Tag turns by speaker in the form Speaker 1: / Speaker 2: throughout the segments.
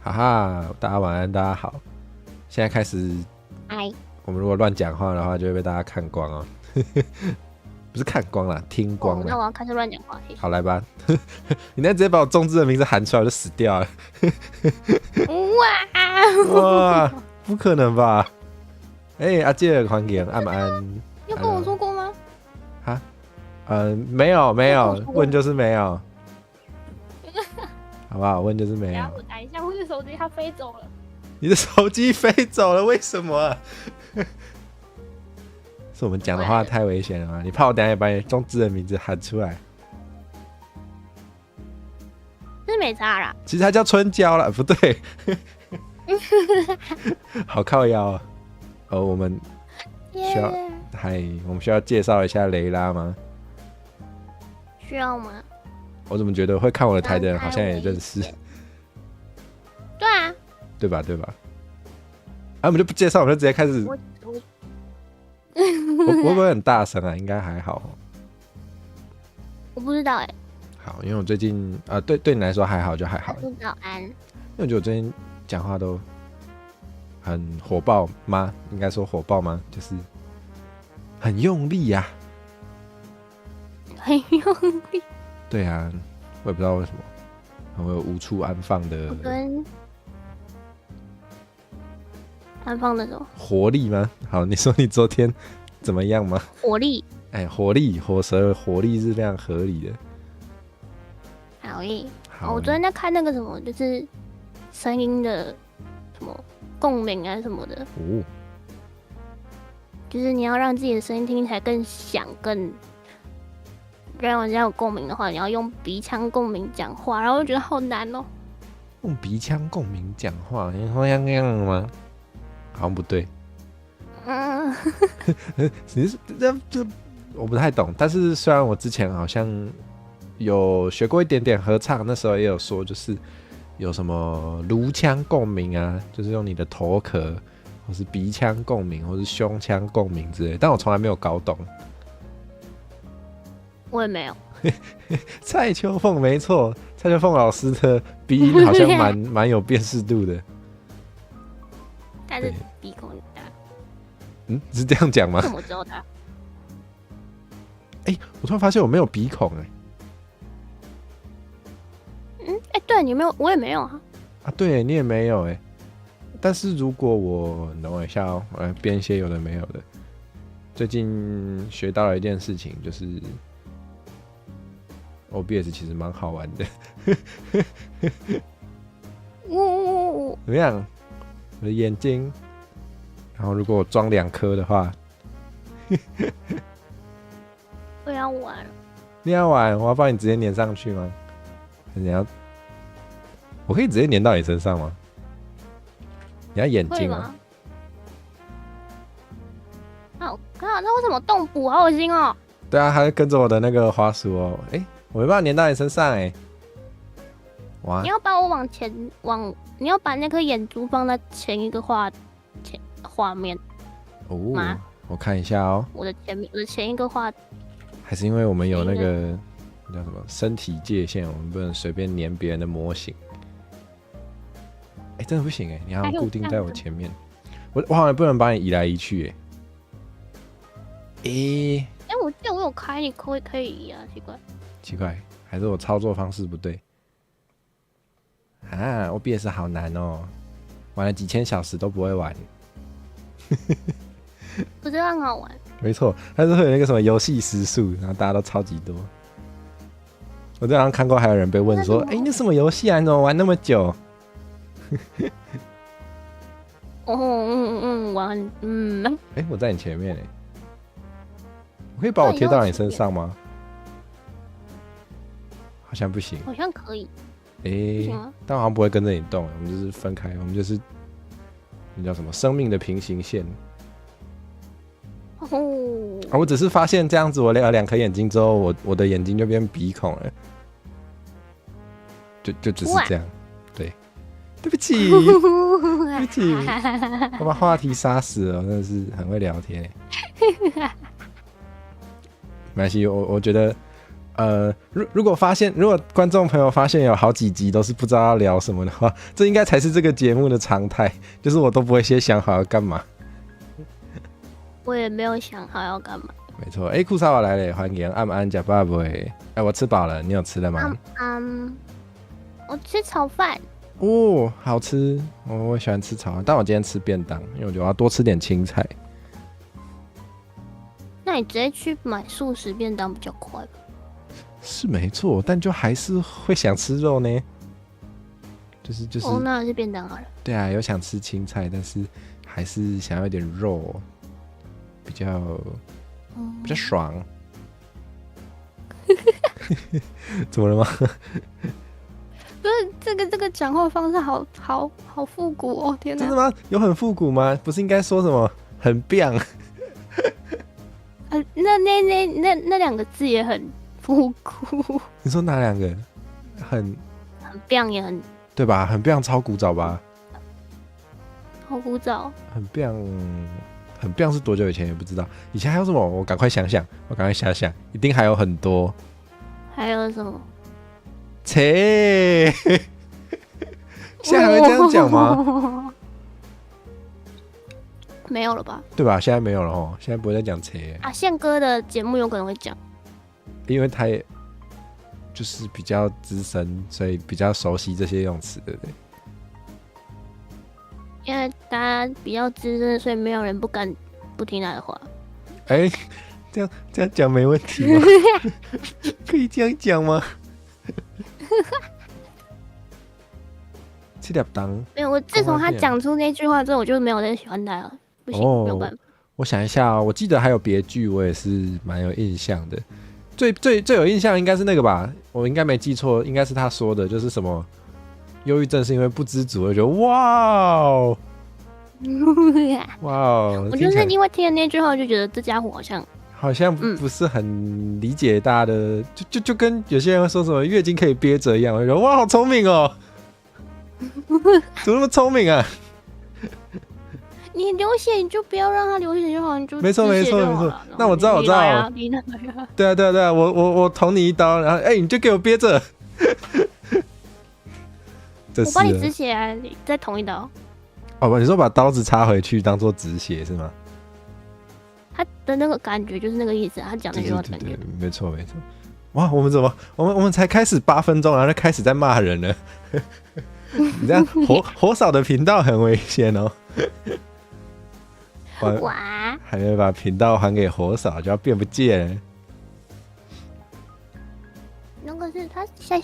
Speaker 1: 哈哈，大家晚安，大家好。现在开始，
Speaker 2: 哎，
Speaker 1: 我们如果乱讲话的话，就会被大家看光哦。不是看光啦，听光啦。
Speaker 2: 那我要开始乱讲话。
Speaker 1: 好，来吧。你那直接把我中字的名字喊出来，我就死掉了。哇，不可能吧？哎、阿杰还给安安。
Speaker 2: 有跟我说过吗？
Speaker 1: 哈，没有，问就是没有，好不好？问就是没有。
Speaker 2: 我打一下，我的手机它飞走了。
Speaker 1: 你的手机飞走了，为什么啊？是我们讲的话太危险了吗？你怕我等一下把你中字的名字喊出来？
Speaker 2: 是没差啦。
Speaker 1: 其实它叫春娇了，不对。好靠腰啊！我们需要我们需要介绍一下雷拉吗？
Speaker 2: 需要吗？
Speaker 1: 我怎么觉得会看我的台的人好像也认识？
Speaker 2: 对啊，
Speaker 1: 对吧？我们就不介绍，我们就直接开始。我会不会很大声啊？应该还好。
Speaker 2: 我不知道哎。
Speaker 1: 好，因为我最近对你来说还好就还好。
Speaker 2: 早安。
Speaker 1: 因为我觉得我最近讲话都很火爆吗？应该说火爆吗？就是很用力呀、
Speaker 2: 很用力。
Speaker 1: 对啊，我也不知道为什么，我有无处安放的。
Speaker 2: 我跟安放的什么？
Speaker 1: 活力吗？好，你说你昨天怎么样吗？
Speaker 2: 火力。
Speaker 1: 哎，火蛇火力是非常合理的。
Speaker 2: 好耶。
Speaker 1: 好，
Speaker 2: 我昨天在看那个什么，就是声音的什么共鸣啊什么的。
Speaker 1: 哦。
Speaker 2: 就是你要让自己的声音听起来更响、更让人家有共鸣的话，你要用鼻腔共鸣讲话，然后我觉得好难哦。
Speaker 1: 用鼻腔共鸣讲话，你说像那样吗？好像不对。你是这我不太懂，但是虽然我之前好像有学过一点点合唱，那时候也有说，就是有什么颅腔共鸣啊，就是用你的头壳，或是鼻腔共鸣，或是胸腔共鸣之类，但我从来没有搞懂。
Speaker 2: 我也没有。
Speaker 1: 蔡秋凤没错，蔡秋凤老师的鼻音好像蛮有辨识度的，
Speaker 2: 但是鼻孔很大。
Speaker 1: 是这样讲吗？
Speaker 2: 怎么知道他？
Speaker 1: 我突然发现我没有鼻孔
Speaker 2: 对你没有，我也没有啊。
Speaker 1: 对你也没有但是如果等我一下哦，我来编一些有的没有的。最近学到了一件事情，就是 OBS 其实蛮好玩的。怎么样？我的眼睛，然后如果我装2颗的话，
Speaker 2: 我要玩。
Speaker 1: 你要玩，我要帮你直接粘上去吗？你要，我可以直接粘到你身上吗？你要眼睛
Speaker 2: 吗？好，那为什么动捕？好恶心哦！
Speaker 1: 对啊，它会跟着我的那个滑鼠哦。我没办法粘到你身上哇！
Speaker 2: 你要把我往前你要把那颗眼珠放在前一个画面
Speaker 1: 哦。我看一下哦。
Speaker 2: 我的前一个画。
Speaker 1: 还是因为我们有那个叫什么身体界限，我们不能随便粘别人的模型。真的不行你要固定在我前面。我好像不能把你移来移去
Speaker 2: 我记得我有开，你可以移啊，
Speaker 1: 奇怪，还是我操作方式不对啊？OBS 好难哦，玩了几千小时都不会玩。
Speaker 2: 不是很好玩。
Speaker 1: 没错，但是会有那个什么游戏时速，然后大家都超级多。我之前看过，还有人被问说：“那什么游戏啊？你怎么玩那么久？”
Speaker 2: 玩。
Speaker 1: 我在你前面我可以把我贴到你身上吗？好像不行。
Speaker 2: 好像可以。
Speaker 1: 但我好像不会跟着你动，我们就是分开，我们就是那叫什么生命的平行线。我只是发现这样子，我有2颗眼睛之后，我的眼睛就变鼻孔了，就只是这样。对不起，对不起，我把话题杀死了，真的是很会聊天。没关系，我觉得如果观众朋友发现有好几集都是不知道要聊什么的话，这应该才是这个节目的常态，就是我都不会先想好要干嘛。
Speaker 2: 我也没有想好要干嘛。
Speaker 1: 没错，库萨瓦来了，欢迎安安假爸爸。我吃饱了，你有吃了吗？
Speaker 2: 我吃炒饭。
Speaker 1: 哦，好吃，我喜欢吃炒饭，但我今天吃便当，因为我觉得我要多吃点青菜。
Speaker 2: 那你直接去买素食便当比较快吧？
Speaker 1: 是没错，但就还是会想吃肉呢。就是。
Speaker 2: 那还是便当好了。
Speaker 1: 对啊，有想吃青菜，但是还是想要一点肉，比较爽。怎么了吗？
Speaker 2: 不是这个讲话方式好复古哦！天哪，
Speaker 1: 真的吗？有很复古吗？不是应该说什么很棒？
Speaker 2: 那两个字也很复古。
Speaker 1: 你说哪两个？很
Speaker 2: 棒也很
Speaker 1: 对吧？很棒，超古早吧？
Speaker 2: 好古早。
Speaker 1: 很棒是多久以前也不知道。以前还有什么？我赶快想想，一定还有很多。
Speaker 2: 还有什么？
Speaker 1: 切，现在还会这样讲吗？
Speaker 2: 没有了吧？
Speaker 1: 对吧？现在没有了哦，现在不会再讲切
Speaker 2: 啊。宪哥的节目有可能会讲，
Speaker 1: 因为他也就是比较资深，所以比较熟悉这些用词，对不对？
Speaker 2: 因为大家比较资深，所以没有人不敢不听他的话。
Speaker 1: 这样讲没问题吗？可以这样讲吗？这粒当
Speaker 2: 没有，我自从他讲出那句话之后，我就没有再喜欢他了。不行，没有办法。
Speaker 1: 我想一下我记得还有别句，我也是蛮有印象的。最有印象应该是那个吧？我应该没记错，应该是他说的，就是什么忧郁症是因为不知足，我就觉得哇哦，哇哦！
Speaker 2: 我就是因为听了那句话，我就觉得这家伙好像
Speaker 1: 不是很理解大家的，就跟有些人会说什么月经可以憋着一样，我就觉得哇，好聪明哦，怎么那么聪明啊？
Speaker 2: 你流血你就不要让它流血就好，你就
Speaker 1: 没错。那我知道，对啊，我捅你一刀，然后你就给我憋着，
Speaker 2: 我帮你止血啊，你再捅一刀。
Speaker 1: 哦，你说把刀子插回去当做止血是吗？
Speaker 2: 他的那个感觉就是那个意思，他讲那句话感觉。
Speaker 1: 没错。哇，我们才开始8分钟，然后就开始在骂人了。你这样火扫的频道很危险哦。
Speaker 2: 哇！
Speaker 1: 还没把频道还给火扫，就要变不见了。
Speaker 2: 那个是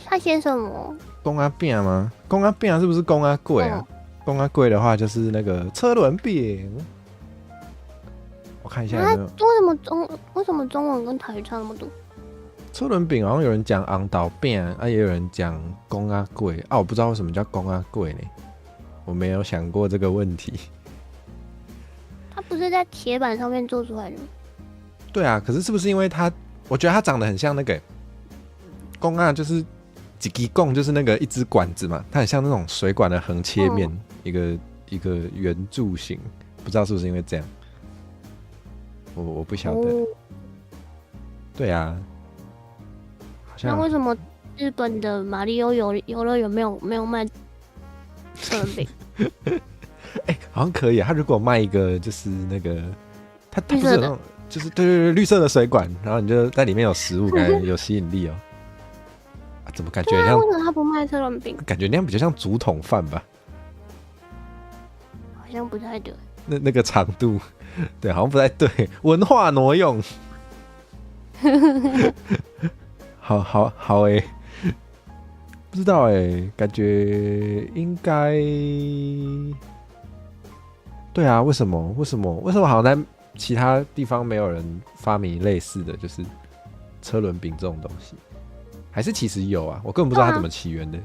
Speaker 2: 他写什么？
Speaker 1: 公阿饼吗？公阿饼是不是公阿贵啊？公阿贵的话就是那个车轮饼。我看一下有没有。
Speaker 2: 为什么中文跟台语差那么多？
Speaker 1: 车轮饼好像有人讲昂岛饼啊，也有人讲公阿贵啊，我不知道为什么叫公阿贵呢？我没有想过这个问题。
Speaker 2: 它不是在铁板上面做出来的吗？
Speaker 1: 对啊，可是是不是因为它？我觉得它长得很像那个公啊，就是几支贡，就是那个一支管子嘛，它很像那种水管的横切面，一个圆柱形，不知道是不是因为这样？我不晓得。对啊，好像。
Speaker 2: 那为什么日本的马里欧游乐园没有卖车轮饼？
Speaker 1: 好像可以啊。他如果卖一个，就是那个，他不是有那种，就是对绿色的水管，然后你就在里面有食物，感觉有吸引力哦。怎么感觉像？
Speaker 2: 为什么他不卖车轮饼？
Speaker 1: 感觉那样比较像竹筒饭吧？
Speaker 2: 好像不太对。
Speaker 1: 那个长度，对，好像不太对。文化挪用。好不知道感觉应该。对啊，为什么好像在其他地方没有人发明类似的就是车轮饼这种东西？还是其实有啊？我根本不知道它怎么起源的。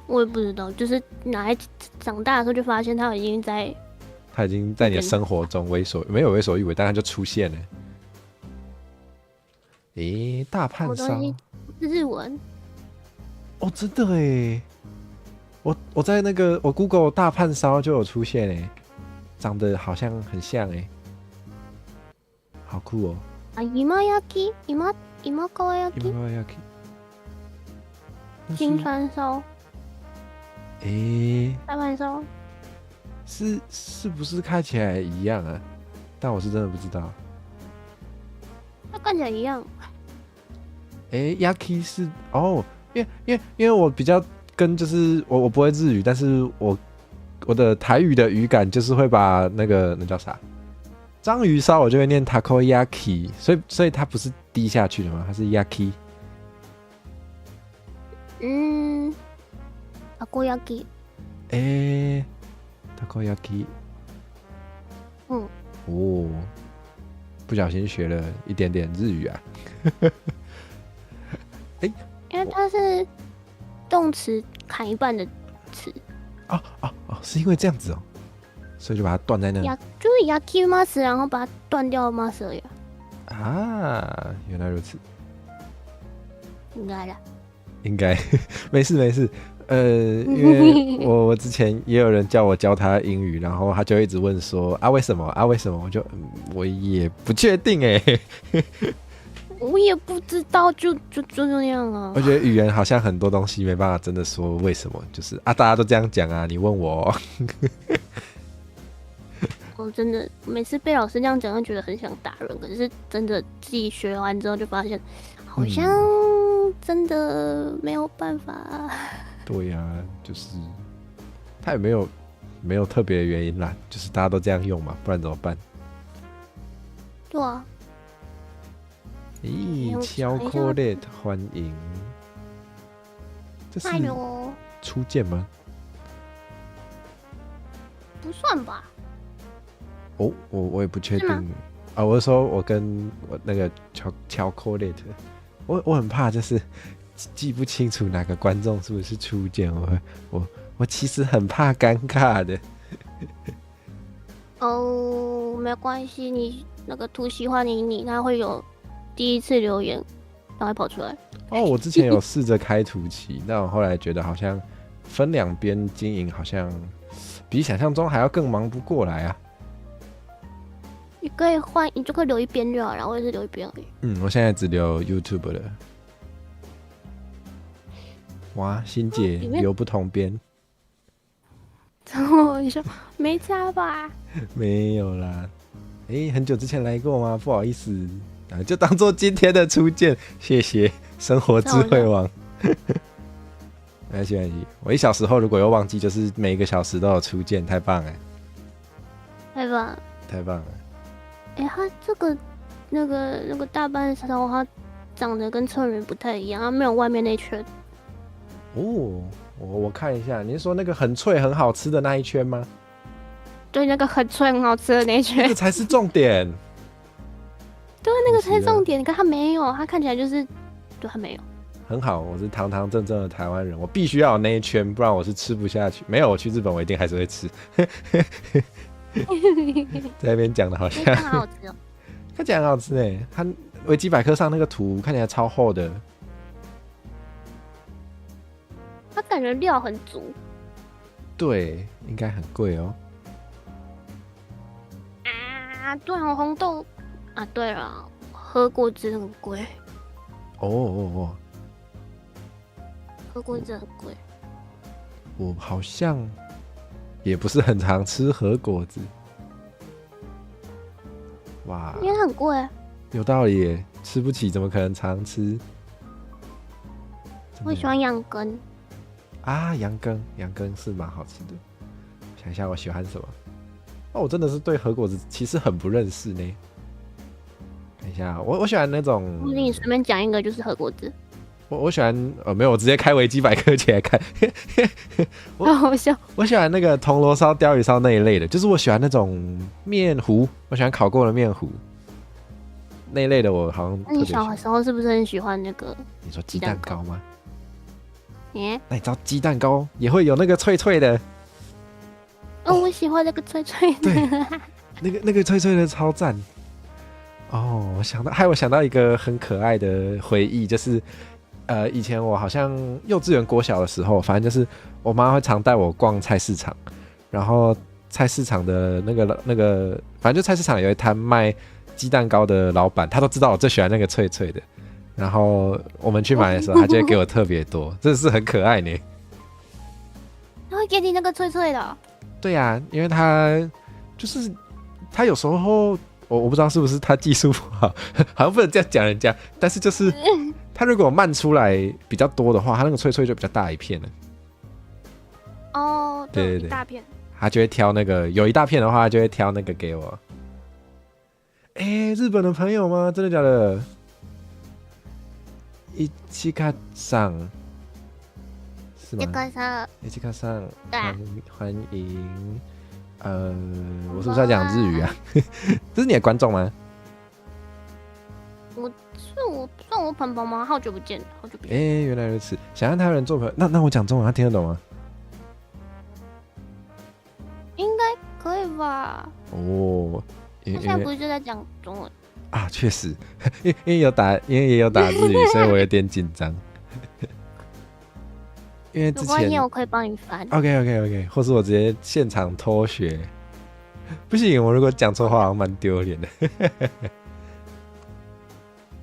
Speaker 2: 我也不知道，就是长大的时候就发现它已经在
Speaker 1: 你的生活中没有为所欲为，但它就出现了。大判烧
Speaker 2: 是日文
Speaker 1: 哦，真的我在那个我 Google 大判烧就有出现长得好像很像好酷哦。
Speaker 2: 啊，今川焼き、
Speaker 1: 今川焼き。
Speaker 2: 金川烧、大阪烧，
Speaker 1: 是不是看起来一样啊？但我是真的不知道。
Speaker 2: 它看起来一样。
Speaker 1: yaki 是哦，因为我比较跟就是我不会日语，但是我的台语的语感就是会把那叫啥章鱼烧，我就会念 takoyaki， 所以它不是滴下去的吗？它是 yaki。
Speaker 2: たこ焼き。
Speaker 1: takoyaki。
Speaker 2: 哦，
Speaker 1: 不小心学了一点点日语啊。
Speaker 2: 因为它是动词砍一半的词。
Speaker 1: 是因为这样子哦，所以就把它断在那。
Speaker 2: 就是 yakimasu， 然后把它断掉 mas 而已
Speaker 1: 啊。原来如此。
Speaker 2: 应该啦。
Speaker 1: 应该没事。因为我之前也有人叫我教他英语，然后他就一直问说为什么？我就我也不确定
Speaker 2: 我也不知道，就这样啊。
Speaker 1: 我觉得语言好像很多东西没办法真的说为什么，就是大家都这样讲啊，你问我
Speaker 2: 我真的每次被老师这样讲，就觉得很想打人。可是真的自己学完之后，就发现好像真的没有办法。
Speaker 1: 对呀，就是他也没有特别的原因啦，就是大家都这样用嘛，不然怎么办？
Speaker 2: 对啊。
Speaker 1: chocolate 欢迎，这是初见吗？
Speaker 2: 不算吧。
Speaker 1: 我也不确定啊。我是说我跟我那个chocolate，我很怕就是记不清楚哪个观众是不是初见，我其实很怕尴尬的。
Speaker 2: 没关系，你那个图喜欢你他会有第一次留言，然后跑出来。
Speaker 1: 我之前有试着开图期，但我后来觉得好像分两边经营，好像比想象中还要更忙不过来啊。
Speaker 2: 你可以换，你就可以留一边就好了。我也是留一边而已。
Speaker 1: 我现在只留 YouTube 了。哇，欣姐留不同边。
Speaker 2: 然后你说没差吧？
Speaker 1: 没有啦。很久之前来过吗？不好意思，就当做今天的初见，谢谢生活智慧王。没关系，我1小时后如果又忘记，就是每一个小时都有初见，太棒了，太棒了。
Speaker 2: 他这个那个大阪烧，它长得跟春雨不太一样，它没有外面那圈。
Speaker 1: 我看一下，你是说那个很脆很好吃的那一圈吗？
Speaker 2: 对，那个很脆很好吃的那一圈，
Speaker 1: 那个才是重点。
Speaker 2: 对，那个才是重点。你看它没有，它看起来就是对，它没有。很
Speaker 1: 好，我是堂堂正正的台湾人，我必须要有那一圈，不然我是吃不下去。没有，我去日本我一定还是会吃。在那边讲的好像
Speaker 2: 很好吃哦，
Speaker 1: 看起来很好吃哎。它维基百科上那个图看起来超厚的，
Speaker 2: 它感觉料很足。
Speaker 1: 对，应该很贵哦。
Speaker 2: 对哦，红豆啊，对了，喝果汁很贵。喝果汁很贵。
Speaker 1: 我好像也不是很常吃和果子。哇，
Speaker 2: 因为它很贵。
Speaker 1: 有道理耶，吃不起怎么可能常吃？
Speaker 2: 我喜欢羊羹。
Speaker 1: 羊羹是蛮好吃的。想一下我喜欢什么？我真的是对和果子其实很不认识呢。看一下，我喜欢那种。
Speaker 2: 不是你随便讲一个就是和果子。
Speaker 1: 我喜欢没有，我直接开维基百科起来看。
Speaker 2: 好好笑。我
Speaker 1: 喜欢那个铜锣烧、鲷鱼烧那一类的，就是我喜欢那种面糊，我喜欢烤过的面糊那一类的，我好像特别喜欢。
Speaker 2: 那你小时候是不是很喜欢那个？
Speaker 1: 你说鸡蛋糕吗？
Speaker 2: 那
Speaker 1: 你知道鸡蛋糕也会有那个脆脆的？
Speaker 2: 我喜欢那个脆脆的。
Speaker 1: 对，那个脆脆的超赞。我想到一个很可爱的回忆，就是以前我好像幼稚园国小的时候，反正就是我妈会常带我逛菜市场，然后菜市场的那个，反正就菜市场有一摊卖鸡蛋糕的老板，他都知道我最喜欢那个脆脆的，然后我们去买的时候，他就会给我特别多，真的是很可爱呢。
Speaker 2: 他会给你那个脆脆的。
Speaker 1: 对呀、因为他就是他有时候我不知道是不是他技术不好，好像不能这样讲人家，但是就是他如果慢出来比较多的话，他那个脆脆就比较大一片了。
Speaker 2: 哦，
Speaker 1: 对，
Speaker 2: 一大片。
Speaker 1: 他就会挑那个有一大片的话，他就会挑那个给我。日本的朋友吗？真的假的？一七卡上是吗？
Speaker 2: 这个是
Speaker 1: 一七卡上，
Speaker 2: 对啊
Speaker 1: 欢迎。我是不是要讲日语啊？这是你的观众吗？
Speaker 2: 算我朋友吗？好久不见，好久不见。
Speaker 1: 原来如此。想让他人做朋友，那我讲中文，他听得懂吗？
Speaker 2: 应该可以吧？
Speaker 1: 哦，
Speaker 2: 他现在不是就在讲中文？
Speaker 1: 啊，确实，因为也有打日语，所以我有点紧张。因为之前
Speaker 2: 没关系，我可以帮你翻。
Speaker 1: OK，或是我直接现场偷学，不行，我如果讲错话，好像蛮丢脸的。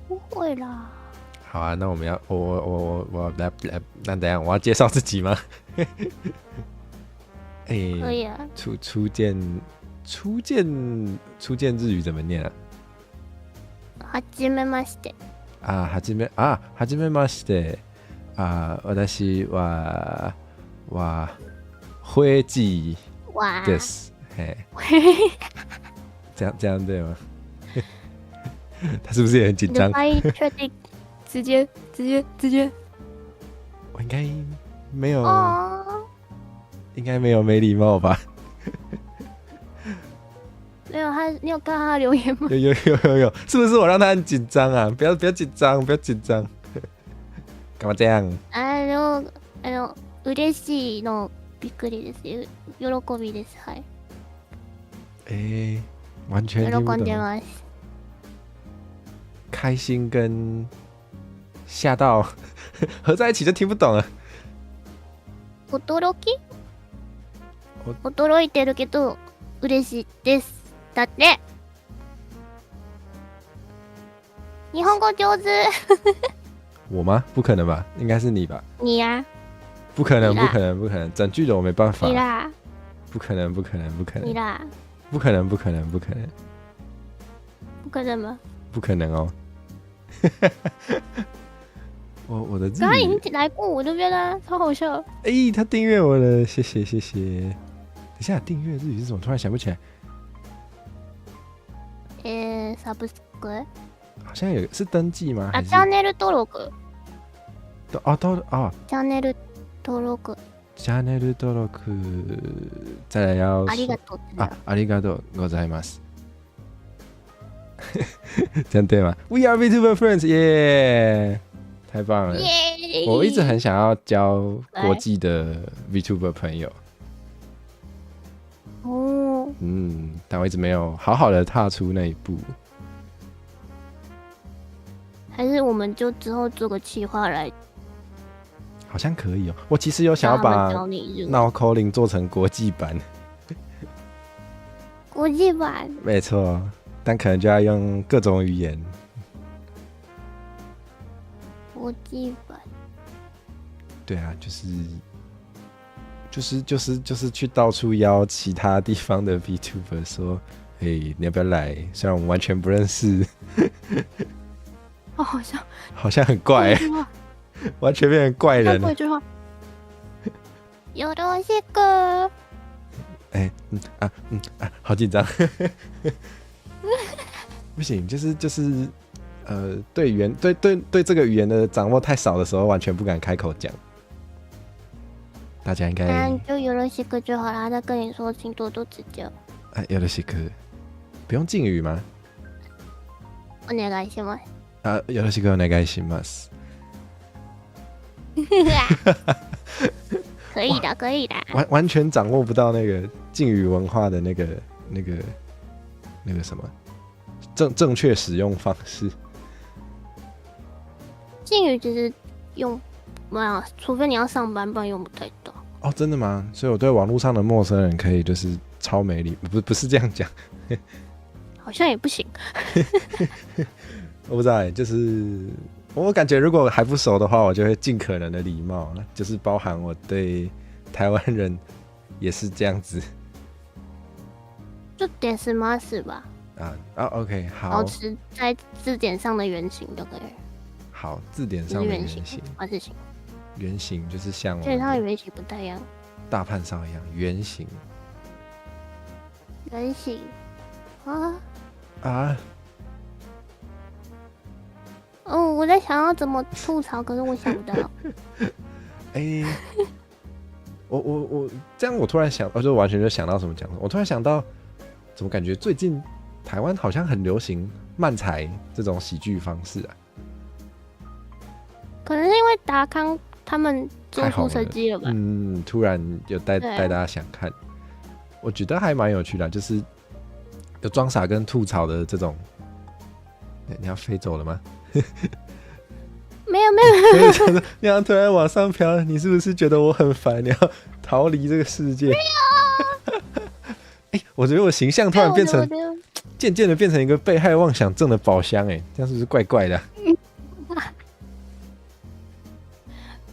Speaker 2: 不会啦。
Speaker 1: 好啊，那我们要我来，那等一下我要介绍自己吗？
Speaker 2: 可以啊。
Speaker 1: 初见日语怎么念啊？
Speaker 2: はじめまして。
Speaker 1: はじめまして。私は灰记です。这样对吗？他是不是也很紧张？
Speaker 2: 发音确定，直接。
Speaker 1: 我应该没有，
Speaker 2: 哦，
Speaker 1: 应该没有没礼貌吧？
Speaker 2: 没有他，你有看他的留言吗？
Speaker 1: 有，是不是我让他很紧张啊？不要紧张，干嘛这样？
Speaker 2: 嬉しいのびっくりです。喜びです。はい。
Speaker 1: 完全听不懂。
Speaker 2: 喜んでます。
Speaker 1: 开心跟吓到合在一起就听不懂了。
Speaker 2: 驚いてるけど嬉しいです。だって。日本語上手。
Speaker 1: 我吗？不可能吧？应该是你吧？
Speaker 2: 你呀、
Speaker 1: 不可能，整句的我没办法。
Speaker 2: 你啦。
Speaker 1: 不可能。
Speaker 2: 你啦。
Speaker 1: 不可能。
Speaker 2: 不可能吗？
Speaker 1: 不可能哦。我的日语。
Speaker 2: 刚刚已经来过我这边了，超好笑。
Speaker 1: 他订阅我了，谢谢。等一下，订阅日语是什么？突然想不起来。
Speaker 2: サブスク。
Speaker 1: 好像有是登记吗？
Speaker 2: チャンネル登録。
Speaker 1: チャンネル登録。再来要
Speaker 2: ありがとう。
Speaker 1: ありがとうございます。这样对吗 ？We are VTuber friends， 耶！太棒了！
Speaker 2: 耶！
Speaker 1: 我一直很想要交国际的 VTuber 朋友。
Speaker 2: 哦。
Speaker 1: 但我一直没有好好的踏出那一步。
Speaker 2: 还是我们就之后做个企划来。
Speaker 1: 好像可以哦。我其实有想要把 Now Calling 做成国际版。
Speaker 2: 国际版。
Speaker 1: 没错，但可能就要用各种语言。
Speaker 2: 国际版。
Speaker 1: 对啊，就是去到处邀其他地方的 VTuber 说，你要不要来？虽然我们完全不认识。好像很怪，完全变成怪人了。
Speaker 2: よろしく。
Speaker 1: 好紧张。不行，就是对语言对这个语言的掌握太少的时候，完全不敢开口讲。大家应该
Speaker 2: 就よろしく就好了，他在跟你说，请多多指教。
Speaker 1: よろしく，不用敬语吗？
Speaker 2: お願いします。
Speaker 1: よろしくお願いします。
Speaker 2: 可以的。
Speaker 1: 完全掌握不到那个敬语文化的那个什么正确使用方式。
Speaker 2: 敬语其实用，除非你要上班，不然用不太到。
Speaker 1: 哦，真的吗？所以我对网络上的陌生人可以就是超没礼，不是这样讲。
Speaker 2: 好像也不行。
Speaker 1: 我不知道就是我感觉如果还不熟的话，我就会尽可能的礼貌，就是包含我对台湾人也是这样子。
Speaker 2: 就点什么是吧？OK，
Speaker 1: 好。
Speaker 2: 保持在字典上的原型就可以了。
Speaker 1: 好，字典上的原型。原型就是像我
Speaker 2: 字典上的原型不太一样。
Speaker 1: 大判上一样，原型。
Speaker 2: 原型我在想要怎么吐槽，可是我想不到。
Speaker 1: 我这样，我突然想，就完全就想到什么讲。我突然想到，怎么感觉最近台湾好像很流行漫才这种喜剧方式啊？
Speaker 2: 可能是因为达康他们做出成绩了吧？
Speaker 1: 突然有带大家想看，我觉得还蛮有趣的，就是有装傻跟吐槽的这种。你要飞走了吗？
Speaker 2: 没有，
Speaker 1: 你要突然往上飘，你是不是觉得我很烦？你要逃离这个世界？没有。我觉得我形象突然变成渐渐的变成一个被害妄想症的宝箱，这样是不是怪怪的？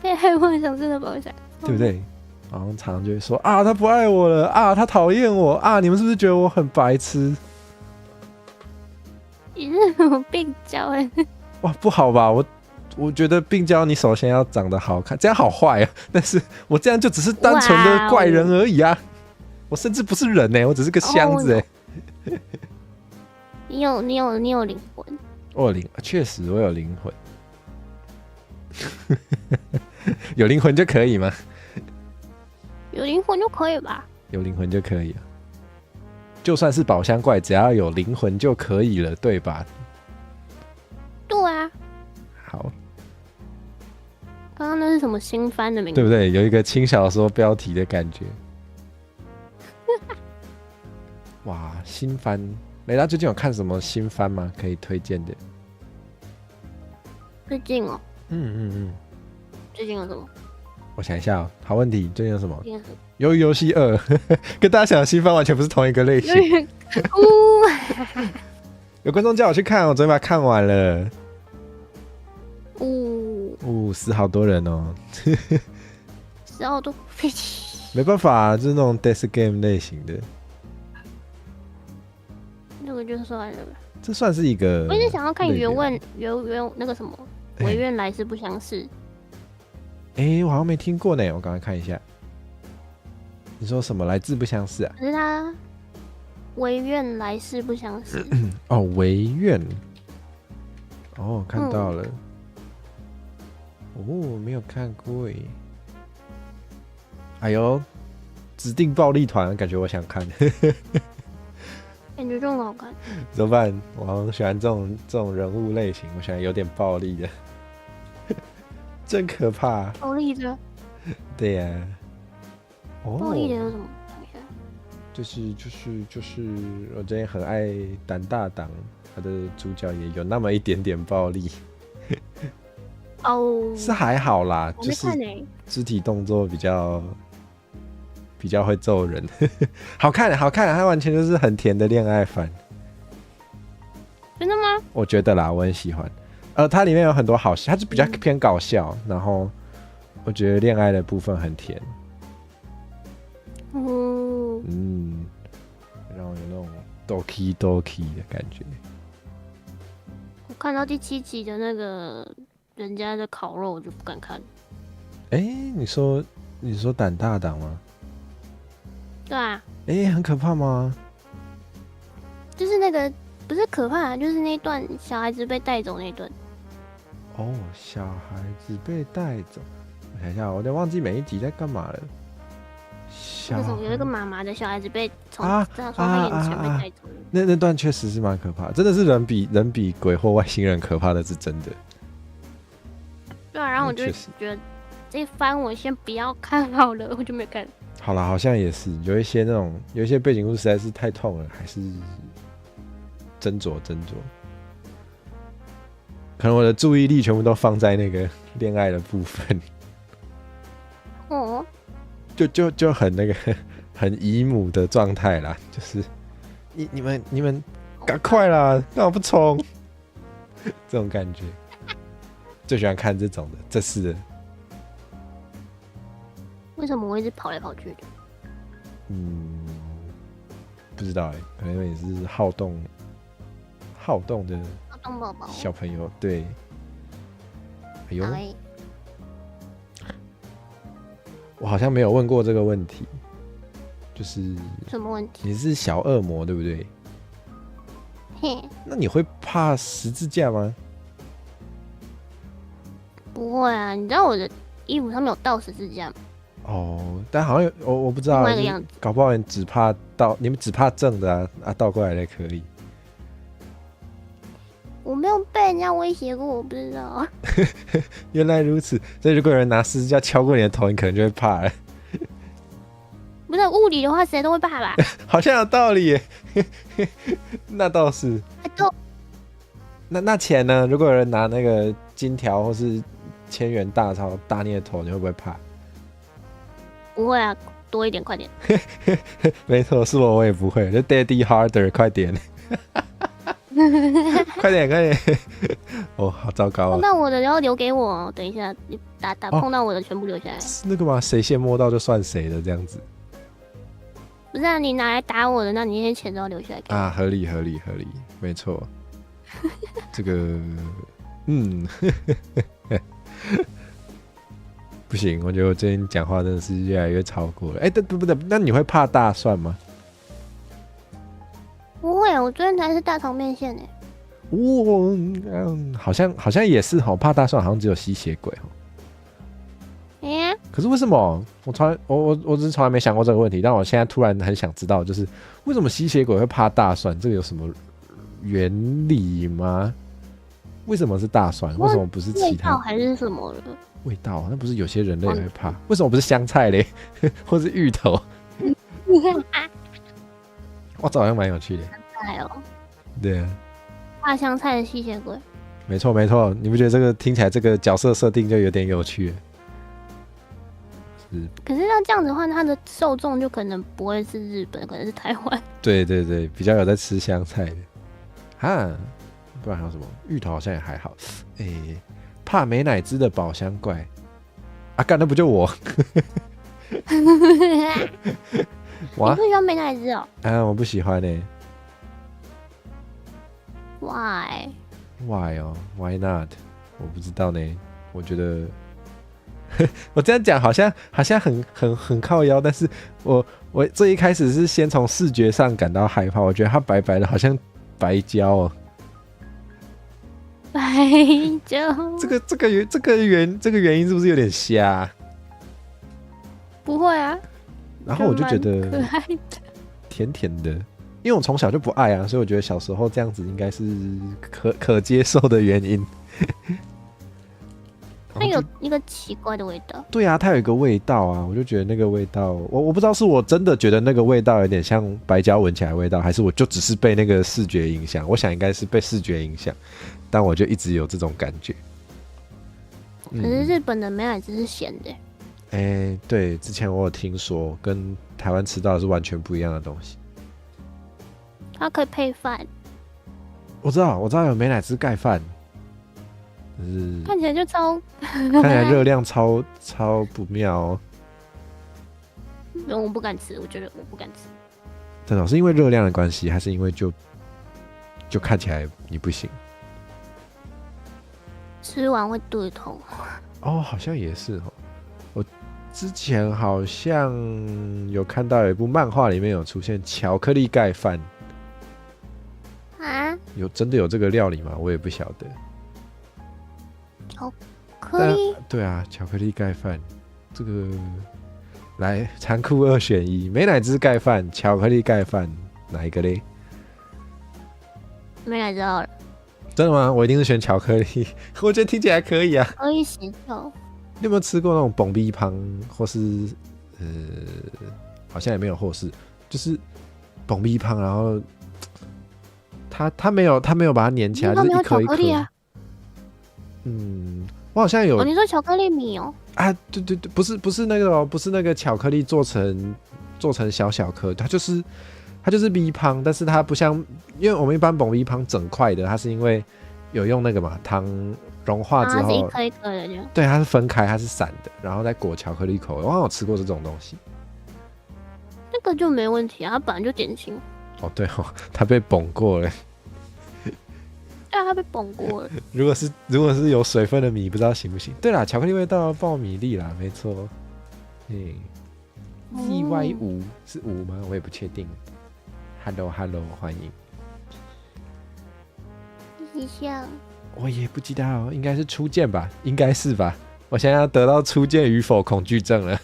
Speaker 2: 被害妄想症的宝箱，
Speaker 1: 对不对？然后常常就会说他不爱我了他讨厌我你们是不是觉得我很白痴？
Speaker 2: 你是什么病娇
Speaker 1: 哇，不好吧？我觉得病娇你首先要长得好看，这样好坏啊！但是我这样就只是单纯的怪人而已啊！我甚至不是人我只是个箱子
Speaker 2: 你有灵魂，
Speaker 1: 我有确实我有灵魂，有灵魂就可以吗？
Speaker 2: 有灵魂就可以吧？
Speaker 1: 有灵魂就可以了，就算是宝箱怪，只要有灵魂就可以了，对吧？
Speaker 2: 对啊。
Speaker 1: 好。
Speaker 2: 刚刚那是什么新番的名字？
Speaker 1: 对不对？有一个轻小说标题的感觉。哇，新番！雷拉最近有看什么新番吗？可以推荐的？
Speaker 2: 最近最近有什么？
Speaker 1: 我想一下好问题，最近有什么？鱿鱼游戏2，跟大家想的新番完全不是同一个类型。有观众叫我去看，我昨天把它看完了。死好多人哦！
Speaker 2: 死好多，
Speaker 1: 没办法，就是那种 death game 类型的。
Speaker 2: 那个就算了吧。
Speaker 1: 这算是一个。
Speaker 2: 我一直想要看原那个什么，唯愿来世不相识。
Speaker 1: 我好像没听过呢，我赶快看一下。你说什么来自不相识啊？
Speaker 2: 可是他唯愿来世不相识。
Speaker 1: 唯愿。看到了。没有看过耶。哎呦，指定暴力团，感觉我想看。
Speaker 2: 感觉这么好看。
Speaker 1: 怎么办？我好像喜欢这种人物类型，我喜欢有点暴力的。真可怕。
Speaker 2: 暴力的。
Speaker 1: 对呀。
Speaker 2: 暴力的有什么？
Speaker 1: 就是我最近很爱胆大党，他的主角也有那么一点点暴力。是还好啦，就是肢体动作比较会揍人。好看，它完全就是很甜的恋爱番。
Speaker 2: 真的吗？
Speaker 1: 我觉得啦，我很喜欢。它里面有很多好戏，它是比较偏搞笑，然后我觉得恋爱的部分很甜。让我有那种 doki doki 的感觉。
Speaker 2: 我看到第7集的那个人家的烤肉，我就不敢看。
Speaker 1: 你说胆大党吗？
Speaker 2: 对啊。
Speaker 1: 很可怕吗？
Speaker 2: 就是那个不是可怕，就是那段小孩子被带走那段。
Speaker 1: 小孩子被带走，我想一下，我有点忘记每一集在干嘛了。
Speaker 2: 有一个妈妈的小孩子被从他眼前被带走。
Speaker 1: 那段确实是蛮可怕，真的是人比鬼或外星人可怕的是真的。
Speaker 2: 对啊，然后我就觉得这一番我先不要看好了，我就没有看。
Speaker 1: 好啦，好像也是有一些背景故事实在是太痛了，还是斟酌。可能我的注意力全部都放在那个恋爱的部分。就很那个很姨母的状态啦，就是你们赶快啦，干嘛不冲？这种感觉。最喜欢看这种的，这是的。
Speaker 2: 为什么我一直跑来跑去的？
Speaker 1: 不知道可能因为你是好动的
Speaker 2: 好动宝宝。
Speaker 1: 小朋友，对。哎呦，我好像没有问过这个问题，就是
Speaker 2: 什么问题？
Speaker 1: 你是小恶魔对不对？
Speaker 2: 嘿，
Speaker 1: 那你会怕十字架吗？
Speaker 2: 不会啊，你知道我的衣服上面有倒十字架吗？
Speaker 1: 哦，但好像有我不知道，
Speaker 2: 另外一个样子，
Speaker 1: 搞不好你只怕你们只怕正的啊，倒过来的可以。
Speaker 2: 我没有被人家威胁过，我不知道。
Speaker 1: 原来如此，所以如果有人拿十字架敲过你的头，你可能就会怕了。
Speaker 2: 不是物理的话，谁都会怕吧？
Speaker 1: 好像有道理耶。那倒是。那钱呢？如果有人拿那个金条或是千元大钞打你的头，你会不会怕？
Speaker 2: 不会啊，多一点，快点。
Speaker 1: 没错，是我也不会。就 Daddy Harder， 快点。快点！哦，好糟糕啊！
Speaker 2: 碰到我的要留给我，等一下你碰到我的全部留下来。
Speaker 1: 是那个吗？谁先摸到就算谁的这样子。
Speaker 2: 不是啊，你拿来打我的，那你那些钱都要留下来给我。
Speaker 1: 啊，合理，没错。这个，不行，我觉得我最近讲话真的是越来越超过了。不对，那你会怕大蒜吗？
Speaker 2: 不会啊，我昨天才是大肠面线哎。
Speaker 1: 好像也是哈，怕大蒜好像只有吸血鬼哈。可是为什么？我只是从来没想过这个问题，但我现在突然很想知道，就是为什么吸血鬼会怕大蒜？这个有什么原理吗？为什么是大蒜？为什么不是其他？
Speaker 2: 味道还是什么的？
Speaker 1: 味道？那不是有些人类会怕？为什么不是香菜嘞？或是芋头？哇，这好像蛮有趣的。
Speaker 2: 香菜哦。
Speaker 1: 对啊。
Speaker 2: 怕香菜的吸血鬼。
Speaker 1: 没错，你不觉得这个听起来这个角色设定就有点有趣？
Speaker 2: 可是那这样子的话，它的受众就可能不会是日本，可能是台湾。对，
Speaker 1: 比较有在吃香菜的。哈，不然还有什么？芋头好像也还好。怕美乃滋的宝箱怪。啊，干，那不就我？
Speaker 2: 你不喜欢美乃滋哦？
Speaker 1: 我不喜欢呢。
Speaker 2: Why
Speaker 1: 哦 ？Why not？ 我不知道呢。我觉得。我这样讲好像很靠腰，但是我最一开始是先從視覺上感到害怕，我覺得它白白的，好像白膠哦。
Speaker 2: 白膠？
Speaker 1: 這個原因是不是有點瞎？
Speaker 2: 不會啊。
Speaker 1: 然後我就覺得甜甜的，因為我從小就不愛啊，所以我覺得小時候這樣子應該是可接受的原因。
Speaker 2: 它有一個奇怪的味道。
Speaker 1: 对啊，它有一個味道啊，我就覺得那個味道，我不知道是我真的覺得那個味道有點像白膠聞起來的味道，還是我就只是被那個視覺影響。我想應該是被視覺影響，但我就一直有這種感覺。
Speaker 2: 可是日本的美乃滋是鹹的。
Speaker 1: 對，之前我有聽說，跟台灣吃到的是完全不一樣的東西。
Speaker 2: 它可以配飯。
Speaker 1: 我知道有美乃滋蓋飯。
Speaker 2: 看起来就
Speaker 1: 看起来热量超不妙哦。
Speaker 2: 我不敢吃，我觉得我不敢吃。
Speaker 1: 真的是因为热量的关系，还是因为就看起来你不行？
Speaker 2: 吃完会肚子痛。
Speaker 1: 哦，好像也是哦。我之前好像有看到有一部漫画里面有出现巧克力盖饭。
Speaker 2: 啊？
Speaker 1: 真的有这个料理吗？我也不晓得。
Speaker 2: 巧克力？
Speaker 1: 对啊，巧克力盖饭，这个来残酷2选1，美乃滋盖饭、巧克力盖饭，哪一个嘞？
Speaker 2: 美乃滋好了。
Speaker 1: 真的吗？我一定是选巧克力，我觉得听起来可以啊。
Speaker 2: 可以洗头。
Speaker 1: 你有没有吃过那种蹦逼汤，或是好像也没有，或是就是蹦逼汤，然后它没有把它粘起来，就是一颗一颗。我好像有。
Speaker 2: 你说巧克力米哦？
Speaker 1: 啊，对，不是那个哦，不是那个巧克力做成小颗，它就是米汤，但是它不像，因为我们一般蹦米汤整块的，它是因为有用那个嘛融化之后，
Speaker 2: 它是一颗一颗的这样。
Speaker 1: 对，它是分开，它是散的，然后再裹巧克力口味。我好像有吃过这种东西。
Speaker 2: 那个就没问题啊，它本来就碱性。
Speaker 1: 哦，对哦，它被崩过了。
Speaker 2: 对啊，它被崩过了。
Speaker 1: 如果是有水分的米，不知道行不行？对啦，巧克力味道爆米粒啦，没错。ZY5是5吗？我也不确定。Hello， 欢迎。
Speaker 2: 一下。
Speaker 1: 我也不知道，应该是初见吧？应该是吧？我现在要得到初见与否恐惧症了。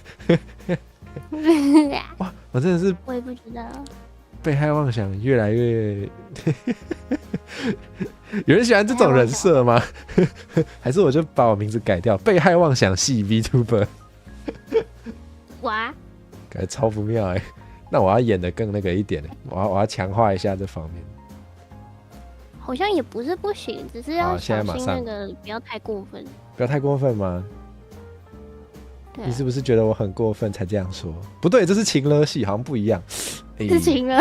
Speaker 1: 哇，我真的是
Speaker 2: 我也不知道。
Speaker 1: 被害妄想越来越。有人喜欢这种人设吗？还是我就把我名字改掉，被害妄想系 VTuber？
Speaker 2: 哇，
Speaker 1: 感觉超不妙哎、那我要演的更那个一点、我要强化一下这方面。
Speaker 2: 好像也不是不行，只是要
Speaker 1: 好现在
Speaker 2: 小心
Speaker 1: 马上
Speaker 2: 那个不要太过分。
Speaker 1: 不要太过分吗？
Speaker 2: 对啊，
Speaker 1: 你是不是觉得我很过分才这样说？不对，这是情勒系，好像不一样。
Speaker 2: 事情了。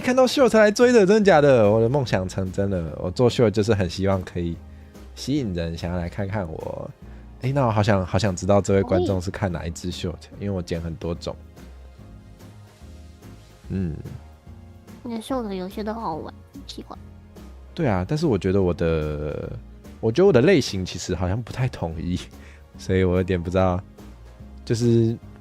Speaker 1: 看到秀才来追的，真的假的？我的梦想成真了。我做秀就是很希望可以吸引人，想要来看看我。那我好想知道这位观众是看哪一支秀的，因为我剪很多种。
Speaker 2: 你的秀的有些都好好玩，喜欢。
Speaker 1: 对啊，但是我觉得我的类型其实好像不太统一，所以我有点不知道，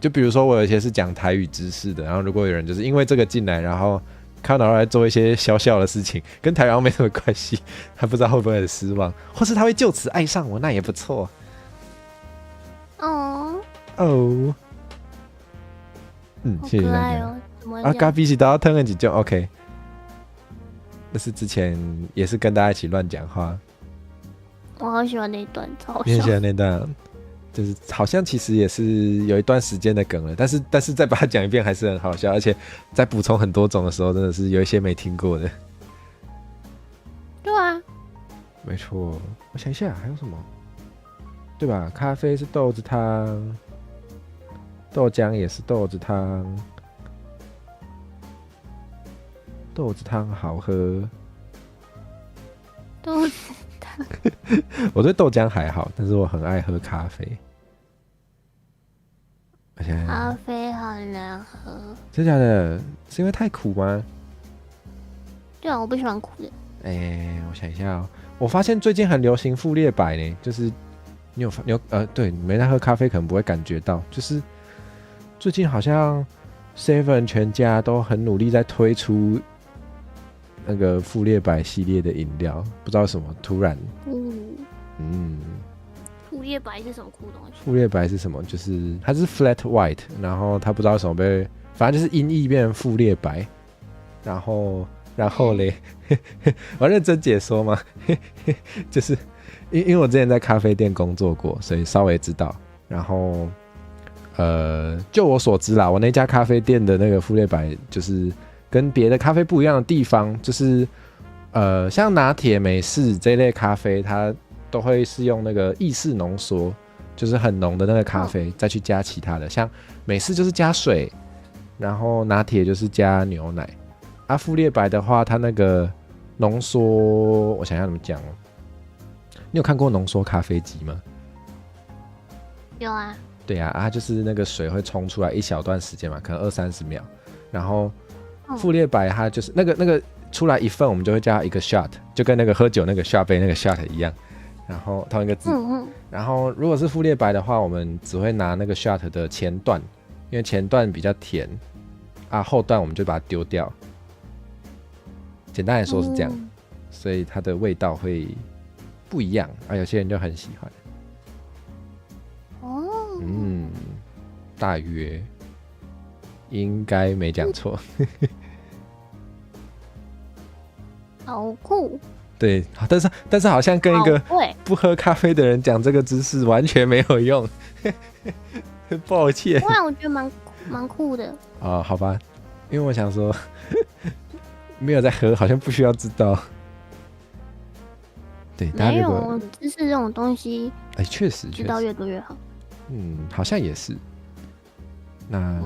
Speaker 1: 就比如说我有一些是讲台语知识的，然后如果有人就是因为这个进来，然后看到来做一些小小的事情，跟台语好像没什么关系，他不知道会不会很失望，或是他会就此爱上我，那也不错。
Speaker 2: 哦，
Speaker 1: 谢谢大家。
Speaker 2: 哦，怎么
Speaker 1: 啊，咖啡是都要吞了几就 OK。那是之前也是跟大家一起乱讲话，
Speaker 2: 我好喜欢那一段，超好
Speaker 1: 你很喜
Speaker 2: 笑。
Speaker 1: 欢那段，就是好像其实也是有一段时间的梗了，但是再把它讲一遍还是很好笑，而且在补充很多种的时候，真的是有一些没听过的。
Speaker 2: 对啊，
Speaker 1: 没错，我想一下还有什么，对吧？咖啡是豆子汤，豆浆也是豆子汤。豆子汤好喝，
Speaker 2: 豆子汤。
Speaker 1: 我对豆浆还好，但是我很爱喝咖啡。而且
Speaker 2: 咖啡好难喝。
Speaker 1: 真假的？是因为太苦吗？
Speaker 2: 对啊，我不喜欢苦的。
Speaker 1: 我想一下哦，我发现最近很流行富列白呢，就是你有对，你没在喝咖啡可能不会感觉到，就是最近好像 Seven 全家都很努力在推出那个富列白系列的饮料，不知道为什么突然，
Speaker 2: 富列白是什么酷东西？
Speaker 1: 富列白是什么？就是它是 flat white， 然后它不知道为什么反正就是音译变成富列白，然后嘞，我要认真解说吗？就是因为我之前在咖啡店工作过，所以稍微知道。然后就我所知啦，我那家咖啡店的那个富列白就是跟别的咖啡不一样的地方，就是像拿铁、美式这类咖啡，它都会是用那个意式浓缩，就是很浓的那个咖啡，再去加其他的。像美式就是加水，然后拿铁就是加牛奶。富列白的话，它那个浓缩，我想想怎么讲哦。你有看过浓缩咖啡机吗？
Speaker 2: 有啊。
Speaker 1: 对啊，它就是那个水会冲出来一小段时间嘛，可能20-30秒。然后富列白它就是那个出来一份，我们就会加一个 shot， 就跟那个喝酒那个 shot 杯那个 shot 一样。然后同一个字。然后如果是富列白的话，我们只会拿那个 shot 的前段，因为前段比较甜后段我们就把它丢掉。简单来说是这样，所以它的味道会不一样有些人就很喜欢。大约应该没讲错。
Speaker 2: 好酷。
Speaker 1: 对，但是好像跟一个不喝咖啡的人讲这个知识完全没有用。抱歉。
Speaker 2: 不然我觉得蛮酷的。
Speaker 1: 好吧，因为我想说没有在喝，好像不需要知道。对，大家如果
Speaker 2: 知识这种东西，
Speaker 1: 确实
Speaker 2: 知道越多越好。
Speaker 1: 好像也是。那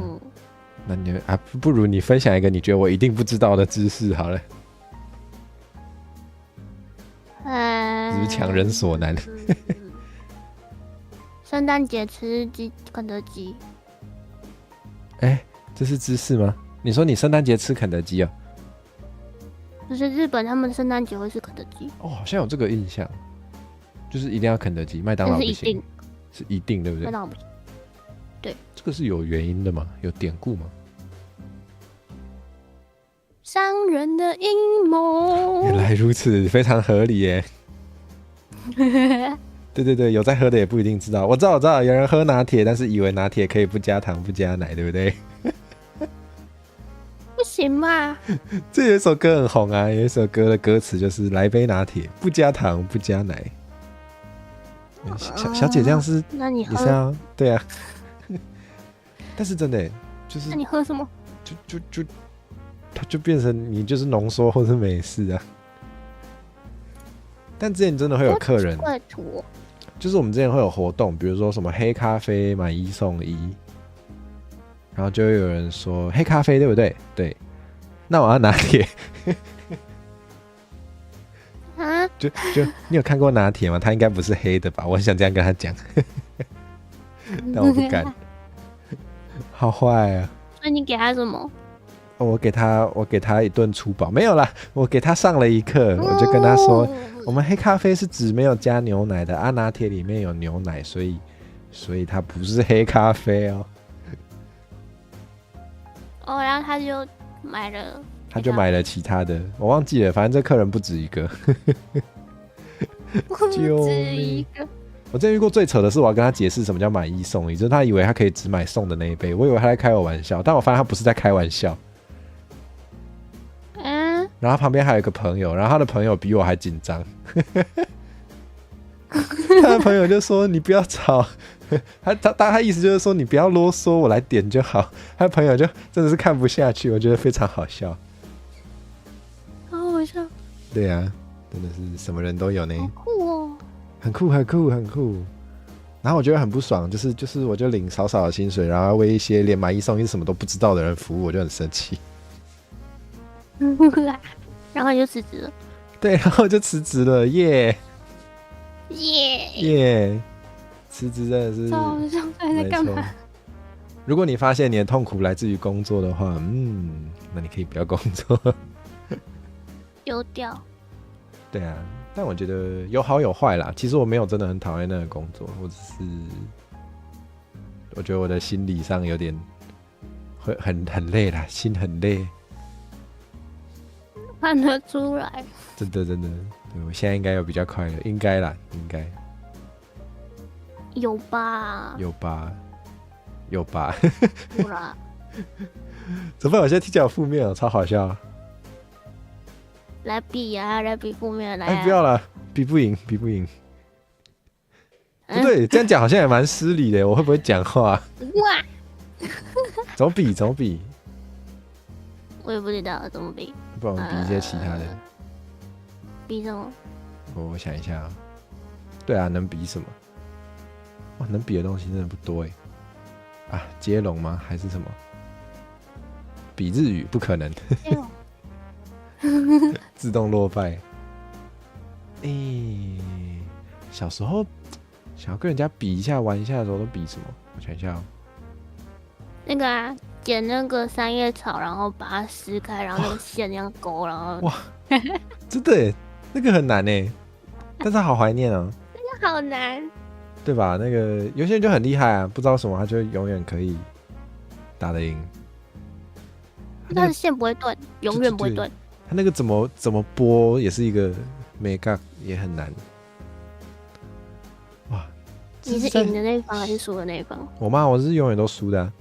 Speaker 1: 你不如你分享一个你觉得我一定不知道的知识好了。是不是强人所难。
Speaker 2: 圣诞节吃肯德基。
Speaker 1: 哎，这是知识吗？你说你圣诞节吃肯德基啊？
Speaker 2: 就是日本他们圣诞节会吃肯德基。
Speaker 1: 哦，好像有这个印象，就是一定要肯德基，麦当劳不行，是一定对不对？
Speaker 2: 麦当劳不行。对，
Speaker 1: 这个是有原因的吗？有典故吗？
Speaker 2: 商人的阴谋。
Speaker 1: 原来如此，非常合理耶。对对对，有在喝的也不一定知道。我知道，有人喝拿铁，但是以为拿铁可以不加糖不加奶，对不对？
Speaker 2: 不行吧？
Speaker 1: 这有一首歌很红啊，有一首歌的歌词就是来杯拿铁，不加糖不加奶。小姐这样是？
Speaker 2: 那你喝？
Speaker 1: 你是啊？对啊。但是真的就是，
Speaker 2: 那你喝什么？
Speaker 1: 它就变成你就是浓缩或是美式啊。但之前真的会有客人，就是我们之前会有活动，比如说什么黑咖啡买1送1，然后就会有人说黑咖啡对不对？对，那我要拿铁。
Speaker 2: 啊？
Speaker 1: 就你有看过拿铁吗？它应该不是黑的吧？我很想这样跟他讲，但我不敢。好坏啊！
Speaker 2: 所以你给他什么？
Speaker 1: 我给他一顿粗饱，没有啦，我给他上了一课，我就跟他说，我们黑咖啡是指没有加牛奶的，啊拿铁里面有牛奶，所以它不是黑咖啡哦。
Speaker 2: 哦，然后他就买了
Speaker 1: 其他的，我忘记了，反正这客人不止一个。
Speaker 2: 不止一个。
Speaker 1: 我之前遇过最扯的是，我要跟他解释什么叫买1送1，就是他以为他可以只买送的那一杯，我以为他在开我玩笑，但我发现他不是在开玩笑。然后他旁边还有一个朋友，然后他的朋友比我还紧张。他的朋友就说：“你不要吵。”他意思就是说你不要啰嗦，我来点就好。他的朋友就真的是看不下去，我觉得非常好笑。
Speaker 2: 好好笑。
Speaker 1: 对啊，真的是什么人都有呢。
Speaker 2: 好酷哦。
Speaker 1: 很酷。然后我觉得很不爽，就是我就领少少的薪水，然后为一些连买1送1什么都不知道的人服务，我就很生气。
Speaker 2: 然后你就辞职了。
Speaker 1: 对，然后就辞职了，耶！辞职真的是。
Speaker 2: 还在干嘛？
Speaker 1: 如果你发现你的痛苦来自于工作的话，那你可以不要工作。
Speaker 2: 丢掉。对
Speaker 1: 啊，但我觉得有好有坏啦。其实我没有真的很讨厌那个工作，我只是我觉得我的心理上有点会很累啦，心很累。
Speaker 2: 看得出来。
Speaker 1: 真的，对，我现在应该有比较快乐，应该啦，应该。
Speaker 2: 有吧？
Speaker 1: 有吧？
Speaker 2: 有啦。
Speaker 1: 怎么办？我现在听起来好负面哦，超好笑。
Speaker 2: 来比啊，来比负面来啊！
Speaker 1: 哎，不要了，比不赢。不对，这样讲好像也蛮失礼的，我会不会讲话？
Speaker 2: 哇！
Speaker 1: 怎么比？
Speaker 2: 我也不知道怎么比。
Speaker 1: 不然我们比一些其他的。
Speaker 2: 比什么？
Speaker 1: 我想一下啊。对啊，能比什么？哇，能比的东西真的不多哎。啊，接龙吗？还是什么？比日语不可能。自动落败。小时候想要跟人家比一下玩一下的时候都比什么？我想一下哦。
Speaker 2: 那个啊，剪那个三叶草，然后把它撕开，然后那个线那样勾，然后
Speaker 1: 哇，真的耶，那个很难耶，但是好怀念哦。
Speaker 2: 那个好难，
Speaker 1: 对吧？那个有些人就很厉害啊，不知道什么他就永远可以打得赢。
Speaker 2: 他的线不会断，永远不会断。
Speaker 1: 他那个怎么播也是一个美感，也很难。哇，
Speaker 2: 你是赢的那一方还是输的那一方？
Speaker 1: 我是永远都输的啊。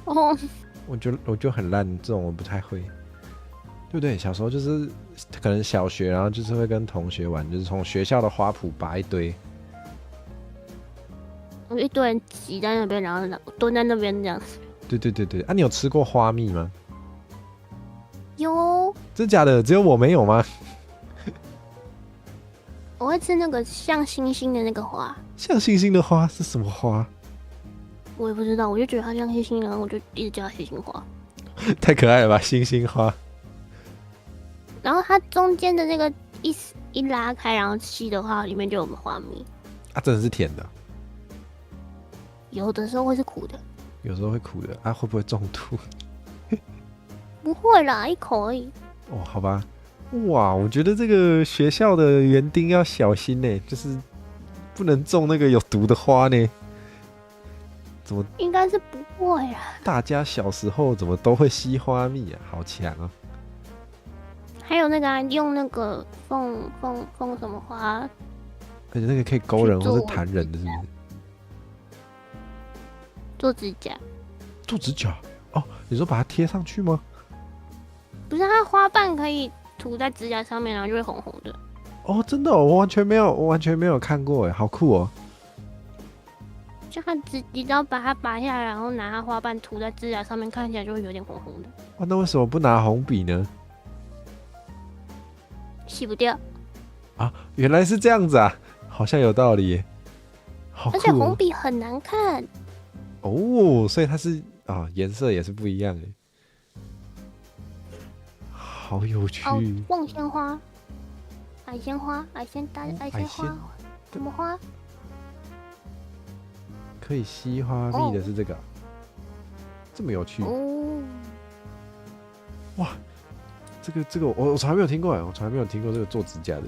Speaker 2: 哦，
Speaker 1: 我就很烂，这种我不太会，对不对？小时候就是可能小学，然后就是会跟同学玩，就是从学校的花圃拔一堆，
Speaker 2: 一堆人挤在那边，然后蹲在那边这样子。
Speaker 1: 对啊！你有吃过花蜜吗？
Speaker 2: 有。
Speaker 1: 真假的？只有我没有吗？
Speaker 2: 我会吃那个像星星的那个花。
Speaker 1: 像星星的花是什么花？
Speaker 2: 我也不知道，我就觉得它像星星，然后我就一直叫它星星花。太
Speaker 1: 可爱了吧，星星花。
Speaker 2: 然后它中间的那个一拉开，然后吸的话，里面就有花蜜。
Speaker 1: 啊，真的是甜的，
Speaker 2: 有的时候会是苦的，
Speaker 1: 有时候会苦的啊，会不会中毒？
Speaker 2: 不会啦，一口而已。
Speaker 1: 哦，好吧。哇，我觉得这个学校的园丁要小心呢，就是不能种那个有毒的花呢。怎么？
Speaker 2: 应该是不会啦。
Speaker 1: 大家小时候怎么都会吸花蜜啊？好强啊！
Speaker 2: 还有那个、用那个凤什么花，
Speaker 1: 而且那个可以勾人或是弹人的，是不是？
Speaker 2: 做指甲？
Speaker 1: 做指甲？哦，你说把它贴上去吗？
Speaker 2: 不是，它花瓣可以涂在指甲上面，然后就会红红的。
Speaker 1: 哦，真的、哦，我完全没有看过哎，好酷哦！
Speaker 2: 就你只要把它拔下来，然后拿它花瓣涂在指甲上面，看起来就会有点红红的。
Speaker 1: 哇，那为什么不拿红笔呢？
Speaker 2: 洗不掉。
Speaker 1: 啊，原来是这样子啊，好像有道理耶。好酷、哦！
Speaker 2: 而且红笔很难看。
Speaker 1: 哦，所以它是啊，颜色也是不一样哎，好有趣。
Speaker 2: 哦，凤仙花、矮仙花、矮仙花，什么花？
Speaker 1: 可以吸花蜜的是这个，这么有趣
Speaker 2: 哦！
Speaker 1: 哇，这个我从来没有听过哎，我从来没有听过这个做指甲的。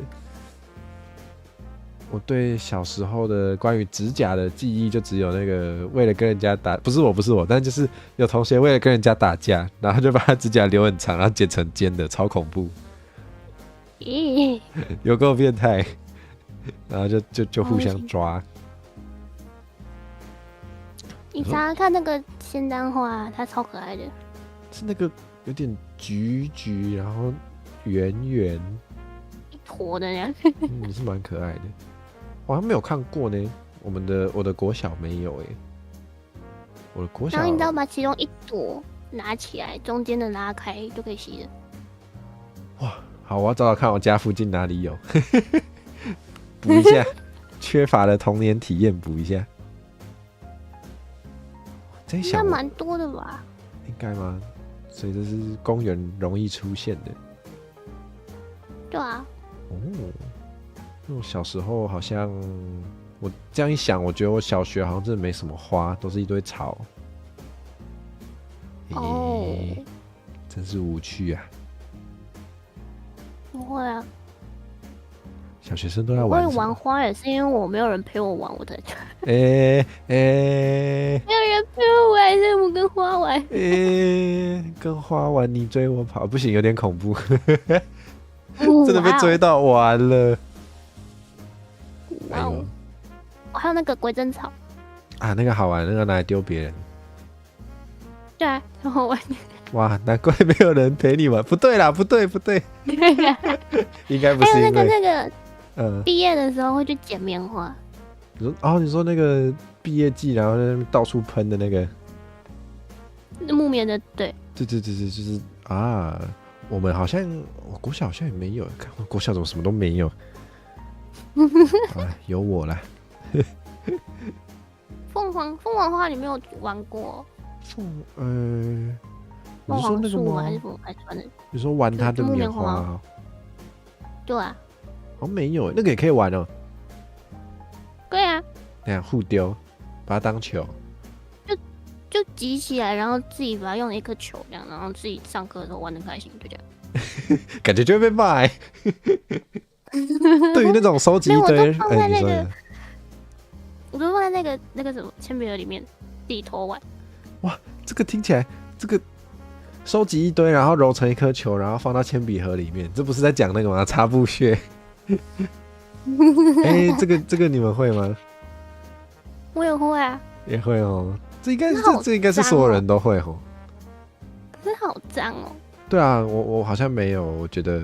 Speaker 1: 我对小时候的关于指甲的记忆就只有那个为了跟人家打，不是我，但就是有同学为了跟人家打架，然后就把他指甲留很长，然后剪成尖的，超恐怖。
Speaker 2: 咦，
Speaker 1: 有够变态，然后就互相抓。
Speaker 2: 你常常看那个仙丹花，它超可爱的，
Speaker 1: 是那个有点橘，然后圆一
Speaker 2: 坨的那样。
Speaker 1: 是蛮可爱的。我好像没有看过呢，我的国小没有哎，我的国小。
Speaker 2: 然后你只要把其中一朵拿起来，中间的拉开就可以吸了。
Speaker 1: 哇，好，我要找找看我家附近哪里有，补一下缺乏的童年体验，补一下。
Speaker 2: 应该蛮多的吧？
Speaker 1: 应该吗？所以这是公园容易出现的。
Speaker 2: 对啊。
Speaker 1: 哦，那我小时候好像，我这样一想，我觉得我小学好像真的没什么花，都是一堆草。
Speaker 2: 哦，
Speaker 1: 真是无趣啊！
Speaker 2: 不会啊，
Speaker 1: 小学生都在玩。
Speaker 2: 我会玩花也是因为我没有人陪我玩，我才。
Speaker 1: 没
Speaker 2: 有人陪我玩，所以我跟花玩。
Speaker 1: 跟花玩，你追我跑，不行，有点恐怖。真的被追到，完了！
Speaker 2: 哎呦，还有那个鬼针草
Speaker 1: 啊，那个好玩，那个拿来丢别人。
Speaker 2: 对啊，很好玩。
Speaker 1: 哇，难怪没有人陪你玩。不对啦，不对。应该不是因为。
Speaker 2: 还有那个，毕业的时候会去捡棉花。
Speaker 1: 你说那个毕业季，然后在那边到处喷的那个
Speaker 2: 木棉的，对，
Speaker 1: 就是啊。我们好像，我国小好像也没有，看我国小怎么什么都没有。有我啦。
Speaker 2: 凤凰花你没有玩过？
Speaker 1: 你说那个吗？
Speaker 2: 还是凤凰船的？
Speaker 1: 你说玩它的棉花？
Speaker 2: 对啊。
Speaker 1: 好像没有，那个也可以玩哦。
Speaker 2: 对啊。
Speaker 1: 那样互丢，把它当球。
Speaker 2: 就集起来，然后自己把它用一颗球这样，然后自己上课的时候玩得开心，就这样。
Speaker 1: 感觉就会被骂欸。对于那种收集一堆，
Speaker 2: 我都放在那个什么铅笔盒里面，自己偷玩。
Speaker 1: 哇，这个听起来，这个收集一堆，然后揉成一颗球，然后放到铅笔盒里面，这不是在讲那个吗？擦布屑。这个你们会吗？
Speaker 2: 我也会啊。
Speaker 1: 也会哦。这应该是所有人都会吼。
Speaker 2: 可是好脏哦。
Speaker 1: 对啊，我好像没有，我觉得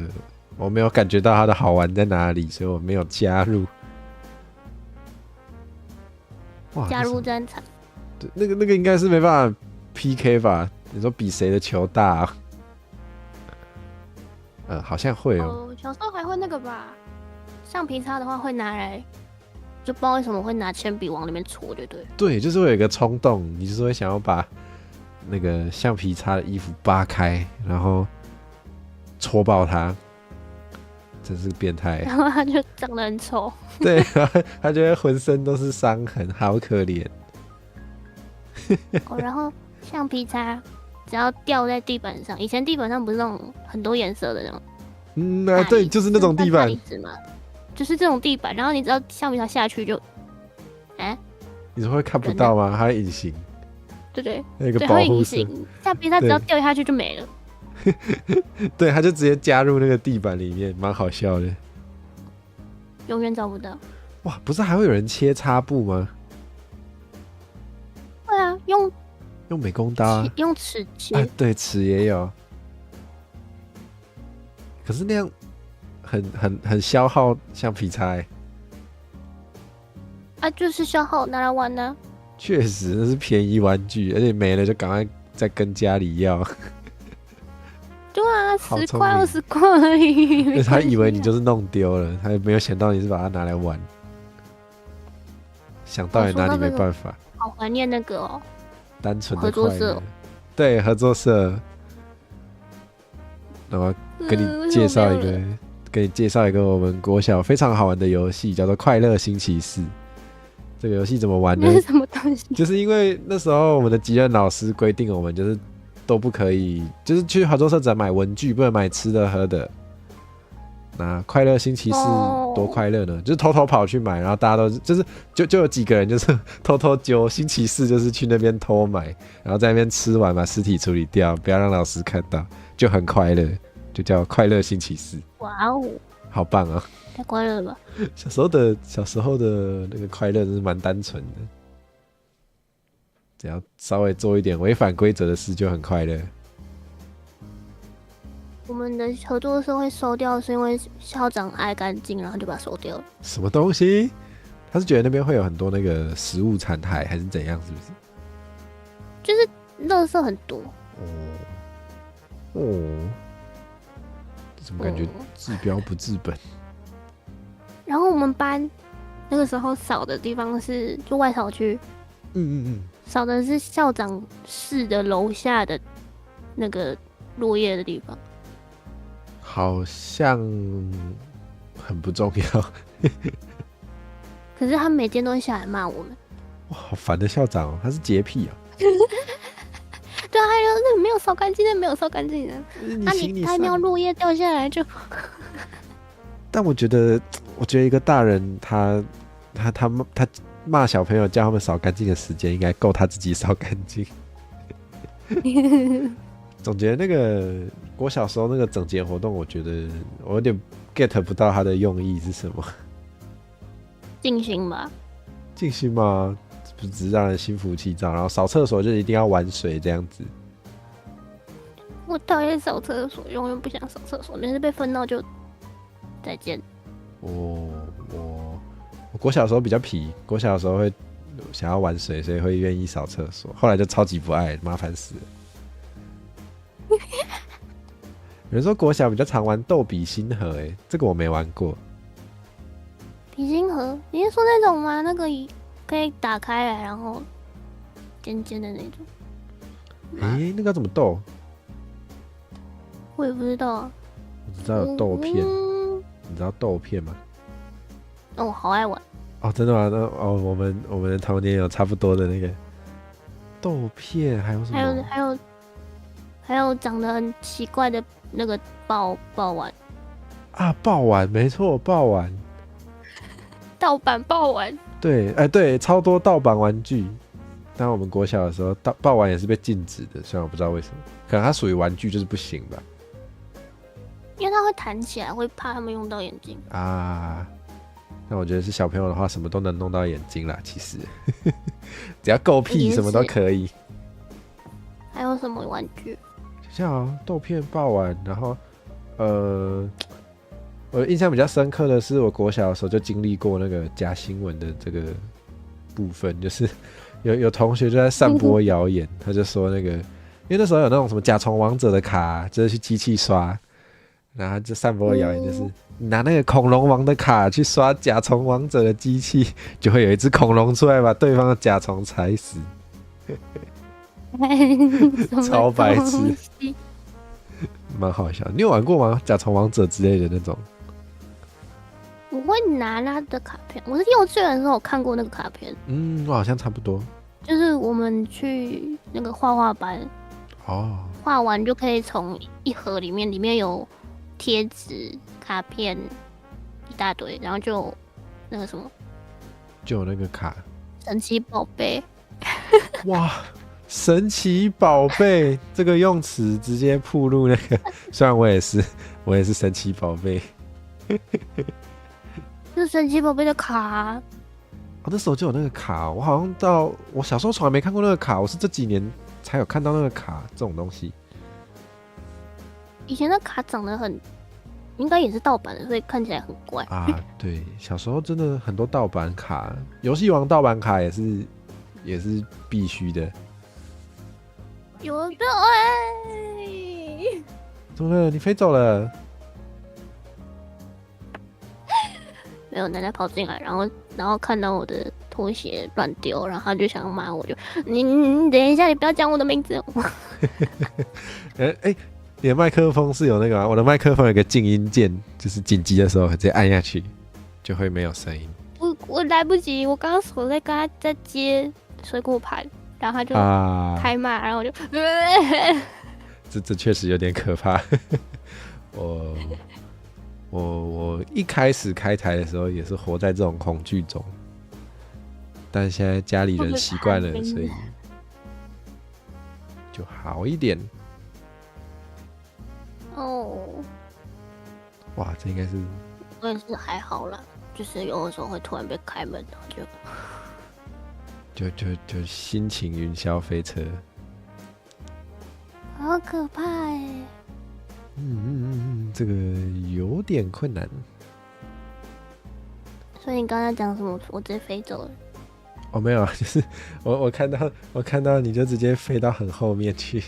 Speaker 1: 我没有感觉到它的好玩在哪里，所以我没有加入。
Speaker 2: 哇，加入战场。
Speaker 1: 对，那个应该是没办法 PK 吧？你说比谁的球大啊？好像会哦。
Speaker 2: 小时候还会那个吧？橡皮擦的话会拿来。就不知道为什么会拿铅笔往里面戳，对不对？
Speaker 1: 对，就是会有一个冲动，你就是会想要把那个橡皮擦的衣服扒开，然后戳爆它。真是变态。
Speaker 2: 然后他就长得很丑。
Speaker 1: 对，然后他就会浑身都是伤痕，好可怜。
Speaker 2: 然后橡皮擦只要掉在地板上，以前地板上不是那种很多颜色的那种，
Speaker 1: 对，就是那种地板，
Speaker 2: 就是这种地板，然后你只要橡皮擦下去就，
Speaker 1: 你说会看不到吗？它会隐形，
Speaker 2: 对，
Speaker 1: 那个保护色，
Speaker 2: 橡皮擦只要掉下去就没了。
Speaker 1: 对，它就直接加入那个地板里面，蛮好笑的。
Speaker 2: 永远找不到。
Speaker 1: 哇，不是还会有人切擦布吗？
Speaker 2: 会啊，用
Speaker 1: 美工刀啊，
Speaker 2: 用尺切。
Speaker 1: 对，尺也有。可是那样很消耗橡皮擦
Speaker 2: 就是消耗拿来玩呢。
Speaker 1: 确实，那是便宜玩具，而且没了就赶快再跟家里要。
Speaker 2: 对啊，10块20块而已。
Speaker 1: 他以为你就是弄丢了，他没有想到你是把它拿来玩。想到也拿你没办法。
Speaker 2: 好怀念那个
Speaker 1: 单纯的快乐。
Speaker 2: 合作社。
Speaker 1: 对，合作社。然后跟你介绍一个我们国小非常好玩的游戏，叫做《快乐星期四》。这个游戏怎么玩呢？
Speaker 2: 那是什么东西？
Speaker 1: 就是因为那时候我们的级任老师规定我们就是都不可以，就是去合作社只买文具，不能买吃的喝的。那快乐星期四多快乐呢？就是偷偷跑去买，然后大家都就有几个人就是偷偷揪星期四，就是去那边偷买，然后在那边吃完把尸体处理掉，不要让老师看到，就很快乐，就叫快乐星期四。
Speaker 2: 哇哦，
Speaker 1: 好棒啊！
Speaker 2: 太快乐了吧！
Speaker 1: 小时候的那个快乐真是蛮单纯的，只要稍微做一点违反规则的事就很快乐。
Speaker 2: 我们的合作社会收掉，是因为校长爱干净，然后就把它收掉了。
Speaker 1: 什么东西？他是觉得那边会有很多那个食物残骸，还是怎样？是不是？
Speaker 2: 就是垃圾很多。
Speaker 1: 怎么感觉治标不治本？
Speaker 2: 然后我们班那个时候扫的地方是就外扫区，扫的是校长室的楼下的那个落叶的地方，
Speaker 1: 好像很不重要。
Speaker 2: 可是他每天都会下来骂我们。
Speaker 1: 哇，好烦的校长哦，他是洁癖哦。
Speaker 2: 对啊，还有那没有扫干净的，没有扫干净的，你还没有落叶掉下来就。
Speaker 1: 但我觉得一个大人他骂小朋友叫他们扫干净的时间，应该够他自己扫干净。总结那个我小时候那个整洁活动，我觉得我有点 get 不到他的用意是什么。
Speaker 2: 静心吧？
Speaker 1: 静心吗？不只是让人心浮气躁，然后扫厕所就一定要玩水这样子。
Speaker 2: 我讨厌扫厕所，永远不想扫厕所，每次被分到就再见。
Speaker 1: 我国小的时候比较皮，国小的时候会想要玩水，所以会愿意扫厕所。后来就超级不爱，麻烦死了。有人说国小比较常玩斗比星河，这个我没玩过。
Speaker 2: 比星河，你是说那种吗？那个可以打开来，然后尖尖的那种。
Speaker 1: 那个要怎么斗？
Speaker 2: 我也不知道啊。
Speaker 1: 我知道有豆片，你知道豆片吗？
Speaker 2: 我好爱玩。
Speaker 1: 真的吗？我们的童年有差不多的那个豆片，还有什么？
Speaker 2: 还有长得很奇怪的那个爆丸
Speaker 1: 啊，爆丸，没错，爆丸，
Speaker 2: 盗版爆丸。
Speaker 1: 对，对，超多盗版玩具。但我们国小的时候，爆丸也是被禁止的，虽然我不知道为什么，可能它属于玩具，就是不行吧。
Speaker 2: 因为它会弹起来，会怕他们用到眼睛
Speaker 1: 啊。那我觉得是小朋友的话，什么都能弄到眼睛啦。其实只要够屁，什么都可以。
Speaker 2: 还有什么玩具？
Speaker 1: 像豆片、爆丸，然后我印象比较深刻的是，我国小的时候就经历过那个假新闻的这个部分，就是有同学就在散播谣言，他就说那个，因为那时候有那种什么甲虫王者的卡，就是去机器刷。然后就散播谣言，就是你拿那个恐龙王的卡去刷甲虫王者的机器，就会有一只恐龙出来把对方的甲虫踩死。超白痴，蛮好笑。你有玩过吗？甲虫王者之类的那种？
Speaker 2: 我会拿他的卡片。我是幼稚园的时候有看过那个卡片。
Speaker 1: 我好像差不多。
Speaker 2: 就是我们去那个画画班，画完就可以从一盒里面有贴纸、卡片一大堆，然后就那个什么，
Speaker 1: 就有那个卡。
Speaker 2: 神奇宝贝。
Speaker 1: 哇，神奇宝贝这个用词直接暴露那个，虽然我也是神奇宝贝。
Speaker 2: 是神奇宝贝的卡。
Speaker 1: 那时候就有那个卡，我好像到我小时候从来没看过那个卡，我是这几年才有看到那个卡这种东西。
Speaker 2: 以前的卡长得很，应该也是盗版的，所以看起来很怪
Speaker 1: 啊。对，小时候真的很多盗版卡，游戏王盗版卡也是必须的。
Speaker 2: 有的
Speaker 1: 怎么了？你飞走了？
Speaker 2: 没有，奶奶跑进来，然后看到我的拖鞋乱丢，然后他就想骂我，就你等一下，你不要讲我的名字。
Speaker 1: 你的麦克风是有那个吗？我的麦克风有个静音键，就是紧急的时候直接按下去就会没有声音。
Speaker 2: 我来不及，我刚刚手在跟他在接水果盘，然后他就开骂，然后我就
Speaker 1: 这确实有点可怕。我一开始开台的时候也是活在这种恐惧中，但现在家里人习惯了，所以就好一点。哇，这应该是
Speaker 2: 我也是还好啦，就是有的时候会突然被开门，
Speaker 1: 就心情云霄飞车，
Speaker 2: 好可怕耶。
Speaker 1: 这个有点困难。
Speaker 2: 所以你刚才讲什么？我直接飞走了。
Speaker 1: 没有啊，就是我看到你就直接飞到很后面去。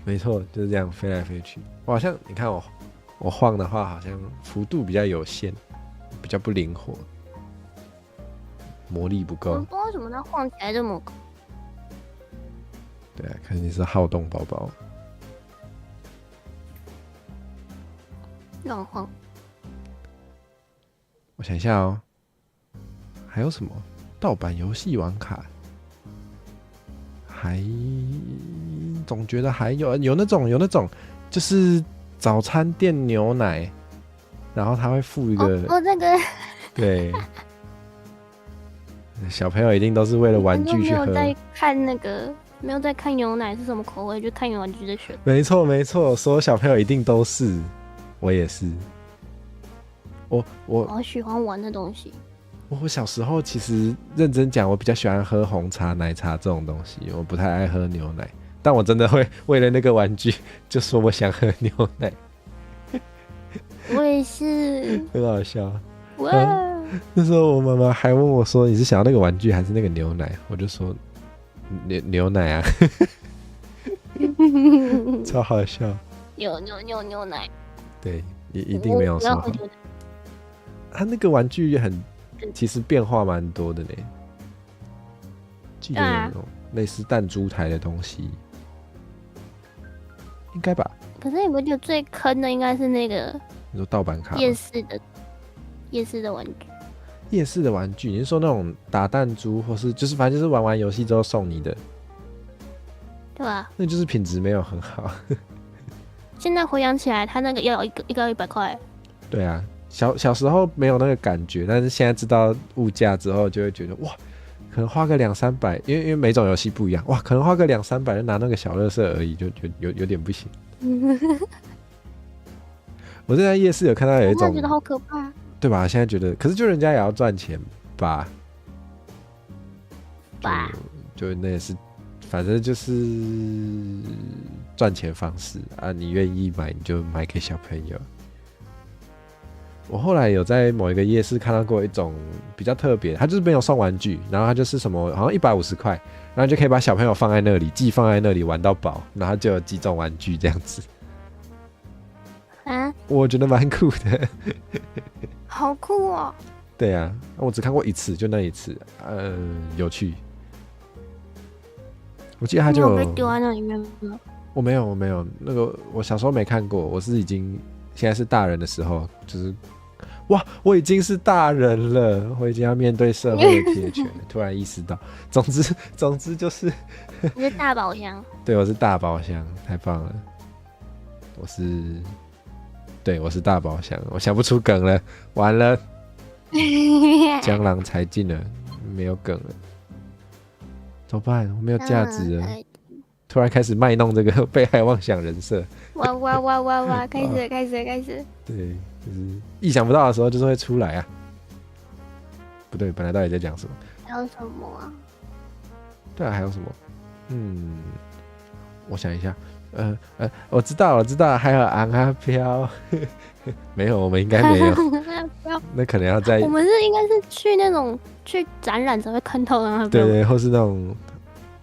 Speaker 1: 没错，就是这样飞来飞去。我好像你看我晃的话，好像幅度比较有限，比较不灵活，魔力不够。
Speaker 2: 我不知道为什么它晃起来这么高。
Speaker 1: 对啊，看你是好动宝宝。
Speaker 2: 让我晃。
Speaker 1: 我想一下哦，还有什么盗版游戏王卡？总觉得还有那种，就是早餐店牛奶，然后他会附一个
Speaker 2: 那个
Speaker 1: 对，小朋友一定都是为了玩具去喝。
Speaker 2: 没有在看那个，没有在看牛奶是什么口味，就看玩具在选。
Speaker 1: 没错，所有小朋友一定都是，我也是。我
Speaker 2: 好喜欢玩的东西。
Speaker 1: 我小时候其实认真讲，我比较喜欢喝红茶、奶茶这种东西，我不太爱喝牛奶。但我真的会为了那个玩具，就说我想喝牛奶。
Speaker 2: 我也是，
Speaker 1: 很好笑。那时候我妈妈还问我说：“你是想要那个玩具还是那个牛奶？”我就说：“牛奶啊。”超好笑。
Speaker 2: 牛奶。
Speaker 1: 对，一定没有说好。他那个玩具其实变化蛮多的呢。记得有那种类似弹珠台的东西，应该吧？
Speaker 2: 可是你不觉得最坑的应该是那个？
Speaker 1: 你说盗版卡？
Speaker 2: 夜市的玩具。
Speaker 1: 夜市的玩具，你是说那种打弹珠，或是就是反正就是玩完游戏之后送你的，
Speaker 2: 对吧？
Speaker 1: 那就是品质没有很好。
Speaker 2: 现在回想起来，他那个要一个要100块。
Speaker 1: 对啊，小时候没有那个感觉，但是现在知道物价之后，就会觉得哇，可能花个200-300，因为每种游戏不一样，哇，可能花个200-300就拿那个小垃圾而已，就有点不行。我在夜市有看到有一种，
Speaker 2: 觉得好可怕，
Speaker 1: 对吧？现在觉得，可是就人家也要赚钱吧？就那也是，反正就是赚钱方式啊！你愿意买你就买给小朋友。我后来有在某一个夜市看到过一种比较特别，它就是没有送玩具，然后它就是什么好像150块，然后就可以把小朋友放在那里，寄放在那里玩到饱，然后就有几种玩具这样子。
Speaker 2: 啊，
Speaker 1: 我觉得蛮酷的。
Speaker 2: 好酷哦！
Speaker 1: 对啊，我只看过一次，就那一次，有趣。我记得他就
Speaker 2: 被丢在那里面吗？
Speaker 1: 我没有，那个我小时候没看过，我是已经现在是大人的时候，就是哇，我已经是大人了，我已经要面对社会的铁拳了。突然意识到，总之就是，
Speaker 2: 你是大宝箱。
Speaker 1: 对，我是大宝箱，太棒了。我是大宝箱，我想不出梗了，完了，江郎才尽了，没有梗了，怎么办？我没有价值了。突然开始卖弄这个被害妄想人设，
Speaker 2: 哇，开始。
Speaker 1: 对，就是意想不到的时候就是会出来啊。不对，本来到底在讲什么？
Speaker 2: 还有什么啊？
Speaker 1: 对啊，还有什么？我想一下，我知道，还有昂阿飘，没有，我们应该没有。那可能要在
Speaker 2: 我们应该是去那种去展览才会看到的。
Speaker 1: 对，或是那种，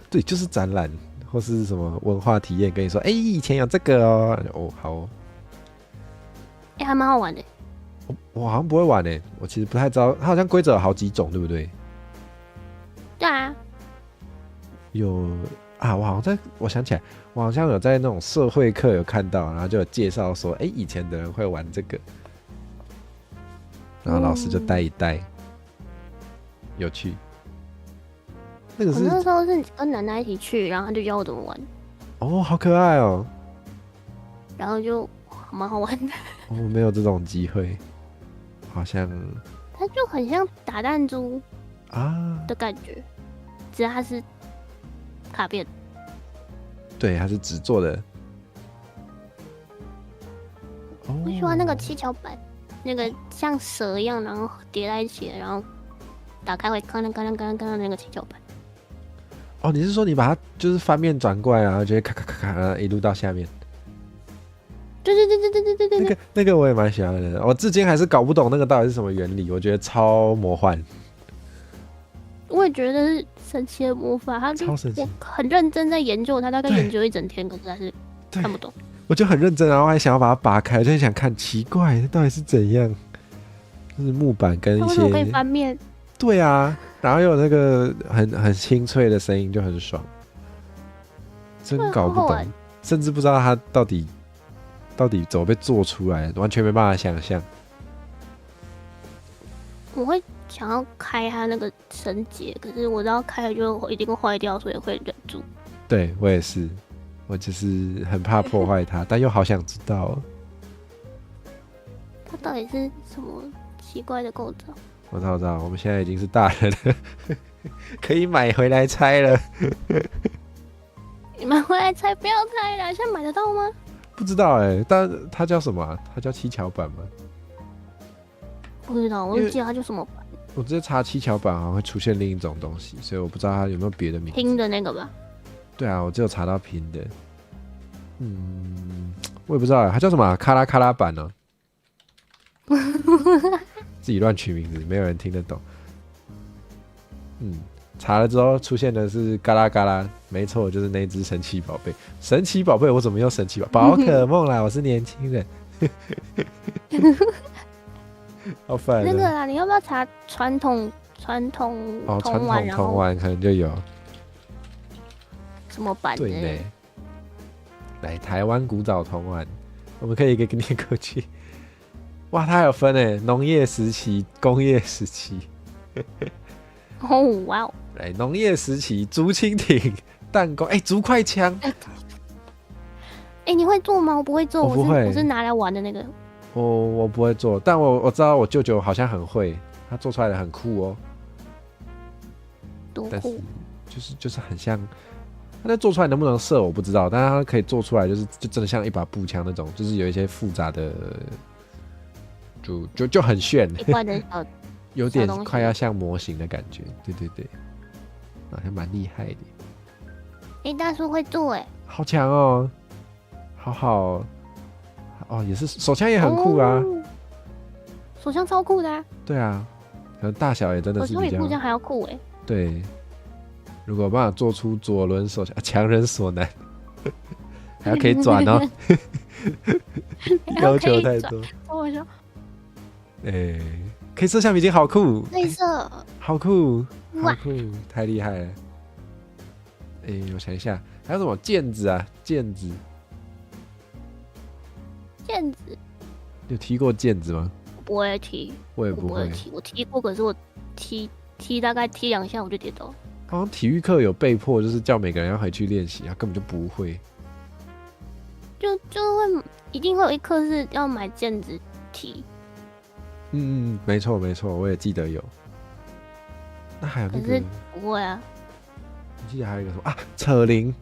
Speaker 1: 对，就是展览。或是什么文化体验，跟你说，以前有这个哦，好哦，
Speaker 2: 还蛮好玩的。
Speaker 1: 我好像不会玩诶，我其实不太知道，它好像规则有好几种，对不对？
Speaker 2: 对啊，
Speaker 1: 有啊，我想起来，我好像有在那种社会课有看到，然后就有介绍说，以前的人会玩这个，然后老师就带一带，有趣。
Speaker 2: 我那时候是跟奶奶一起去，然后他就教我怎么玩。
Speaker 1: 哦，好可爱哦。
Speaker 2: 然后就蛮好玩的。
Speaker 1: 我没有这种机会，好像。
Speaker 2: 它就很像打弹珠的感觉，只是它是卡片。
Speaker 1: 对，它是纸做的。
Speaker 2: 我喜欢那个七巧板，那个像蛇一样，然后叠在一起，然后打开会刚刚那个七巧板。
Speaker 1: 哦，你是说你把它就是翻面转过来，然后就会咔咔咔咔一路到下面？
Speaker 2: 对。
Speaker 1: 那个我也蛮喜欢的，我至今还是搞不懂那个到底是什么原理，我觉得超魔幻。
Speaker 2: 我也觉得是神奇的魔法，他
Speaker 1: 超神奇，
Speaker 2: 我很认真在研究它，大概研究一整天，可是还是看不懂。
Speaker 1: 我就很认真，然后还想要把它拔开，我就很想看，奇怪，它到底是怎样？就是木板跟一些，
Speaker 2: 为什么可以翻面？
Speaker 1: 对啊。然后又有那个很清脆的声音，就很爽。真搞不懂，甚至不知道它到底怎么被做出来，完全没办法想象。
Speaker 2: 我会想要开它那个绳结，可是我知道开了就一定会坏掉，所以会忍住。
Speaker 1: 对，我也是，我就是很怕破坏它，但又好想知道
Speaker 2: 它到底是什么奇怪的构造。
Speaker 1: 我知道，我们现在已经是大人了，可以买回来拆了。
Speaker 2: 你买回来拆，不要拆了，现在买得到吗？
Speaker 1: 不知道但它叫什么啊？它叫七巧板吗？
Speaker 2: 不知道，我记得它叫什么板。
Speaker 1: 我直接查七巧板好像会出现另一种东西，所以我不知道它有没有别的名字。
Speaker 2: 拼的那个吧？
Speaker 1: 对啊，我只有查到拼的。我也不知道它叫什么卡拉卡拉板呢？自己乱取名字，没有人听得懂。查了之后出现的是嘎啦嘎啦，没错，就是那只神奇宝贝。神奇宝贝，我怎么用神奇宝可梦啦？我是年轻人。好烦。
Speaker 2: 那个啦，你要不要查传统童玩？
Speaker 1: 童玩可能就有
Speaker 2: 什么版的？
Speaker 1: 对呢。来，台湾古早童玩，我们可以一个念过去。哇，它有分农业时期、工业时期。
Speaker 2: 哦，哇哦！
Speaker 1: 来，农业时期，竹蜻蜓、弹弓，竹快枪。
Speaker 2: 你会做吗？我不会做，
Speaker 1: 我不会，
Speaker 2: 我是拿来玩的那个。
Speaker 1: 我不会做，但我知道我舅舅好像很会，他做出来的很酷哦。
Speaker 2: 多酷！
Speaker 1: 但是就是很像，他那做出来能不能射我不知道，但是他可以做出来就真的像一把步枪那种，就是有一些复杂的，就很炫，有点快要像模型的感觉。对，好像蛮厉害的。
Speaker 2: 大叔会做
Speaker 1: 好强哦，好哦，也是手枪也很酷啊，
Speaker 2: 手枪超酷的啊。
Speaker 1: 对啊，可能大小也真的是比较，
Speaker 2: 手枪比步枪还要酷
Speaker 1: 对，如果有办法做出左轮手枪，强人所难，还要可以转哦，要求太多。
Speaker 2: 我说，
Speaker 1: 可以射橡皮筋，好酷！
Speaker 2: 可以射，
Speaker 1: 好酷，太厉害了！我想一下，还有什么毽子啊？毽子，有踢过毽子吗？
Speaker 2: 我不会踢，
Speaker 1: 我也不会
Speaker 2: 踢。我踢过，可是我踢大概踢2下我就跌倒了。
Speaker 1: 好像体育课有被迫，就是叫每个人要回去练习，他根本就不会。
Speaker 2: 就会一定会有一课是要买毽子踢。
Speaker 1: 没错，我也记得有。那还有那个？
Speaker 2: 可是不会啊。
Speaker 1: 你记得还有一个什么啊？扯铃。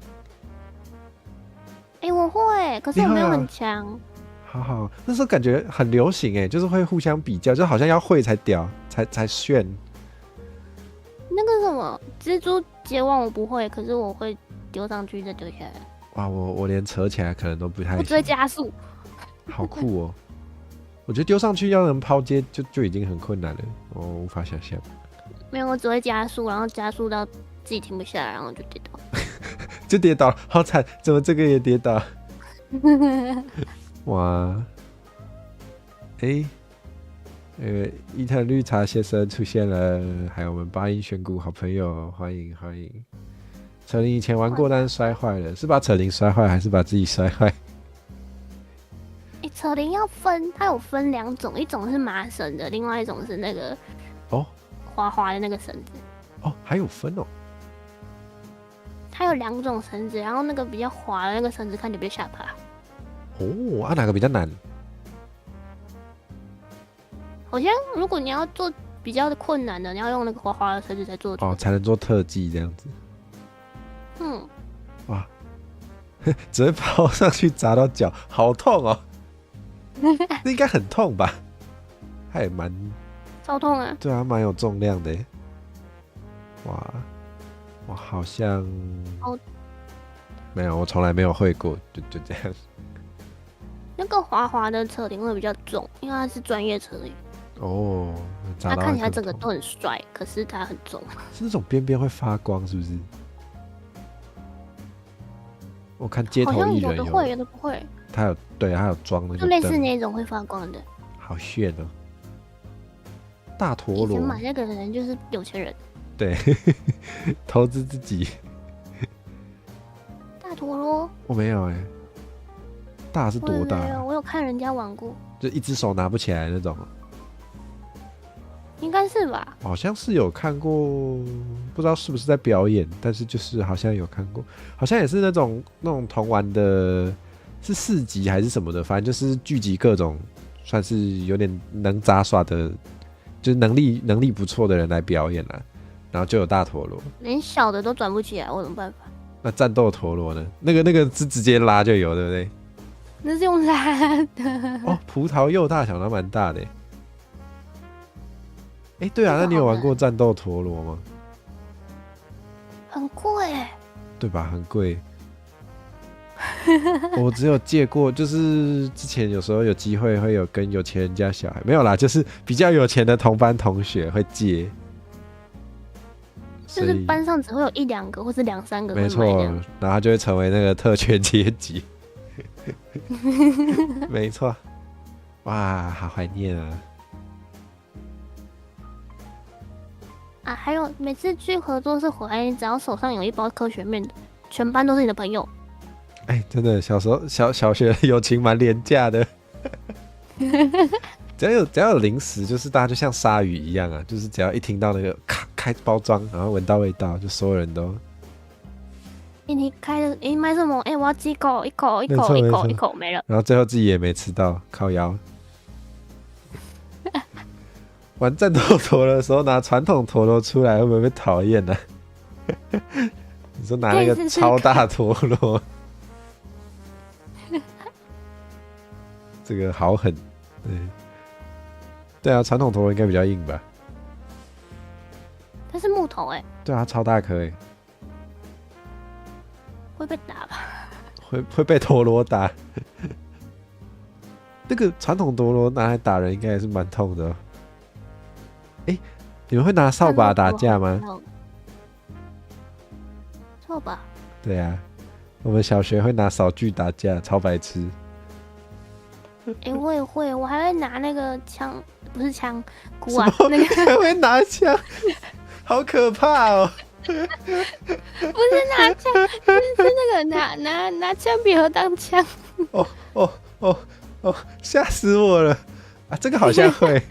Speaker 2: 我会，可是我没有很强。
Speaker 1: 好，那时候感觉很流行就是会互相比较，就好像要会才屌，才炫。
Speaker 2: 那个什么蜘蛛结网我不会，可是我会丢上去再丢下来。
Speaker 1: 哇，我连扯起来可能都不太行。
Speaker 2: 我只会加速。
Speaker 1: 好酷哦！我觉得丢上去要能抛接就已经很困难了，我无法想象。
Speaker 2: 没有，我只会加速，然后加速到自己停不下来，然后就跌倒。
Speaker 1: 就跌倒了，好惨！怎么这个也跌倒？哇！伊藤绿茶先生出现了，还有我们八音选股好朋友，欢迎。扯铃以前玩过，但是摔坏了，是把扯铃摔坏还是把自己摔坏？
Speaker 2: 扯铃要分，它有分2种，一种是麻绳的，另外一种是那个滑滑的那个绳子。
Speaker 1: 还有分哦。
Speaker 2: 它有2种绳子，然后那个比较滑的那个绳子看起来比较下爬。
Speaker 1: 哪个比较难？
Speaker 2: 好像如果你要做比较困难的，你要用那个滑滑的绳子才做
Speaker 1: 才能做特技这样子。哇，只会抛上去砸到脚，好痛哦！那应该很痛吧？它也蛮
Speaker 2: 超痛啊！
Speaker 1: 对啊，蛮有重量的耶。哇，我好像没有，我从来没有会过，就这样。
Speaker 2: 那个滑滑的扯铃会比较重，因为它是专业扯铃。它看起来整个都很帅，可是它很重。
Speaker 1: 是那种边边会发光，是不是？我看街头艺人
Speaker 2: 有的会，有的不会。
Speaker 1: 他有装那个，
Speaker 2: 就类似那种会发光的。
Speaker 1: 好炫哦！大陀螺。
Speaker 2: 以前买那个人就是有钱人。
Speaker 1: 对，投资自己。
Speaker 2: 大陀螺？
Speaker 1: 我没有大是多大？
Speaker 2: 我有看人家玩过，
Speaker 1: 就一只手拿不起来那种。
Speaker 2: 应该是吧？
Speaker 1: 好像是有看过，不知道是不是在表演，但是就是好像有看过，好像也是那种童玩的，是4级还是什么的，反正就是聚集各种算是有点能杂耍的，就是能力不错的人来表演啦。然后就有大陀螺，
Speaker 2: 连小的都转不起来，我有什么办法？
Speaker 1: 那战斗陀螺呢？那个是直接拉就有，对不对？
Speaker 2: 那是用拉的。
Speaker 1: 葡萄柚大小，那蛮大的。对啊，那你有玩过战斗陀螺吗？
Speaker 2: 很贵
Speaker 1: 对吧？很贵。我只有借过，就是之前有时候有机会会有跟有钱人家小孩，没有啦，就是比较有钱的同班同学会借。
Speaker 2: 就是班上只会有1-2个或是2-3个，
Speaker 1: 没错，然后他就会成为那个特权阶级。没错，哇，好怀念啊！
Speaker 2: 还有每次去合作社回来，你只要手上有一包科学面，全班都是你的朋友。
Speaker 1: 真的，小时候小学的友情蛮廉价的。只要有零食，就是大家就像鲨鱼一样啊，就是只要一听到那个咔开包装，然后闻到味道，就所有人都。
Speaker 2: 你开的，你买什么？我要几口，一口没了。
Speaker 1: 然后最后自己也没吃到，靠腰。玩战斗陀螺的时候拿传统陀螺出来，会不会被讨厌呢？你说拿那个超大陀螺，这个好狠，对啊，传统陀螺应该比较硬吧？
Speaker 2: 它是木头
Speaker 1: 对啊，超大颗
Speaker 2: 会被打吧？
Speaker 1: 会被陀螺打。那个传统陀螺拿来打人，应该也是蛮痛的。你们会拿扫把打架吗？
Speaker 2: 扫把？
Speaker 1: 对啊，我们小学会拿扫具打架，超白痴。
Speaker 2: 我也会，我还会拿那个枪，不是枪，鼓啊，那个
Speaker 1: 还会拿枪，好可怕哦！
Speaker 2: 不是拿枪，是那个拿铅笔盒当枪。
Speaker 1: 哦，吓死我了啊！这个好像会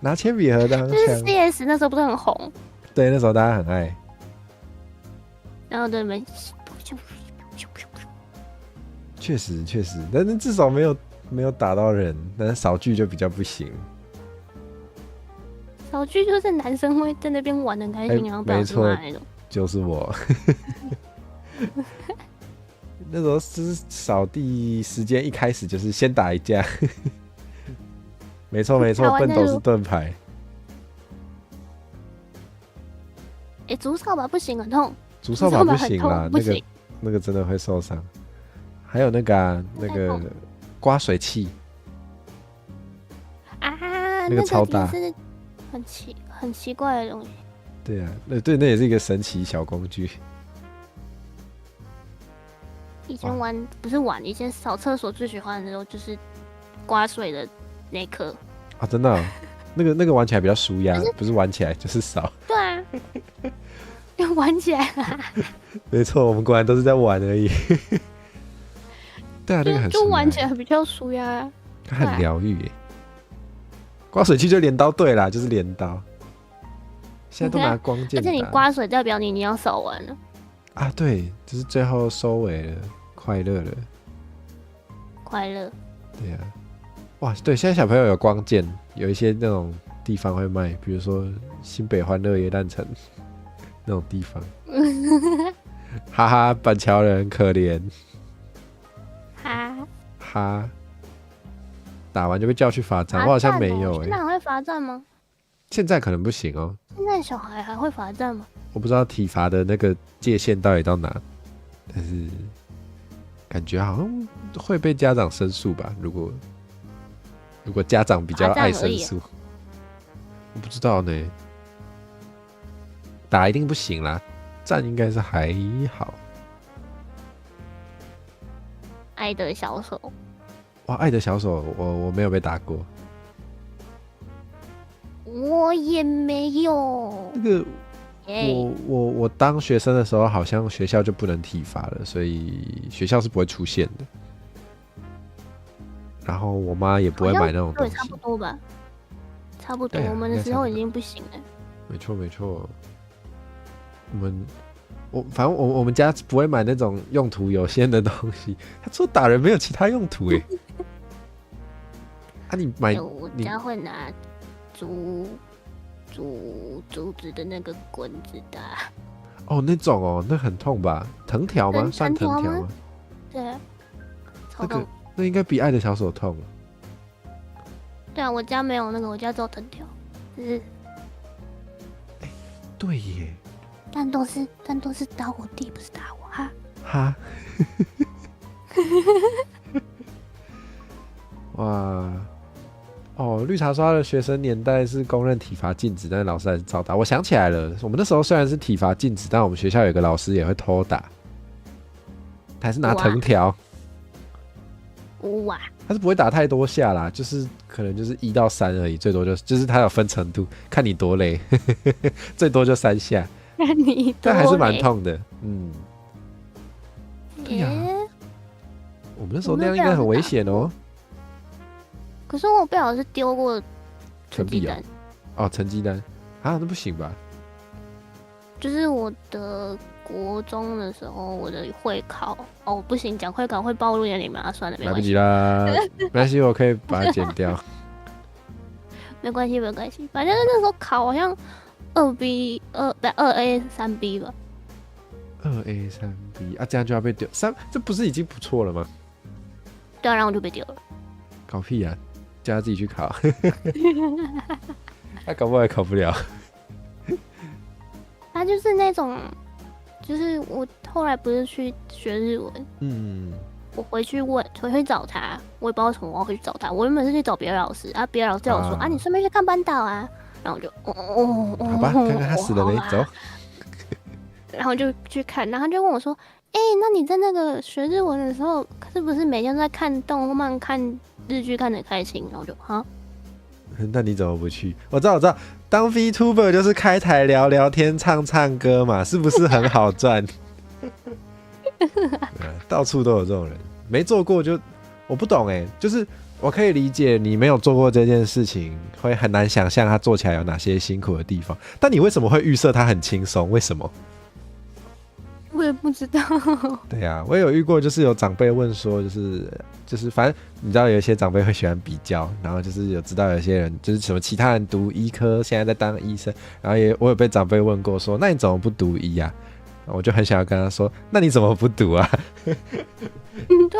Speaker 1: 拿铅笔盒当枪。
Speaker 2: 就是 CS 那时候不是很红？
Speaker 1: 对，那时候大家很爱。
Speaker 2: 然后对面，
Speaker 1: 确实，但是至少没有打到人，但是扫具就比较不行。
Speaker 2: 扫具就是男生会在那边玩的很开心，然后不小心骂那种。
Speaker 1: 就是我。那时候是扫地时间一开始就是先打一架。没错，笨斗是盾牌。
Speaker 2: 竹扫把不行，很痛。
Speaker 1: 竹扫把不行啦，那个真的会受伤。还有那个刮水器
Speaker 2: 啊，
Speaker 1: 那个超大，
Speaker 2: 是很奇怪的东西。
Speaker 1: 对啊，那也是一个神奇小工具。
Speaker 2: 以前不是玩，以前扫厕所最喜欢的时候就是刮水的那颗
Speaker 1: 啊，真的、哦，那个玩起来比较舒压，不是玩起来就是扫。
Speaker 2: 对啊，就玩起来了。
Speaker 1: 没错，我们果然都是在玩而已。对啊，那个很
Speaker 2: 就玩起来比较舒压，
Speaker 1: 它很疗愈耶。刮水器就镰刀，对啦，就是镰刀。现在都拿光剑打，
Speaker 2: 而且你刮水代表你要扫完了
Speaker 1: 啊，对，就是最后收尾了，快乐了，
Speaker 2: 快乐。
Speaker 1: 对啊，哇，对，现在小朋友有光剑，有一些那种地方会卖，比如说新北欢乐耶诞城那种地方。哈哈，板桥人可怜。哈，打完就被叫去罚站，我好像没有
Speaker 2: 现在还会罚站吗？
Speaker 1: 现在可能不行哦。
Speaker 2: 现在小孩还会罚站吗？
Speaker 1: 我不知道体罚的那个界限到底到哪，但是感觉好像会被家长申诉吧？如果家长比较爱申诉，我不知道呢。打一定不行啦，站应该是还好。
Speaker 2: 爱的小手，
Speaker 1: 哇，爱的小手，我没有被打过，
Speaker 2: 我也没有。
Speaker 1: 那个我当学生的时候，好像学校就不能体罚了，所以学校是不会出现的。然后我妈也不会买那种东西，
Speaker 2: 对，差不多吧，差不多。我们的时候已经不行了。
Speaker 1: 没错，反正我们家不会买那种用途有限的东西。他说打人没有其他用途哎。啊，你买
Speaker 2: 我家会拿竹子的那个棍子打。
Speaker 1: 哦，那种哦，那很痛吧？藤条吗？算藤条吗？
Speaker 2: 对，超痛。
Speaker 1: 那应该比爱的小手痛。
Speaker 2: 对啊，我家没有那个，我家只有藤条。
Speaker 1: 对耶。
Speaker 2: 但都是打我弟，不是打我哈。
Speaker 1: 哈。哇。哦，绿茶刷的学生年代是公认体罚禁止，但是老师还是照打。我想起来了，我们那时候虽然是体罚禁止，但我们学校有个老师也会偷打，他还是拿藤条。
Speaker 2: 哇！
Speaker 1: 他是不会打太多下啦，就是可能就是1到3而已，最多就是他有分程度，看你多累，最多就3下。
Speaker 2: 看你多累，
Speaker 1: 但还是蛮痛的。嗯，对呀，我们那时候那样应该很危险哦。
Speaker 2: 可是我不晓得是丢过成绩单
Speaker 1: 哦，成绩单啊，那不行吧？
Speaker 2: 就是我的国中的时候，我的会考哦，不行，讲会考会暴露年龄嘛，算了，没关系。
Speaker 1: 来不及啦，没关系，我可以把它剪掉。
Speaker 2: 没关系，反正那时候考好像2A 3B 吧。
Speaker 1: 2A 3B 啊，这样就要被丢这不是已经不错了吗？
Speaker 2: 对啊，然后我就被丢了。
Speaker 1: 搞屁啊！叫他自己去考。他搞不好也考不了。
Speaker 2: 他就是那种，就是我后来不是去学日文，我回去找他，我也不知道为什么我要回去找他。我原本是去找别的老师，别的老师叫我说你顺便去看班导啊，然后我就
Speaker 1: 好吧，看看他死了没，走。
Speaker 2: 然后就去看，然后他就问我说，那你在那个学日文的时候，是不是每天都在看动漫、看日剧看得开心？然后就
Speaker 1: 那你怎么不去？我知道，当 VTuber 就是开台聊聊天、唱歌嘛，是不是很好赚？到处都有这种人，没做过就我不懂就是我可以理解你没有做过这件事情，会很难想象他做起来有哪些辛苦的地方。但你为什么会预设他很轻松？为什么？
Speaker 2: 我也不知道。
Speaker 1: 对啊，我也有遇过，就是有长辈问说，就是反正你知道有一些长辈会喜欢比较，然后就是有知道有些人就是什么其他人读医科，现在在当医生，然后我有被长辈问过说，那你怎么不读医啊？我就很想要跟他说，那你怎么不读啊？
Speaker 2: 对，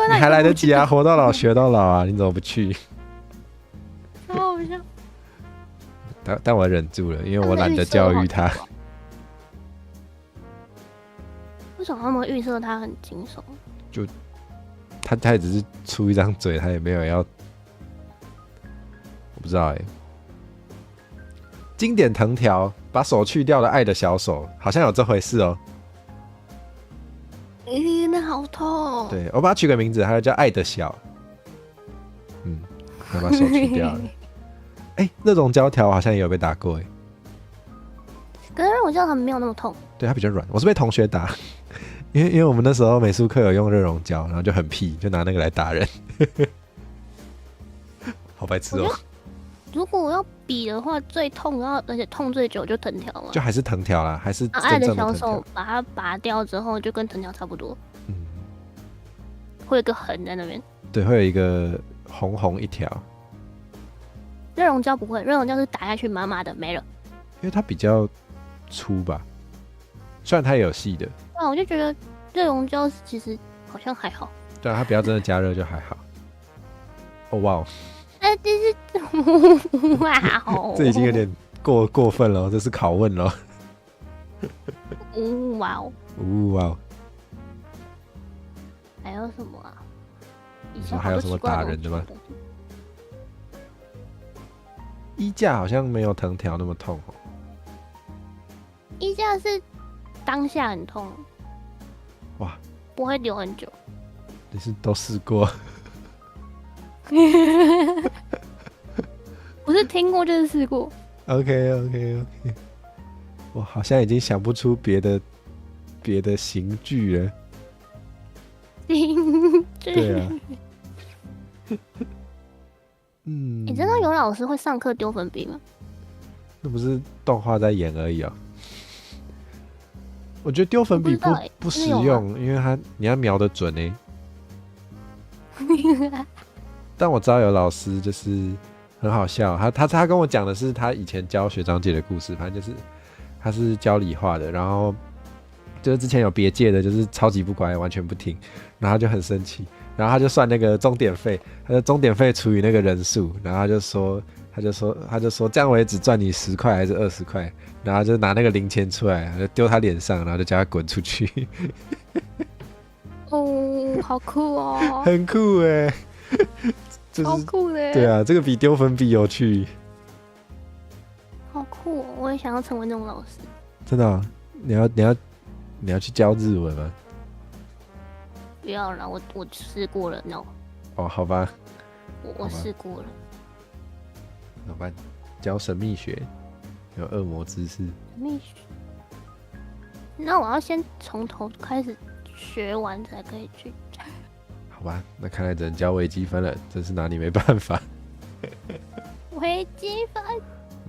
Speaker 1: 你还来得及啊，活到老学到老啊，你怎么不去？
Speaker 2: 超好笑。
Speaker 1: 但我忍住了，因为我懒得教育他。
Speaker 2: 为什么他们预设他很轻松？
Speaker 1: 就他也只是出一张嘴，他也没有要，我不知道经典藤条，把手去掉的爱的小手，好像有这回事哦。
Speaker 2: 那好痛。
Speaker 1: 对，我把它取个名字，它叫爱的小。要把手去掉了。热熔胶条好像也有被打过
Speaker 2: 可是热熔胶它没有那么痛。
Speaker 1: 对，它比较软。我是被同学打，因为我们那时候美术课有用热熔胶，然后就很屁，就拿那个来打人。好白痴哦。
Speaker 2: 如果我要比的话，最痛而且痛最久就藤条嘛。
Speaker 1: 就还是藤条啦，还是
Speaker 2: 爱的小手把它拔掉之后，就跟藤条差不多。会有一个痕在那边。对，
Speaker 1: 会有一个红红一条。
Speaker 2: 热熔胶不会，热熔胶是打下去麻麻的没了。
Speaker 1: 因为它比较粗吧，虽然它也有细的。
Speaker 2: 我就觉得热熔胶其实好像还好。
Speaker 1: 对啊，它不要真的加热就还好。哦哇哦！
Speaker 2: 这是哇哦！
Speaker 1: 这已经有点过分了，这是拷问了。
Speaker 2: 哇哦！
Speaker 1: 哇哦！
Speaker 2: 还有什么啊？
Speaker 1: 你说还有什么打人的吗？衣架好像没有藤条那么痛哦。
Speaker 2: 衣架是当下很痛。
Speaker 1: 哇！
Speaker 2: 不会留很久。
Speaker 1: 你是都试过？
Speaker 2: 不是听过就是试过。
Speaker 1: OK， 我好像已经想不出别的刑具了。
Speaker 2: 刑具。
Speaker 1: 对啊。
Speaker 2: 你知道有老师会上课丢粉笔吗？
Speaker 1: 那不是动画在演而已哦。我觉得丢粉笔不实用，因为你要瞄得准但我知道有老师就是很好笑，他跟我讲的是他以前教学长姐的故事，反正就是他是教理化的，然后就是之前有别届的，就是超级不乖，完全不听，然后他就很生气，然后他就算那个钟点费，他的钟点费除以那个人数，然后他就说这样我也只赚你10块还是20块，然后就拿那个零钱出来，就丢他脸上，然后就叫他滚出去。
Speaker 2: 好酷哦！
Speaker 1: 很酷
Speaker 2: 超酷的。
Speaker 1: 对啊，这个比丢粉笔有趣。
Speaker 2: 好酷哦！我也想要成为那种老师。
Speaker 1: 真的啊？你要去教日文吗？
Speaker 2: 不要了，我试过了 ，no。
Speaker 1: 哦，好吧。
Speaker 2: 我试过了。
Speaker 1: 怎么办？教神秘学，有恶魔知识。神
Speaker 2: 秘学。那我要先从头开始学完才可以去。
Speaker 1: 好吧，那看来只能教微积分了，真是拿你没办法。
Speaker 2: 微积分。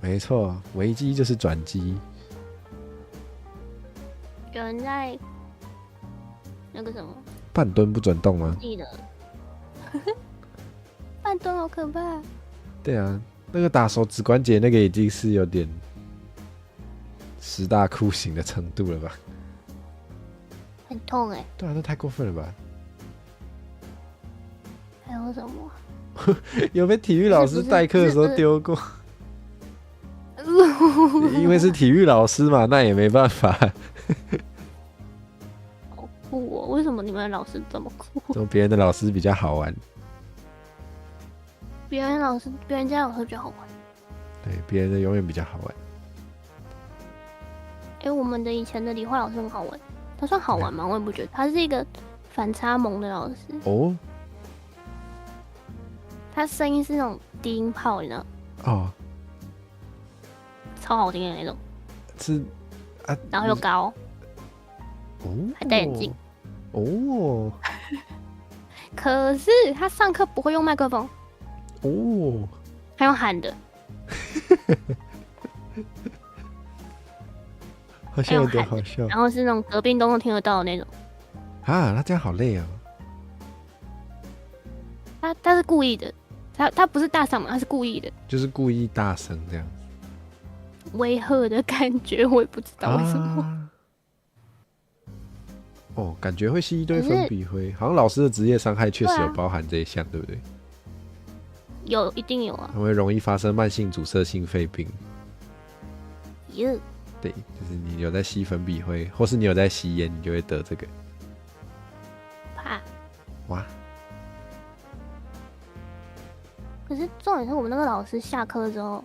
Speaker 2: 没
Speaker 1: 错，微积就是转机。
Speaker 2: 有人在那个什么
Speaker 1: 半蹲不准动吗？
Speaker 2: 记得。半蹲好可怕。
Speaker 1: 对啊，那个打手指关节那个已经是有点10大酷刑的程度了吧？
Speaker 2: 很痛
Speaker 1: 对啊，那太过分了吧？
Speaker 2: 还有什么？
Speaker 1: 有被体育老师代课的时候丢过？因为是体育老师嘛，那也没办法。
Speaker 2: 好酷哦！为什么你们的老师这么酷？
Speaker 1: 怎么别人的老师比较好玩？
Speaker 2: 别人家老师比较好玩。
Speaker 1: 对，别人的永远比较好玩。
Speaker 2: 我们的以前的理化老师很好玩，他算好玩吗？我也不觉得，他是一个反差萌的老师。哦。他声音是那种低音炮，你知道？哦。超好听的那种。
Speaker 1: 是啊。
Speaker 2: 然后又高。哦。还戴眼镜。
Speaker 1: 哦。
Speaker 2: 可是他上课不会用麦克风
Speaker 1: 哦，
Speaker 2: 他用喊的，
Speaker 1: 好像有点好笑。
Speaker 2: 然后是那种隔壁都听得到的那种。
Speaker 1: 啊，那这样好累哦。
Speaker 2: 他是故意的，他不是大嗓门，他是故意的，
Speaker 1: 就是故意大声这样。
Speaker 2: 威吓的感觉，我也不知道为什么。
Speaker 1: 哦，感觉会吸一堆粉笔灰，好像老师的职业伤害确实有包含这一项，对不对？
Speaker 2: 有，一定有啊。
Speaker 1: 会容易发生慢性阻塞性肺病。
Speaker 2: 耶。
Speaker 1: 对，就是你有在吸粉笔灰，或是你有在吸烟，你就会得这个。
Speaker 2: 怕。
Speaker 1: 哇。
Speaker 2: 可是重点是我们那个老师下课之后，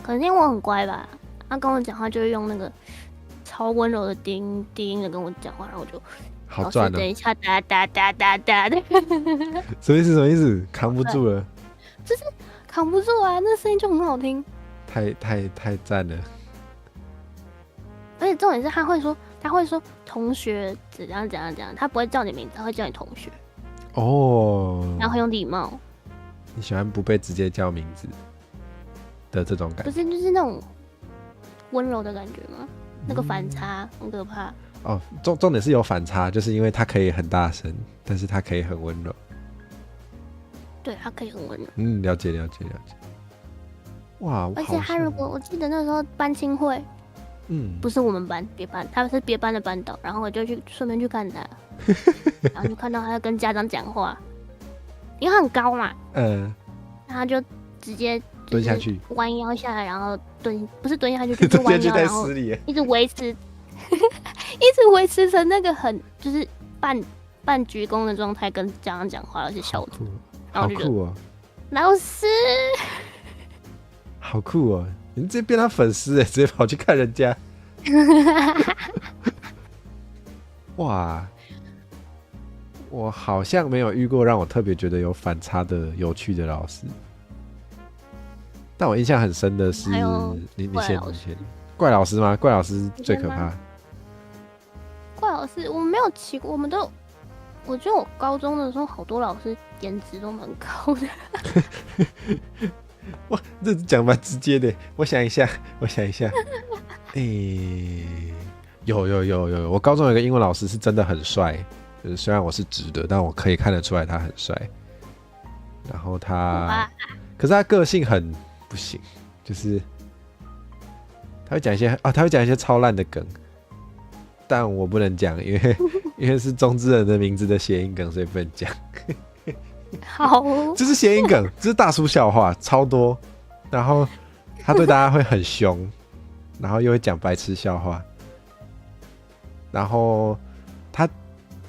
Speaker 2: 可能因为我很乖吧，他跟我讲话就会用那个超温柔的低音的跟我讲话，然后我就
Speaker 1: 好赚哦。
Speaker 2: 等一下，哒哒哒哒哒的。
Speaker 1: 什么意思？什么意思？扛不住了。
Speaker 2: 就是扛不住啊，那声音就很好听。
Speaker 1: 太赞了。
Speaker 2: 而且重点是他会说同学怎样，他不会叫你名字，他会叫你同学。
Speaker 1: 哦。
Speaker 2: 然后很有礼貌。
Speaker 1: 你喜欢不被直接叫名字的这种感觉？
Speaker 2: 不是，就是那种温柔的感觉吗？那个反差很可怕。
Speaker 1: 哦，重点是有反差，就是因为他可以很大声，但是他可以很温柔。
Speaker 2: 对，他可以很温柔。
Speaker 1: 了解。哇，
Speaker 2: 而且他如果我记得那时候班亲会，不是我们班，别班，他是别班的班导，然后我就顺便去看他，然后就看到他在跟家长讲话。因为他很高嘛，然后他就直接
Speaker 1: 蹲下去，
Speaker 2: 弯腰下来，然后不是蹲下去，就是弯腰，然后一直维持成那个很就是半鞠躬的状态跟家长讲话，而且笑着，
Speaker 1: 好酷哦！
Speaker 2: 老师，
Speaker 1: 好酷哦！你直接变他粉丝哎，直接跑去看人家，哇！我好像没有遇过让我特别觉得有反差的有趣的老师，但我印象很深的是，你先，怪老师吗？怪老师最可怕。
Speaker 2: 怪老师我们没有骑过，我觉得我高中的时候好多老师颜值都蛮高的。
Speaker 1: 哇，这讲蛮直接的。我想一下，有，我高中有一个英文老师是真的很帅。就是虽然我是直的，但我可以看得出来他很帅。然后可是他个性很不行，就是他会讲一些超烂的梗，但我不能讲，因为是中之人的名字的谐音梗，所以不能讲。
Speaker 2: 好，
Speaker 1: 这是谐音梗，这是大叔笑话，超多。然后他对大家会很凶，然后又会讲白痴笑话，然后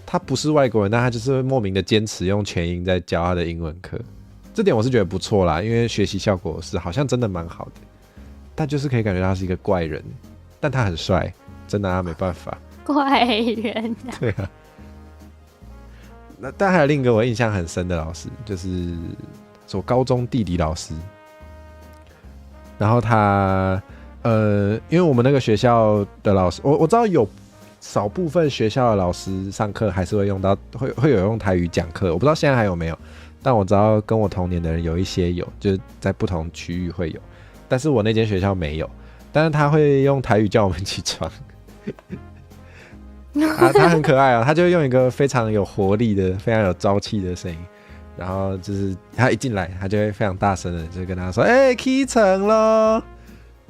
Speaker 1: 他不是外国人，但他就是会莫名的坚持用全英在教他的英文课，这点我是觉得不错啦，因为学习效果是好像真的蛮好的。但就是可以感觉他是一个怪人，但他很帅，真的他没办法。
Speaker 2: 怪人啊。
Speaker 1: 对啊。但还有另一个我印象很深的老师，就是我高中地理老师，然后他因为我们那个学校的老师，我知道有少部分学校的老师上课还是会用到会有用台语讲课，我不知道现在还有没有，但我知道跟我同年的人有一些有，就是在不同区域会有，但是我那间学校没有，但是他会用台语叫我们起床。他很可爱啊，他就用一个非常有活力的、非常有朝气的声音，然后就是他一进来，他就会非常大声的就跟他说：“起床咯！”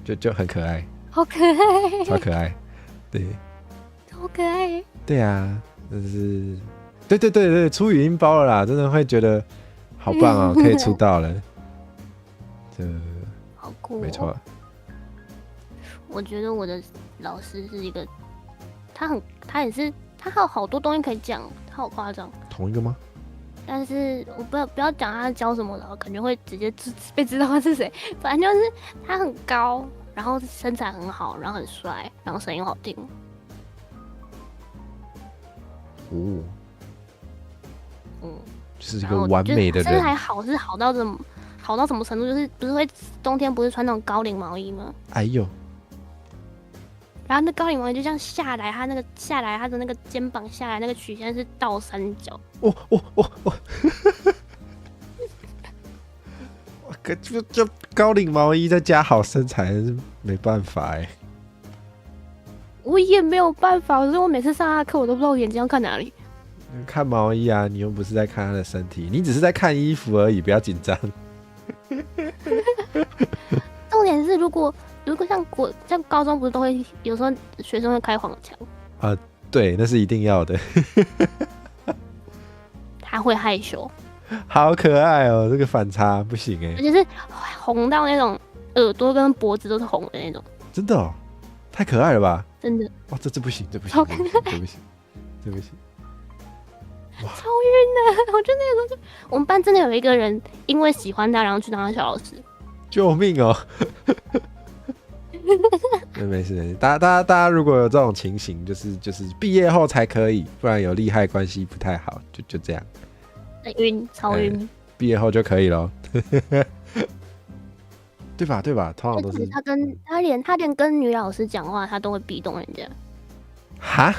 Speaker 1: 就很可爱，
Speaker 2: 好可爱，
Speaker 1: 超可爱，对。
Speaker 2: 好可爱，
Speaker 1: 对啊，就是对，出语音包了啦，真的会觉得好棒哦，可以出道了，
Speaker 2: 好酷，
Speaker 1: 没错。
Speaker 2: 我觉得我的老师是一个，他还有好多东西可以讲，他好夸张。
Speaker 1: 同一个吗？
Speaker 2: 但是我不要讲他教什么的，感觉会直接被知道他是谁。反正就是他很高，然后身材很好，然后很帅，然后声音好听。
Speaker 1: 哦，就是一个完美的人。
Speaker 2: 身材好是好到什么程度？就是不是会冬天不是穿那种高领毛衣吗？
Speaker 1: 哎呦，
Speaker 2: 然后那高领毛衣就这样下来，他的那个肩膀下来，那个曲线是倒三角。
Speaker 1: 我，就高领毛衣再加好身材，没办法哎。
Speaker 2: 我也没有办法，所以我每次上他的课，我都不知道我眼睛要看哪里。
Speaker 1: 看毛衣啊，你又不是在看他的身体，你只是在看衣服而已，不要紧张。
Speaker 2: 重点是，如果像高中不是都会有时候学生会开黄腔
Speaker 1: 啊？对，那是一定要的。
Speaker 2: 他会害羞，
Speaker 1: 好可爱哦，这个反差不行哎，
Speaker 2: 而且是红到那种耳朵跟脖子都是红的那种，
Speaker 1: 真的哦，太可爱了吧？
Speaker 2: 真的，
Speaker 1: 哇，这不行，这不行，这不行，
Speaker 2: 超晕的！我觉得那个时候我们班真的有一个人因为喜欢他，然后去当他小老师。
Speaker 1: 救命哦！没事，大家如果有这种情形，就是毕业后才可以，不然有利害关系不太好，就这样。
Speaker 2: 很晕，超晕。
Speaker 1: 毕业后就可以了，对吧？通常都是
Speaker 2: 他连跟女老师讲话，他都会逼动人家。
Speaker 1: 哈？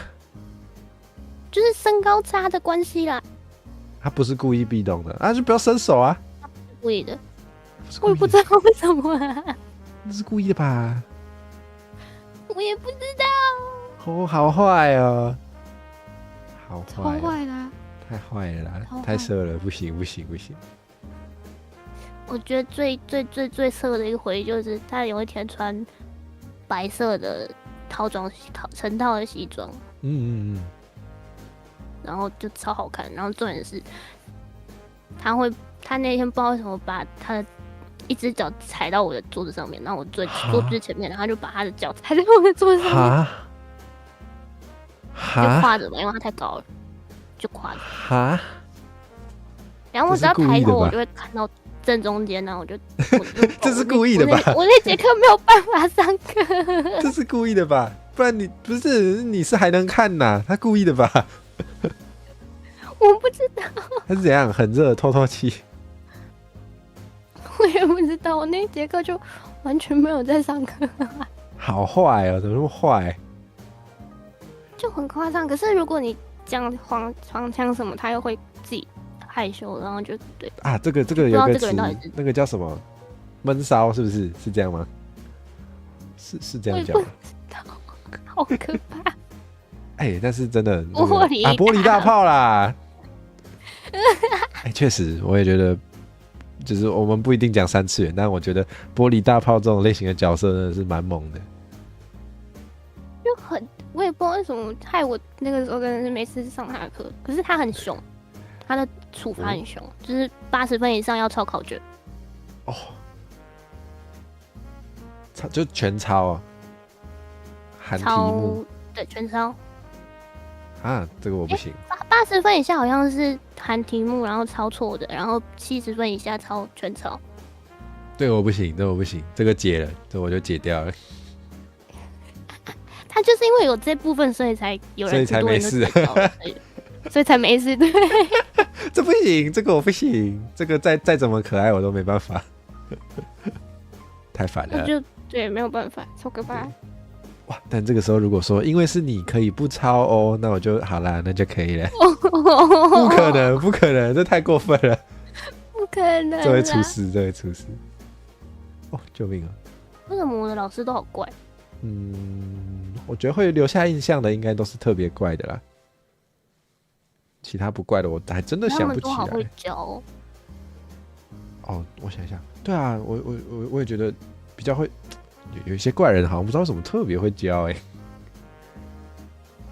Speaker 2: 就是身高差的关系啦。
Speaker 1: 他不是故意逼动的啊，就不要伸手啊。
Speaker 2: 他不是故意的。我也不知道为什么啊。
Speaker 1: 那是故意的吧？
Speaker 2: 我也不知道。
Speaker 1: 哦，好坏哦，好坏，
Speaker 2: 超坏的，
Speaker 1: 太坏了啦，太色了，不行。
Speaker 2: 我觉得最色的一个回忆就是他有一天穿白色的成套的西装，然后就超好看。然后重点是，他那天不知道为什么把他的一只脚踩到我的桌子上面，然后我坐最前面，然后他就把他的脚踩在我的桌子上面，就跨着嘛，因为他太高了，就跨着。然后我只要抬头，我就会看到正中间，然后我就
Speaker 1: 这是故意的吧？
Speaker 2: 我那节课没有办法上课。
Speaker 1: 这是故意的吧？不然你是还能看呐？他故意的吧？
Speaker 2: 我不知道。
Speaker 1: 他是怎样？很热，透气。
Speaker 2: 我也不知道，我那节课就完全没有在上课。
Speaker 1: 好坏哦，怎么那么坏？
Speaker 2: 就很夸张。可是如果你讲黄腔什么，他又会自己害羞，然后就对
Speaker 1: 啊，这个有个词，那个叫什么闷骚，是不是？是这样吗？是这样讲吗？
Speaker 2: 好可怕！
Speaker 1: 哎，但是真的
Speaker 2: 玻
Speaker 1: 璃大炮啦！哎，确实，我也觉得。就是我们不一定讲3次元，但我觉得玻璃大炮这种类型的角色真的是蛮猛的。
Speaker 2: 我也不知道为什么害我那个时候真的是每次上他的课，可是他很凶，他的处罚很凶，就是80分以上要抄考卷。哦，
Speaker 1: 就全抄啊，含题目，
Speaker 2: 对，全抄。
Speaker 1: 啊，这个我不行。
Speaker 2: 80分以下好像是含题目，然后抄错的，然后70分以下全抄。
Speaker 1: 对，我不行，这个解了，这我就解掉了。
Speaker 2: 他就是因为有这部分，所以才有人，
Speaker 1: 所以才没事，
Speaker 2: 所以才没事。对，
Speaker 1: 这不行，这个我不行，这个再怎么可爱我都没办法，太烦了。
Speaker 2: 对，没有办法，超可怕。
Speaker 1: 哇！但这个时候如果说因为是你可以不抄哦，那我就好啦，那就可以了。不可能，这太过分了。
Speaker 2: 不可能，
Speaker 1: 这会出事。哦，救命啊！
Speaker 2: 为什么我的老师都好怪？
Speaker 1: 我觉得会留下印象的应该都是特别怪的啦。其他不怪的，我还真的想不起来。他们都好
Speaker 2: 会教
Speaker 1: 哦，我想一下，对啊，我也觉得比较会。有一些怪人好像不知道为什么特别会教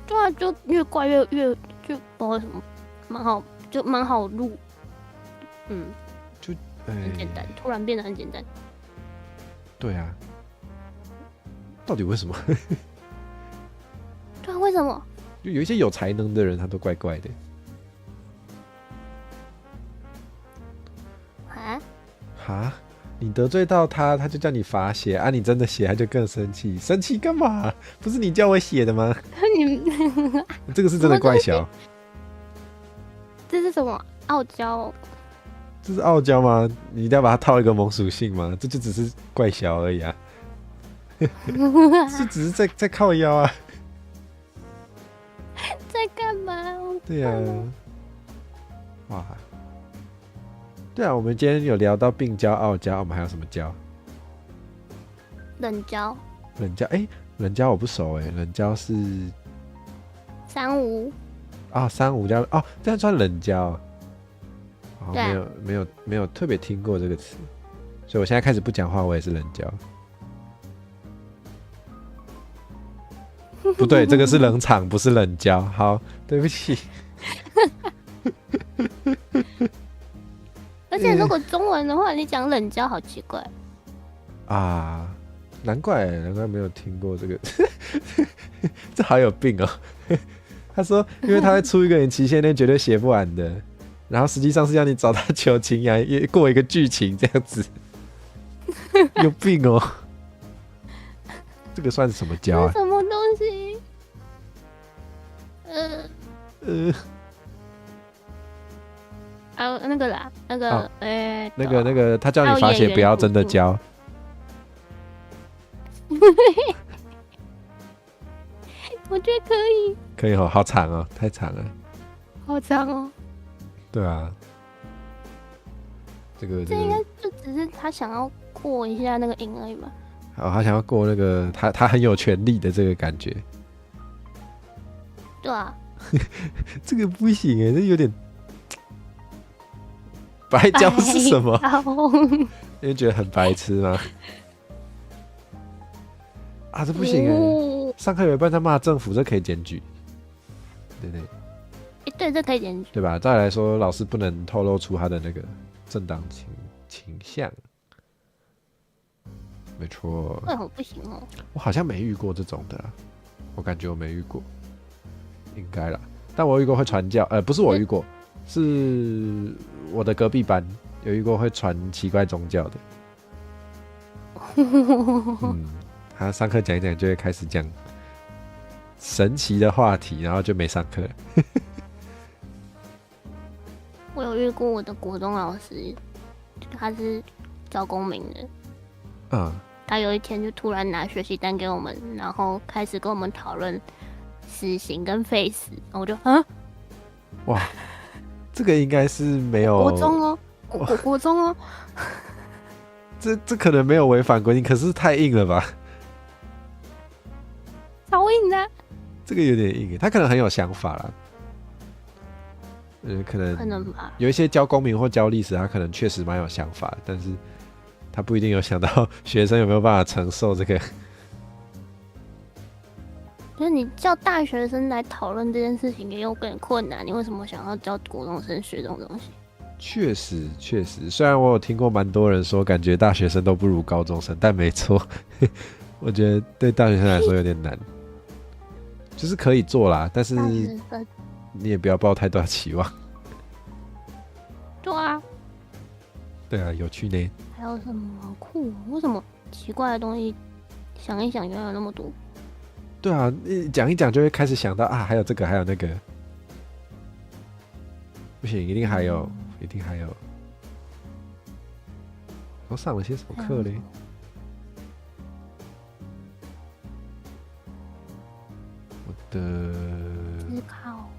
Speaker 2: 对啊，就越怪越就不知道为什么蛮好录，
Speaker 1: 就
Speaker 2: 很简单，突然变得很简单。
Speaker 1: 对啊，到底为什么？
Speaker 2: 对啊，为什么？
Speaker 1: 就有一些有才能的人，他都怪怪的。哈？你得罪到他，他就叫你罚写啊！你真的写，他就更生气。生气干嘛？不是你叫我写的吗？这个是真的怪小。
Speaker 2: 这是什么？傲娇？
Speaker 1: 这是傲娇吗？你一定要把它套一个萌属性吗？这就只是怪小而已啊！是只是在靠腰啊。
Speaker 2: 在干嘛？
Speaker 1: 对呀、哇，对啊，我们今天有聊到病娇、傲娇，我们还有什么娇？
Speaker 2: 冷娇。
Speaker 1: 冷娇，冷娇我不熟冷娇是
Speaker 2: 35
Speaker 1: 啊，35加哦，这样算冷娇。哦，
Speaker 2: 对啊
Speaker 1: 没有特别听过这个词，所以我现在开始不讲话，我也是冷娇。不对，这个是冷场，不是冷娇。好，对不起。
Speaker 2: 而且如果中文的话，你讲冷娇好奇怪
Speaker 1: 啊，难怪没有听过这个，这好有病哦。他说，因为他会出一个你期限内绝对写不完的，然后实际上是要你找他求情呀，也过一个剧情这样子，有病哦。这个算是什么娇啊？
Speaker 2: 什么东西？那个啦，那个，
Speaker 1: 那个，他叫你罚写，不要真的交。
Speaker 2: 我觉得可以。
Speaker 1: 可以哦，好长哦，太长了。
Speaker 2: 好长哦。
Speaker 1: 对啊。这
Speaker 2: 应该就只是他想要过一下那个瘾而已嘛。
Speaker 1: 哦，他想要过那个他很有权利的这个感觉。
Speaker 2: 对啊。
Speaker 1: 这个不行这有点。白胶是什么？因为觉得很白痴吗？啊，这不行上课有一半在骂政府，这可以检举。对。
Speaker 2: 对，这可以检举。
Speaker 1: 对吧？再来说，老师不能透露出他的那个政党倾向。没错。
Speaker 2: 为什么不行哦？
Speaker 1: 我好像没遇过这种的啦，我感觉我没遇过，应该啦。但我遇过会传教，不是我遇过。是我的隔壁班有一个会传奇怪宗教的，他上课讲一讲就会开始讲神奇的话题，然后就没上课。
Speaker 2: 我有遇过我的国中老师，他是教公民的，他有一天就突然拿学习单给我们，然后开始跟我们讨论死刑跟废死，然后我就
Speaker 1: 哇。这个应该是没有
Speaker 2: 国中哦，国中哦，
Speaker 1: 这可能没有违反规定，可是太硬了吧？
Speaker 2: 超硬的。
Speaker 1: 这个有点硬，他可能很有想法啦。可能吧。有一些教公民或教历史，他可能确实蛮有想法，但是他不一定有想到学生有没有办法承受这个。
Speaker 2: 就是你叫大学生来讨论这件事情也有点困难，你为什么想要教国中生学这种东西？
Speaker 1: 确实，虽然我有听过蛮多人说，感觉大学生都不如高中生，但没错，我觉得对大学生来说有点难，就是可以做啦，但是你也不要抱太大期望。
Speaker 2: 对啊，
Speaker 1: 对啊，有趣呢。
Speaker 2: 还有什么好酷？为什么奇怪的东西想一想原来有那么多？
Speaker 1: 对啊，讲一讲就会开始想到还有这个，还有那个。不行，一定还有。我上了些什么课嘞？我的
Speaker 2: 思考。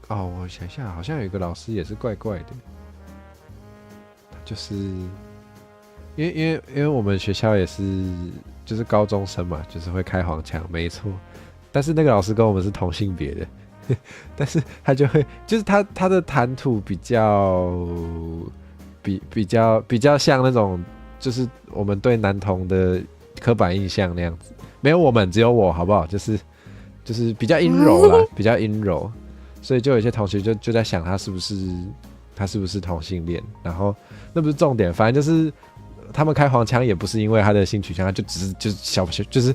Speaker 1: 我想一下，好像有一个老师也是怪怪的，就是因为我们学校也是就是高中生嘛，就是会开黄腔，没错。但是那个老师跟我们是同性别的。但是他就会，就是他的谈吐比较像那种，就是我们对男童的刻板印象那样子。没有我们，只有我，好不好？就是比较阴柔啦，比较阴柔。所以就有些同学就在想他是不是同性恋，然后那不是重点，反正就是他们开黄腔也不是因为他的性取向，他就是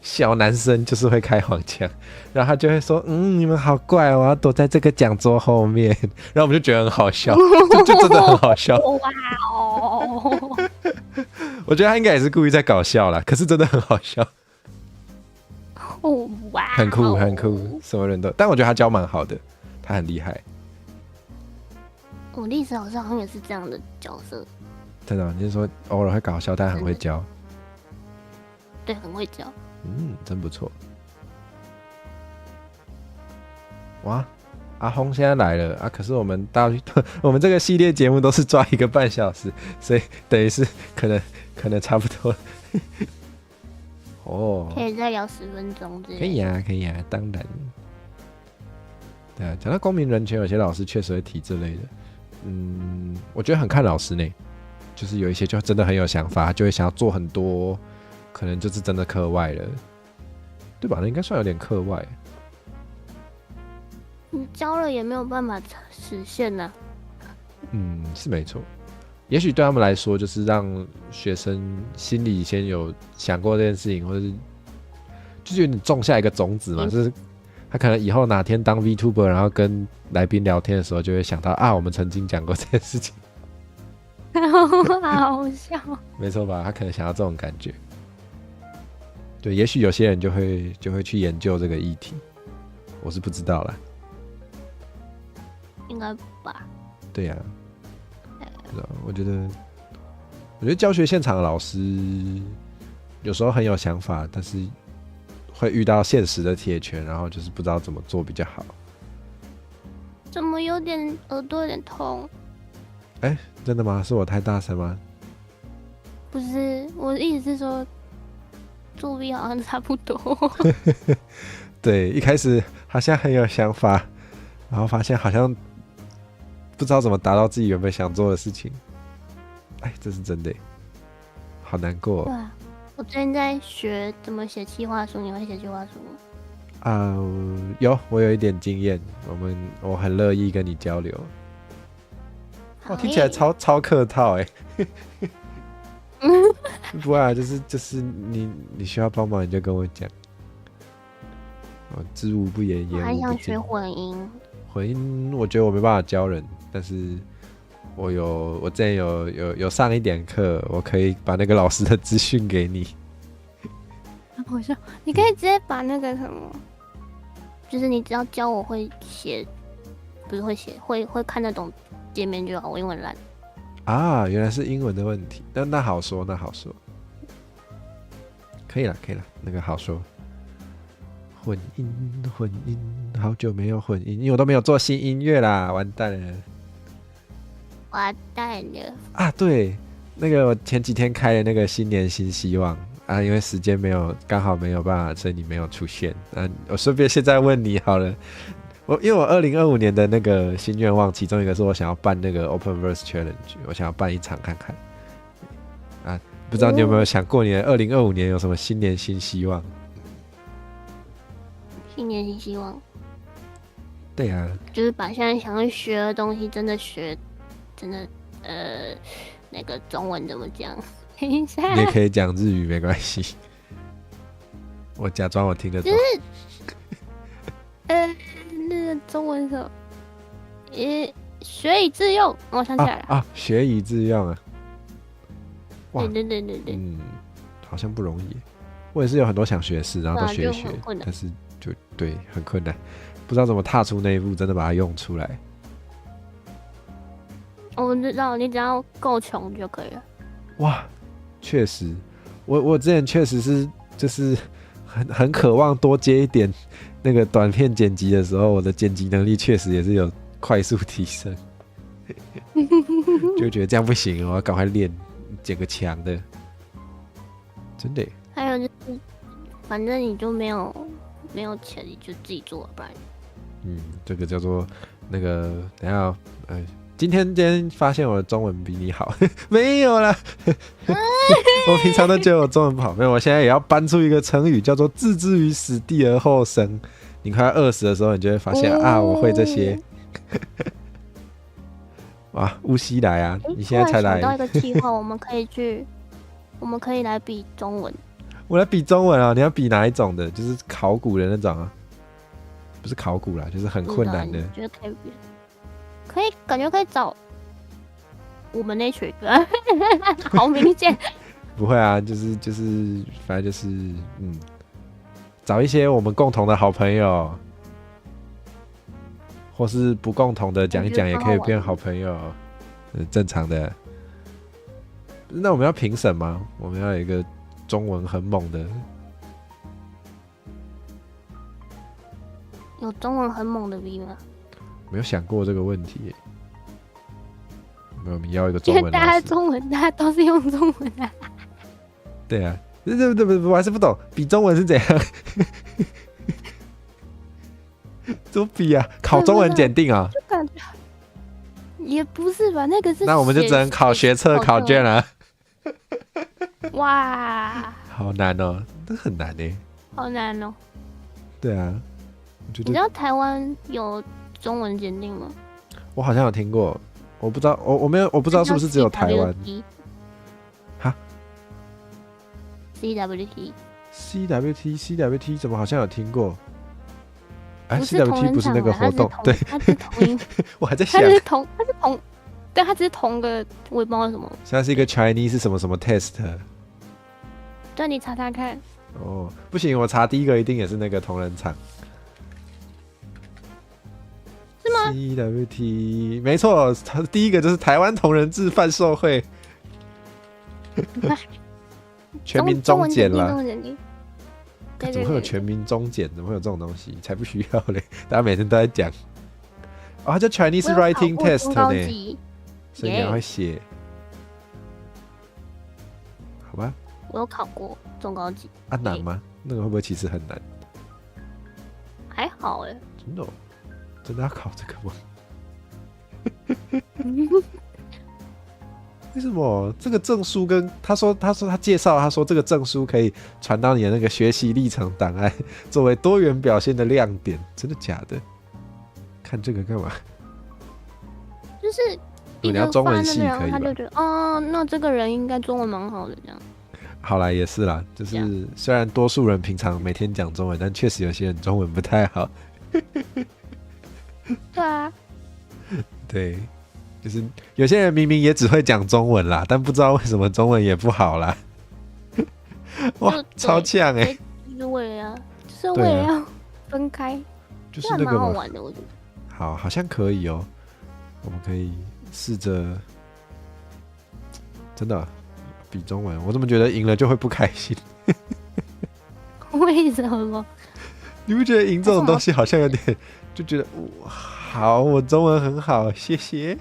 Speaker 1: 小男生就是会开黄腔，然后他就会说你们好怪哦，我要躲在这个讲桌后面，然后我们就觉得很好笑，就真的很好笑。
Speaker 2: 哇哦！
Speaker 1: 我觉得他应该也是故意在搞笑啦，可是真的很好笑。
Speaker 2: 哇，
Speaker 1: 很酷，什么人都，但我觉得他教蛮好的，他很厉害。
Speaker 2: 我历史老师好像也是这样的角色。
Speaker 1: 真的，你是说偶尔会搞笑，但很会教？
Speaker 2: 对，很会教。
Speaker 1: 真不错。哇，阿轰现在来了啊！可是我们我们这个系列节目都是抓1个半小时，所以等于是可能差不多。哦，
Speaker 2: 可以再聊10分钟之类的。
Speaker 1: 可以啊，可以啊，当然。对啊，讲到公民人权，有些老师确实会提这类的。我觉得很看老师呢，就是有一些就真的很有想法，就会想要做很多，可能就是真的课外了，对吧？那应该算有点课外。
Speaker 2: 你教了也没有办法实现呐。
Speaker 1: 是没错。也许对他们来说，就是让学生心里先有想过这件事情，或者是就是有点种下一个种子嘛，就是他可能以后哪天当 VTuber， 然后跟来宾聊天的时候，就会想到啊，我们曾经讲过这件事情。
Speaker 2: 好笑。
Speaker 1: 没错吧？他可能想要这种感觉。对，也许有些人就会去研究这个议题，我是不知道啦。
Speaker 2: 应该吧。
Speaker 1: 对呀。我觉得教学现场的老师有时候很有想法，但是会遇到现实的铁拳，然后就是不知道怎么做比较好。
Speaker 2: 怎么有点耳朵有点痛？
Speaker 1: 真的吗？是我太大声吗？
Speaker 2: 不是，我的意思是说，作弊好像差不多。
Speaker 1: 对，一开始好像很有想法，然后发现好像不知道怎么达到自己原本想做的事情。这是真的，好难过。
Speaker 2: 对啊，我最近在学怎么写企划书，你会写企划书吗？
Speaker 1: 我有一点经验，我很乐意跟你交流。听起来超客套不会啊，就是你需要帮忙你就跟我讲。知无不言，言无不尽。
Speaker 2: 我还想学混音。
Speaker 1: 混音我觉得我没办法教人，但是我之前有上一点课，我可以把那个老师的资讯给你。
Speaker 2: 好笑，你可以直接把那个什么，就是你只要教我会写，不是会写，会看得懂界面就好。我英文烂
Speaker 1: 啊，原来是英文的问题。那好说，可以了，那个好说。混音，好久没有混音，因为我都没有做新音乐啦，完蛋了啊！对，那个我前几天开了那个新年新希望啊，因为时间刚好没有办法，所以你没有出现。我顺便现在问你好了，因为我2025年的那个新愿望，其中一个是我想要办那个 Open Verse Challenge， 我想要办一场看看。不知道你有没有想过，你的2025年有什么新年新希望？
Speaker 2: 新年新希望。
Speaker 1: 对啊，
Speaker 2: 就是把现在想要学的东西真的学，真的那个中文怎么讲？等一下，
Speaker 1: 你也可以讲日语没关系，我假装我听得懂。
Speaker 2: 那个中文是什么？学以致用，我想起来了。
Speaker 1: 学以致用啊！
Speaker 2: 哇，对，
Speaker 1: 好像不容易。我也是有很多想学的事，然后都学，但是就对很困难，不知道怎么踏出那一步，真的把它用出来。
Speaker 2: 我知道，你只要够穷就可以了。
Speaker 1: 哇，确实，我之前确实是就是很渴望多接一点那个短片剪辑的时候，我的剪辑能力确实也是有快速提升，就觉得这样不行，我要赶快练，剪个强的，真的。
Speaker 2: 还有就是，反正你就没有钱，你就自己做，不然。
Speaker 1: 这个叫做那个，等一下，今天发现我的中文比你好，没有啦。我平常都觉得我中文不好，没有，我现在也要搬出一个成语，叫做置之于死地而后生。你快要饿死的时候，你就会发现我会这些。哇，乌西来啊！你现在才来。
Speaker 2: 想到一个计划，我们可以来比中文。
Speaker 1: 我来比中文啊！你要比哪一种的？就是考古的那种啊？不是考古啦，就是很困难的。
Speaker 2: 觉得可以比？感觉可以找我们那群，好明显。
Speaker 1: 不会啊，就是反正就是找一些我们共同的好朋友，或是不共同的讲一讲，也可以变好朋友，正常的。那我们要评审吗？我们要有一个中文很猛的。
Speaker 2: 有中文很猛的 V 吗？
Speaker 1: 没有想过这个问题耶。没有，我们要一个中
Speaker 2: 因为大
Speaker 1: 文老师。
Speaker 2: 家中文，大家都是用中文啊。
Speaker 1: 对啊，不，我还是不懂，比中文是怎样？怎么比啊？考中文检定啊？
Speaker 2: 就感觉也不是吧，那个是
Speaker 1: 那我们就只能考学测考卷了。
Speaker 2: 哇，
Speaker 1: 好难哦，这很难呢。
Speaker 2: 好难哦。
Speaker 1: 对啊，我觉得
Speaker 2: 你知道台湾有中文检定吗？
Speaker 1: 我好像有听过，我不知道，我没有，我不知道是不是只有台湾。哈 CWT 怎么好像有听过？哎，CWT 不是那个活动，对，
Speaker 2: 它是同一，
Speaker 1: 我还在想，
Speaker 2: 它是同，对，它只是同个，我也不知道什么。
Speaker 1: 现在是一个 Chinese 什么什么 test。
Speaker 2: 对，你查查看。
Speaker 1: 哦，不行，我查第一个一定也是那个同仁场。
Speaker 2: 是吗
Speaker 1: ？CWT 没错，第一个就是台湾同人志贩售会，全民中检啦。怎么会有全民中检？怎么会有这种东西？才不需要嘞！大家每天都在讲。哦，它叫 Chinese Writing Test 呢，所以你要会写，好吧？
Speaker 2: 我有考过中高级。
Speaker 1: 啊，难吗？那个会不会其实很难？
Speaker 2: 还好哎。
Speaker 1: 真的、哦，真的要考这个吗？为什么这个证书跟他说他介绍他说这个证书可以传到你的那个学习历程档案，作为多元表现的亮点，真的假的？看这个干嘛？
Speaker 2: 就是
Speaker 1: 你要中文系可以吧？
Speaker 2: 他就觉得哦，那这个人应该中文蛮好的这样。
Speaker 1: 好啦，也是啦，就是虽然多数人平常每天讲中文，但确实有些人中文不太好。
Speaker 2: 对啊，
Speaker 1: 对。就是有些人明明也只会讲中文啦，但不知道为什么中文也不好啦。哇，超呛哎！
Speaker 2: 就是为了要分开，
Speaker 1: 就是那个蛮
Speaker 2: 好玩的，我觉得。
Speaker 1: 好像可以哦，我们可以试着，真的比中文，我怎么觉得赢了就会不开心？
Speaker 2: 为什么？
Speaker 1: 你不觉得赢这种东西好像有点就觉得好，我中文很好，谢谢。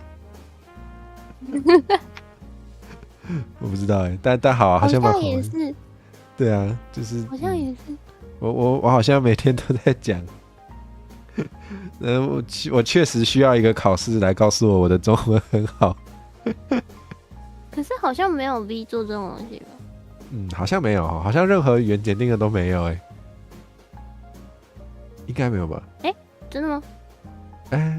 Speaker 1: 我不知道哎，但好，好像
Speaker 2: 也是。
Speaker 1: 对啊，就是
Speaker 2: 好像也是。
Speaker 1: 我好像每天都在讲。我确实需要一个考试来告诉我的中文很好。
Speaker 2: 可是好像没有 V 做这种东西吧？
Speaker 1: 好像没有，好像任何语言检定的都没有哎。应该没有吧？
Speaker 2: 真的吗？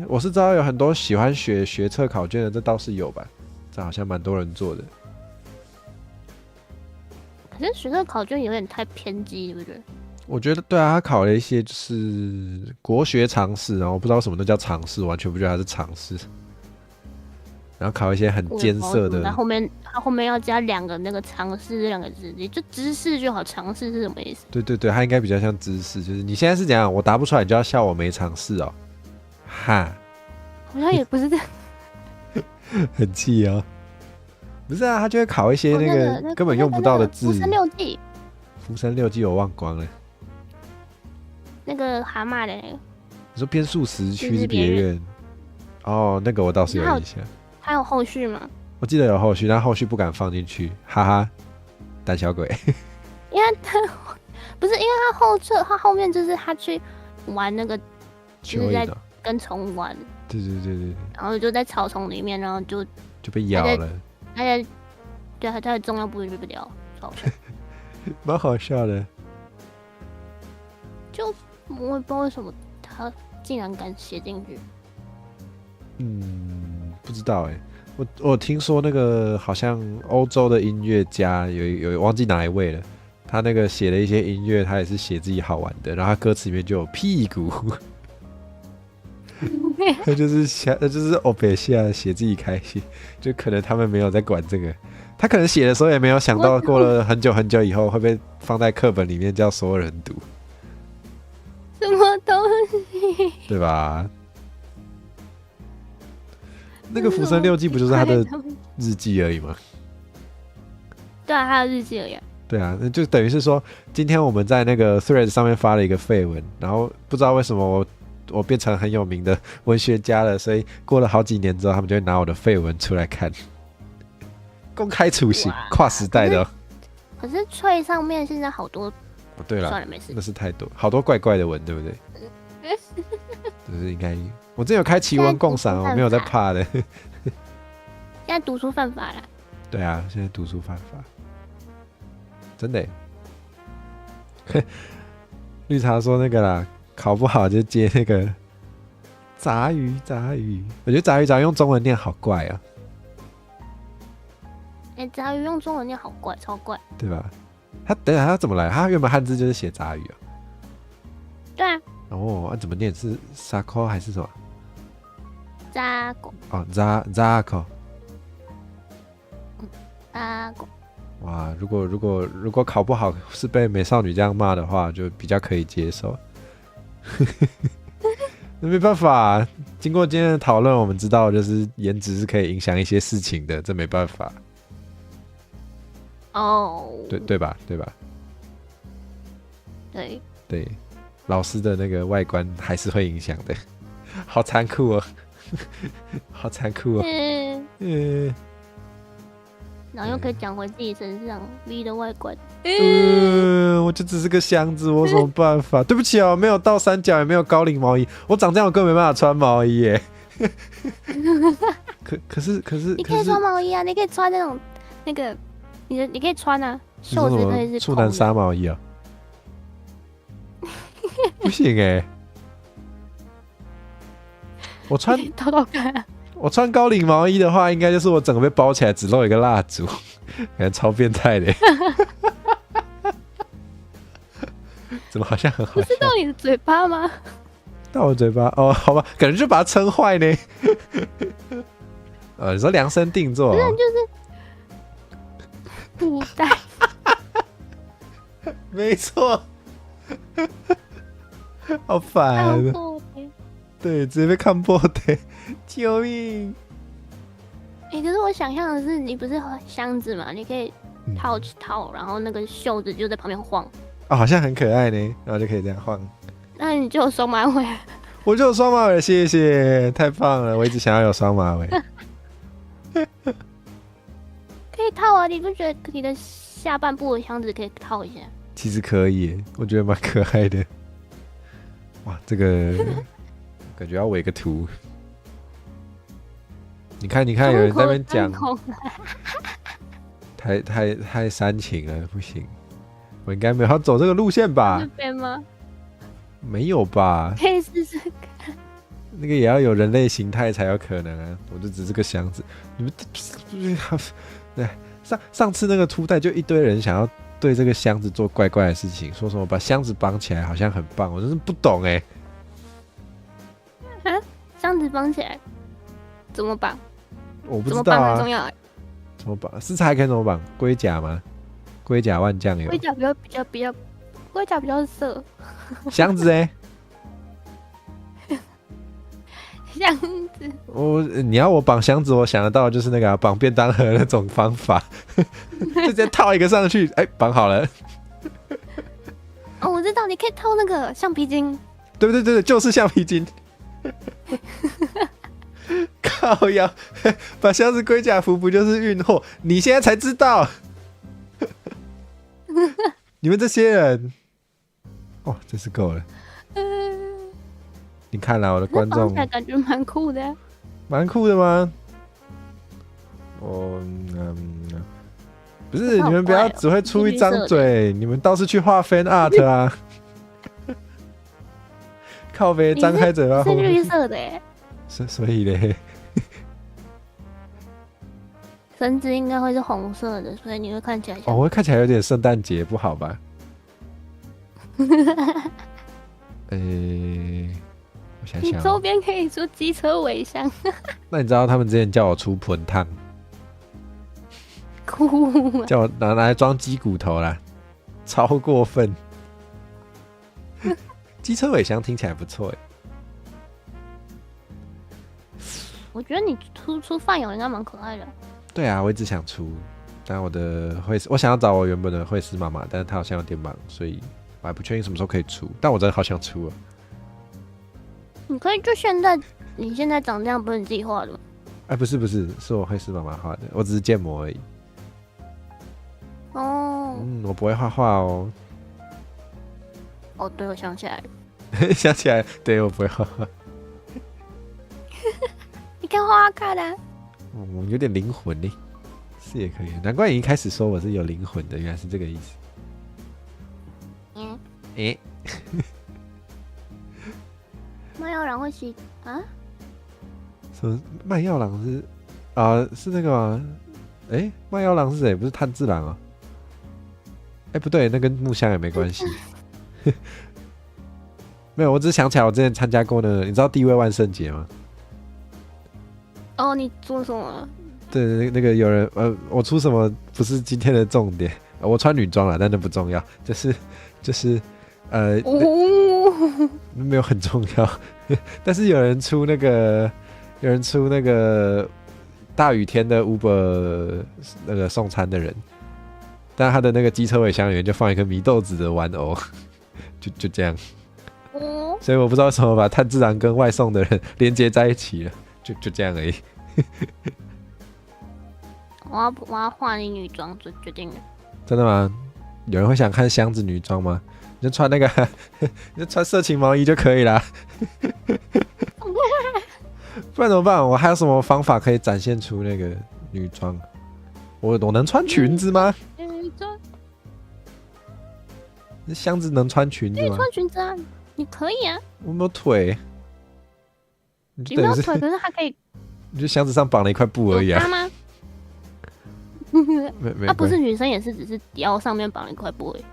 Speaker 1: 我是知道有很多喜欢学测考卷的，这倒是有吧？这好像蛮多人做的。
Speaker 2: 可是学测考卷有点太偏激，对不对？
Speaker 1: 我觉得对啊，他考了一些就是国学常识，然后我不知道什么都叫常识，完全不觉得它是常识。然后考一些很艰涩的，
Speaker 2: 他后面要加2个那个常识这2个字，你就知识就好，常识是什么意思？
Speaker 1: 对，它应该比较像知识，就是你现在是怎样，我答不出来，你就要笑我没常识哦。哈，
Speaker 2: 好像也不是这样。
Speaker 1: 很气哦。不是啊，他就会考一些那个根本用不到的字。
Speaker 2: 福生六记。
Speaker 1: 福生六记我忘光了。
Speaker 2: 那个蛤蟆的那个。
Speaker 1: 你说编数十去是别人？哦，那个我倒是有印象。
Speaker 2: 还有后续吗？
Speaker 1: 我记得有后续，但后续不敢放进去，哈哈，胆小鬼。
Speaker 2: 因为他不是因为他后面就是他去玩那个，就是在跟虫玩。
Speaker 1: 对。
Speaker 2: 然后就在草丛里面，然后就
Speaker 1: 被咬了。
Speaker 2: 对，他的重要部位就被咬，
Speaker 1: 蛮好笑的。
Speaker 2: 就我也不知道为什么他竟然敢写进去。
Speaker 1: 不知道哎，我听说那个好像欧洲的音乐家有忘记哪一位了，他那个写了一些音乐，他也是写自己好玩的，然后他歌词里面就有屁股。他就是欧北下写自己开心，就可能他们没有在管这个，他可能写的时候也没有想到，过了很久很久以后会被放在课本里面叫所有人读，
Speaker 2: 什么东西？
Speaker 1: 对吧？那个《浮生六记》不就是他的日记而已吗？
Speaker 2: 对啊，他的日记而已。
Speaker 1: 对啊，那就等于是说，今天我们在那个 Threads 上面发了一个废文，然后不知道为什么我变成很有名的文学家了，所以过了好几年之后，他们就会拿我的废文出来看，公开处刑，跨时代的。
Speaker 2: 可是脆上面现在好多。
Speaker 1: 哦，对了，
Speaker 2: 算了，没事。
Speaker 1: 那是太多，好多怪怪的文，对不对？就是应该，我真有开奇文共赏，我没有在怕的。现
Speaker 2: 在读书犯法了。
Speaker 1: 对啊，现在读书犯法，真的。绿茶说那个啦，考不好就接那个杂鱼。我觉得杂鱼用中文念好怪啊。
Speaker 2: 杂鱼用中文念好怪，超怪，
Speaker 1: 对吧？等下他怎么来？他原本汉字就是写杂鱼啊。
Speaker 2: 对啊。
Speaker 1: 哦，怎么念？是沙口还是什么？
Speaker 2: 扎狗。
Speaker 1: 哦，扎口。
Speaker 2: 扎狗。
Speaker 1: 哇，如果考不好是被美少女这样骂的话，就比较可以接受。那没办法，经过今天的讨论，我们知道就是颜值是可以影响一些事情的，这没办法。
Speaker 2: 哦，
Speaker 1: 对吧？对，老师的那个外观还是会影响的，好残酷哦，好残酷哦。
Speaker 2: 然后又可以讲回自己身上 V 的外观。
Speaker 1: 我就只是个箱子，我有什么办法？对不起哦，没有倒三角，也没有高领毛衣，我长这样我根本没办法穿毛衣耶。可是，
Speaker 2: 你可以穿毛衣啊，你可以穿那种那个。你可以穿啊，袖子可以是
Speaker 1: 处男纱毛衣啊，不行哎，我穿
Speaker 2: 偷偷看啊。
Speaker 1: 我穿高领毛衣的话，应该就是我整个被包起来，只露一个蜡烛，感觉超变态的。怎么好像很好笑？
Speaker 2: 不是到你的嘴巴吗？
Speaker 1: 到我嘴巴哦，好吧，感觉就把它撑坏呢。你说量身定做、哦？
Speaker 2: 就是布袋。
Speaker 1: 没错。好烦。对，直接被看破的，救命！
Speaker 2: 可是我想象的是，你不是箱子嘛？你可以套，然后那个袖子就在旁边晃。
Speaker 1: 哦，好像很可爱呢，然后就可以这样晃。
Speaker 2: 那你就有双马尾。
Speaker 1: 我就有双马尾，谢谢，太棒了！我一直想要有双马尾。
Speaker 2: 可以套啊，你不觉得你的下半部的箱子可以套一下？
Speaker 1: 其实可以，我觉得蛮可爱的。哇，这个感觉要围个图。你看，有人在那边讲，太煽情了，不行。我应该没有要走这个路线吧？
Speaker 2: 这边吗？没
Speaker 1: 有吧？
Speaker 2: 可以试试看。
Speaker 1: 那个也要有人类形态才有可能啊！我就只是个箱子。你们对上次那个初代就一堆人想要对这个箱子做怪怪的事情，说什么把箱子绑起来好像很棒，我真是不懂哎。
Speaker 2: 箱子绑起来怎么绑？
Speaker 1: 我不知道啊。怎么绑
Speaker 2: 很重要。
Speaker 1: 怎么绑？是还可以怎么绑？龟甲吗？龟甲万酱油。
Speaker 2: 龟甲比较，龟甲比较色。
Speaker 1: 箱子哎。
Speaker 2: 箱子，
Speaker 1: 你要我绑箱子，我想得到就是那个绑便当盒那种方法，就直接套一个上去，绑好了。
Speaker 2: 哦，我知道，你可以套那个橡皮筋。
Speaker 1: 对，就是橡皮筋。靠腰，把箱子龟甲服不就是运货？你现在才知道？你们这些人，哦，真是够了。你看啦，我的观众
Speaker 2: 感觉蛮酷的。
Speaker 1: 蛮酷的吗？不是，你们不要只会出一张嘴，你们倒是去画 fan art 啊！靠北，张开嘴巴。
Speaker 2: 是绿色的耶。
Speaker 1: 所以嘞，
Speaker 2: 绳子应该会是红色的，所以你会看起来像。
Speaker 1: 我会看起来有点圣诞节，不好吧？我想想，
Speaker 2: 你周边可以出机车尾箱。
Speaker 1: 那你知道他们之前叫我出盆烫，
Speaker 2: 酷，
Speaker 1: 叫我拿来装鸡骨头啦，超过分。机车尾箱听起来不错哎。
Speaker 2: 我觉得你出饭友应该蛮可爱的。
Speaker 1: 对啊，我一直想出，但我的我想要找我原本的惠斯妈妈，但是她好像有点忙，所以我还不确定什么时候可以出。但我真的好想出啊！
Speaker 2: 你可以你现在长这样，不是你自己画的吗？
Speaker 1: 哎，不是，是我惠斯妈妈画的，我只是建模而已。
Speaker 2: 哦，
Speaker 1: 我不会画画哦。
Speaker 2: 哦，对，我想起来了。
Speaker 1: 想起来，对我不会画画。
Speaker 2: 你可以画画看啊。
Speaker 1: 有点灵魂呢，是也可以。难怪你一开始说我是有灵魂的，原来是这个意思。
Speaker 2: 卖药郎会洗啊？
Speaker 1: 什么卖药郎是是那个吗？卖药郎是谁？不是炭治郎啊？不对，那跟木香也没关系。没有，我只是想起来我之前参加过那个，你知道地位万圣节吗？
Speaker 2: 哦，你做什么？
Speaker 1: 对，那个有人我出什么不是今天的重点，我穿女装了，但那不重要，就是没有很重要。但是有人出那个大雨天的 Uber 那个送餐的人，但他的那个机车尾箱里面就放一个祢豆子的玩偶，就这样。所以我不知道为什么把炭治郎跟外送的人连接在一起了，就这样而已。
Speaker 2: 我要画你女装，就决定了。
Speaker 1: 真的吗？有人会想看箱子女装吗？你就穿那个，你就穿色情毛衣就可以啦。不然怎么办？我还有什么方法可以展现出那个女装？我能穿裙子吗？
Speaker 2: 女装？
Speaker 1: 那箱子能穿裙子吗？
Speaker 2: 可以穿裙子啊，你可以啊。
Speaker 1: 我没有腿。
Speaker 2: 你没有腿，可是它可以。
Speaker 1: 你就箱子上绑了一块布而已啊。
Speaker 2: 吗？
Speaker 1: 没
Speaker 2: 不是女生也是只是腰上面绑了一块布而已。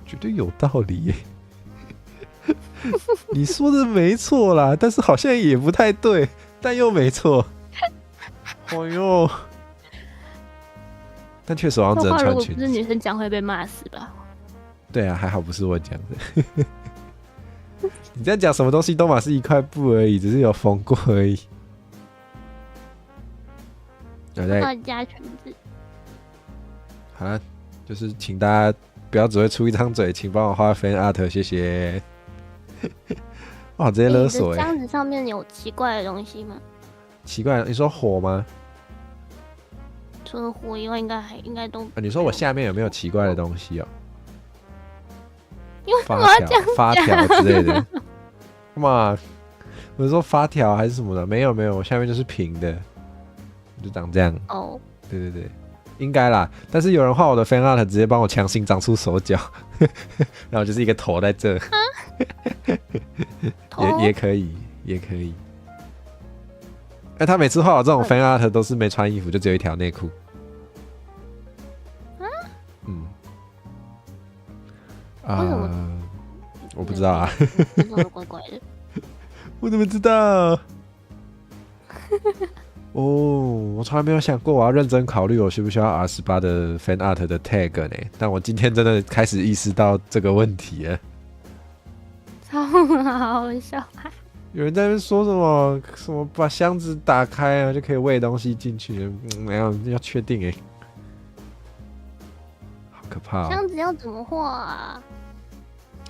Speaker 1: 绝对有道理耶。你说的没错啦，但是好像也不太对，但又没错。哎呦，但确实好像只能穿裙子。
Speaker 2: 如果不是女生讲会被骂死吧？
Speaker 1: 对啊，还好不是我讲的。你这样讲什么东西都嘛是一块布而已，只是有缝过而已。
Speaker 2: 要加裙子。
Speaker 1: 好了，就是请大家不要只会出一张嘴，请帮我画 fan art， 谢谢。哇，直接勒索
Speaker 2: 箱子上面有奇怪的东西吗？
Speaker 1: 奇怪，你说火吗？
Speaker 2: 除了火以外，应该都。
Speaker 1: 你说我下面有没有奇怪的东西哦？
Speaker 2: 因为我要这样
Speaker 1: 发条之类的。干嘛？我是说发条还是什么的？没有，我下面就是平的，就长这样。
Speaker 2: 哦，
Speaker 1: 对，应该啦。但是有人画我的 fan art， 直接帮我强行长出手脚，然后就是一个头在这。也可以。他每次画我这种 fan art 都是没穿衣服，就只有一条内裤。我不知道啊。
Speaker 2: 怪怪的。
Speaker 1: 我怎么知道？我从来没有想过我要认真考虑我需不需要 R18 的 fan art 的 tag 呢？但我今天真的开始意识到这个问题了。
Speaker 2: 超好笑！
Speaker 1: 有人在那边说什么把箱子打开啊就可以喂东西进去，没有要确定哎，好可怕！
Speaker 2: 箱子要怎么画啊？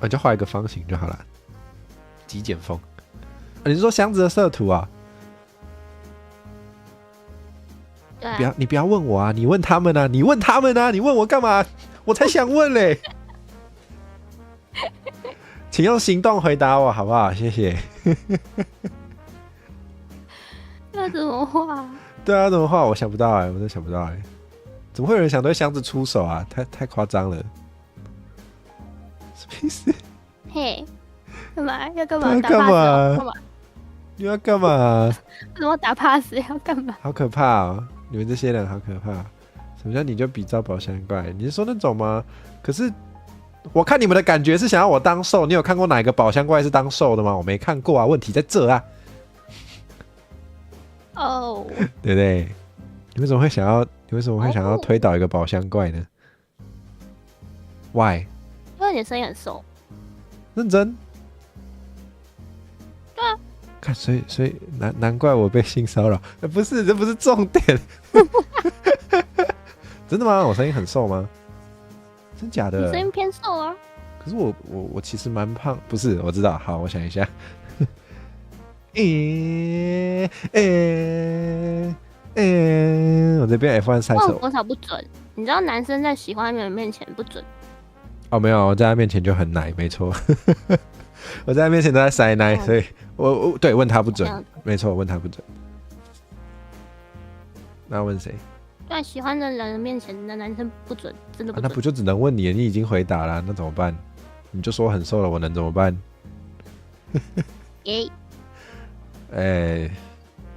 Speaker 1: 就画一个方形就好了，极简风。你是说箱子的色图啊？
Speaker 2: 对啊。
Speaker 1: 你不要问我啊，你问他们啊，你问我干嘛？我才想问嘞。请用行动回答我好不好？谢谢。
Speaker 2: 要怎么画？
Speaker 1: 对啊，怎么画？我想不到我真想不到怎么会有人想对箱子出手啊？太夸张了。什么意思？
Speaker 2: 嘿，干嘛？要干嘛？
Speaker 1: 干嘛？你要干嘛？
Speaker 2: 怎么打 pass 要干嘛？
Speaker 1: 好可怕哦！你们这些人好可怕。什么叫你就比照宝箱怪？你是说那种吗？可是我看你们的感觉是想要我当兽，你有看过哪个宝箱怪是当兽的吗？我没看过啊，问题在这啊。
Speaker 2: 哦，
Speaker 1: 对不对？你为什么会想要推倒一个宝箱怪呢 ？Why？
Speaker 2: 因为你的声音很瘦。
Speaker 1: 认真？
Speaker 2: 对啊。
Speaker 1: 看，所以难怪我被性骚扰。不是，这不是重点。真的吗？我声音很瘦吗？真假的？
Speaker 2: 你声音偏瘦啊。
Speaker 1: 可是我其实蛮胖，不是？我知道，好，我想一下。我这边 F1 赛车，
Speaker 2: 多少不准？你知道男生在喜欢的人面前不准。
Speaker 1: 哦，没有，我在他面前就很奶，没错。我在他面前都在塞奶，所以我对问他不准，没错，问他不准。那问谁？
Speaker 2: 在喜欢的人面前的男生不准，真的不准。
Speaker 1: 那不就只能问你？你已经回答了，那怎么办？你就说很瘦了，我能怎么办？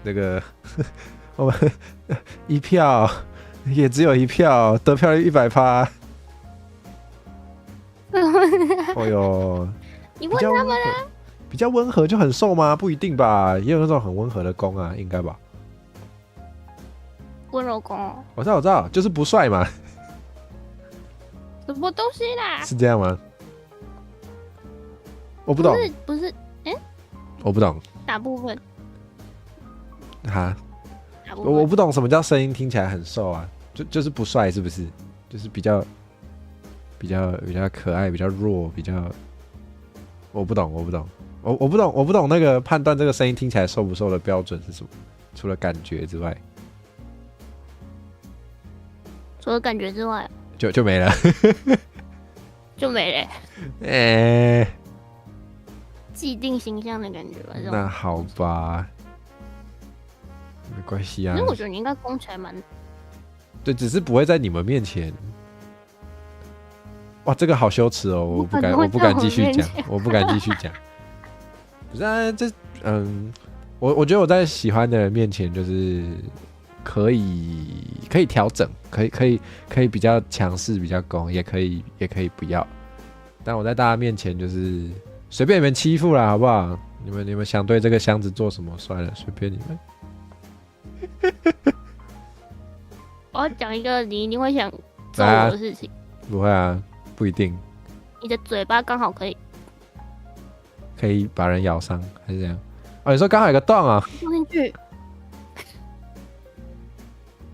Speaker 1: 那个我们一票也只有一票，得票率100%。哦哟，
Speaker 2: 你问他们啊？
Speaker 1: 比较温和就很瘦吗？不一定吧，也有那种很温和的攻啊，应该吧？
Speaker 2: 温柔攻哦。
Speaker 1: 我知道，就是不帅嘛。
Speaker 2: 什么东西啦？
Speaker 1: 是这样吗？我不懂，
Speaker 2: 不是，
Speaker 1: 我不懂
Speaker 2: 哪部分？
Speaker 1: 哈，我不懂什么叫声音听起来很瘦啊，就是不帅是不是？就是比较可爱，比较弱，比较，我不懂，我不懂那个判断这个声音听起来瘦不瘦的标准是什么？除了感觉之外，
Speaker 2: 除了感觉之外，
Speaker 1: 就没了，
Speaker 2: 就没了。既定形象的感觉吧。
Speaker 1: 那好吧，没关系啊。
Speaker 2: 因为我觉得你应该攻起来蛮……
Speaker 1: 对，只是不会在你们面前。哇，这个好羞耻哦！我不敢继续讲，我不敢继续讲。不是啊，我觉得我在喜欢的人面前就是可以调整，可以比较强势，比较攻，也可以不要。但我在大家面前就是随便你们欺负啦，好不好？你们想对这个箱子做什么，算了，随便你们。
Speaker 2: 我要讲一个你一定会想揍我的事情。
Speaker 1: 不会啊，不一定。
Speaker 2: 你的嘴巴刚好可以
Speaker 1: 把人咬伤，还是这样？哦，你说刚好有个洞啊？
Speaker 2: 放进去。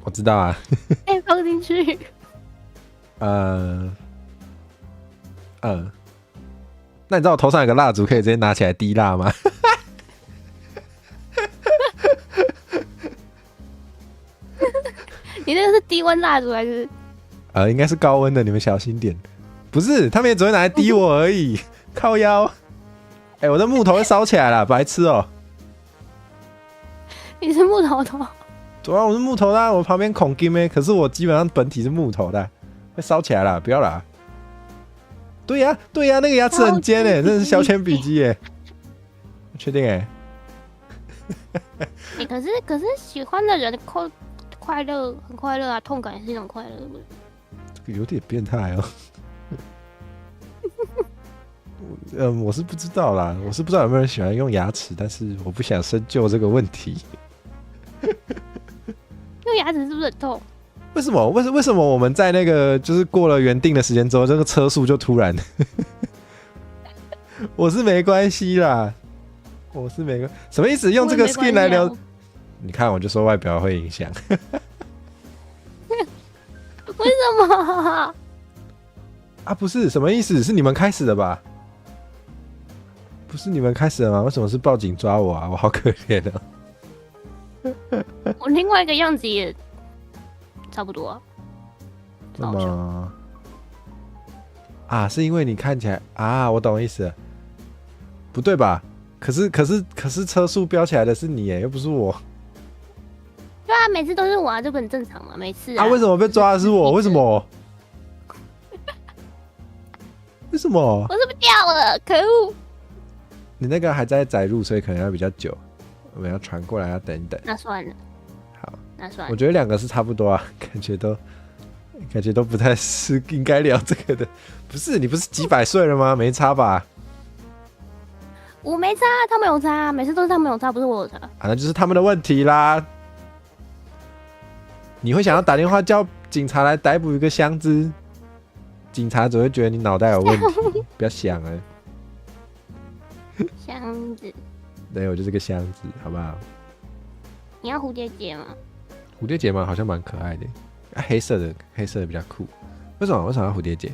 Speaker 1: 我知道啊。
Speaker 2: 放进去。
Speaker 1: 那你知道我头上有个蜡烛，可以直接拿起来滴蜡吗？
Speaker 2: 你那个是低温蜡烛还是？
Speaker 1: 应该是高温的，你们小心点。不是，他们也只会拿来滴我而已，靠腰。我的木头会烧起来了，白痴哦。
Speaker 2: 你是木头头？
Speaker 1: 对啊，我是木头的，我旁边孔金可是我基本上本体是木头的，会烧起来了，不要啦。对呀，那个牙齿很尖真的是削铅笔机确定
Speaker 2: 可是喜欢的人快乐很快乐啊，痛感也是一种快乐。
Speaker 1: 这个有点变态哦。我是不知道啦，我是不知道有没有人喜欢用牙齿，但是我不想深究这个问题。
Speaker 2: 用牙齿是不是很痛？
Speaker 1: 为什么？为什么我们在那个就是过了原定的时间之后，这个车速就突然？我是没关系啦，什么意思？用这个 skin 来聊？你看，我就说外表会影响。
Speaker 2: 为什么？
Speaker 1: 啊，不是什么意思？是你们开始的吧？不是你们开始的吗？为什么是报警抓我啊？我好可怜啊！
Speaker 2: 我另外一个样子也差不多
Speaker 1: 怎么？啊，是因为你看起来啊，我懂意思了。不对吧？可是车速飙起来的是你耶，又不是我。
Speaker 2: 对啊，每次都是我啊，这不很正常吗？每次啊。
Speaker 1: 为什么被抓的是我？为什么？为什么？
Speaker 2: 我是不是掉了？可恶！
Speaker 1: 你那个还在载入，所以可能要比较久，我们要传过来，要等一等。
Speaker 2: 那算了。
Speaker 1: 好，
Speaker 2: 那算了。
Speaker 1: 我觉得两个是差不多啊，感觉都不太是应该聊这个的。不是你不是几百岁了吗？没差吧？
Speaker 2: 我没差，他们有差，每次都是他们有差，不是我有差。
Speaker 1: 那就是他们的问题啦。你会想要打电话叫警察来逮捕一个箱子，警察只会觉得你脑袋有问题，不要想了。
Speaker 2: 箱子。
Speaker 1: 对，我就是个箱子，好不好？
Speaker 2: 你要蝴蝶结吗？
Speaker 1: 蝴蝶结吗？好像蛮可爱的。啊，黑色的比较酷。为什么要蝴蝶结？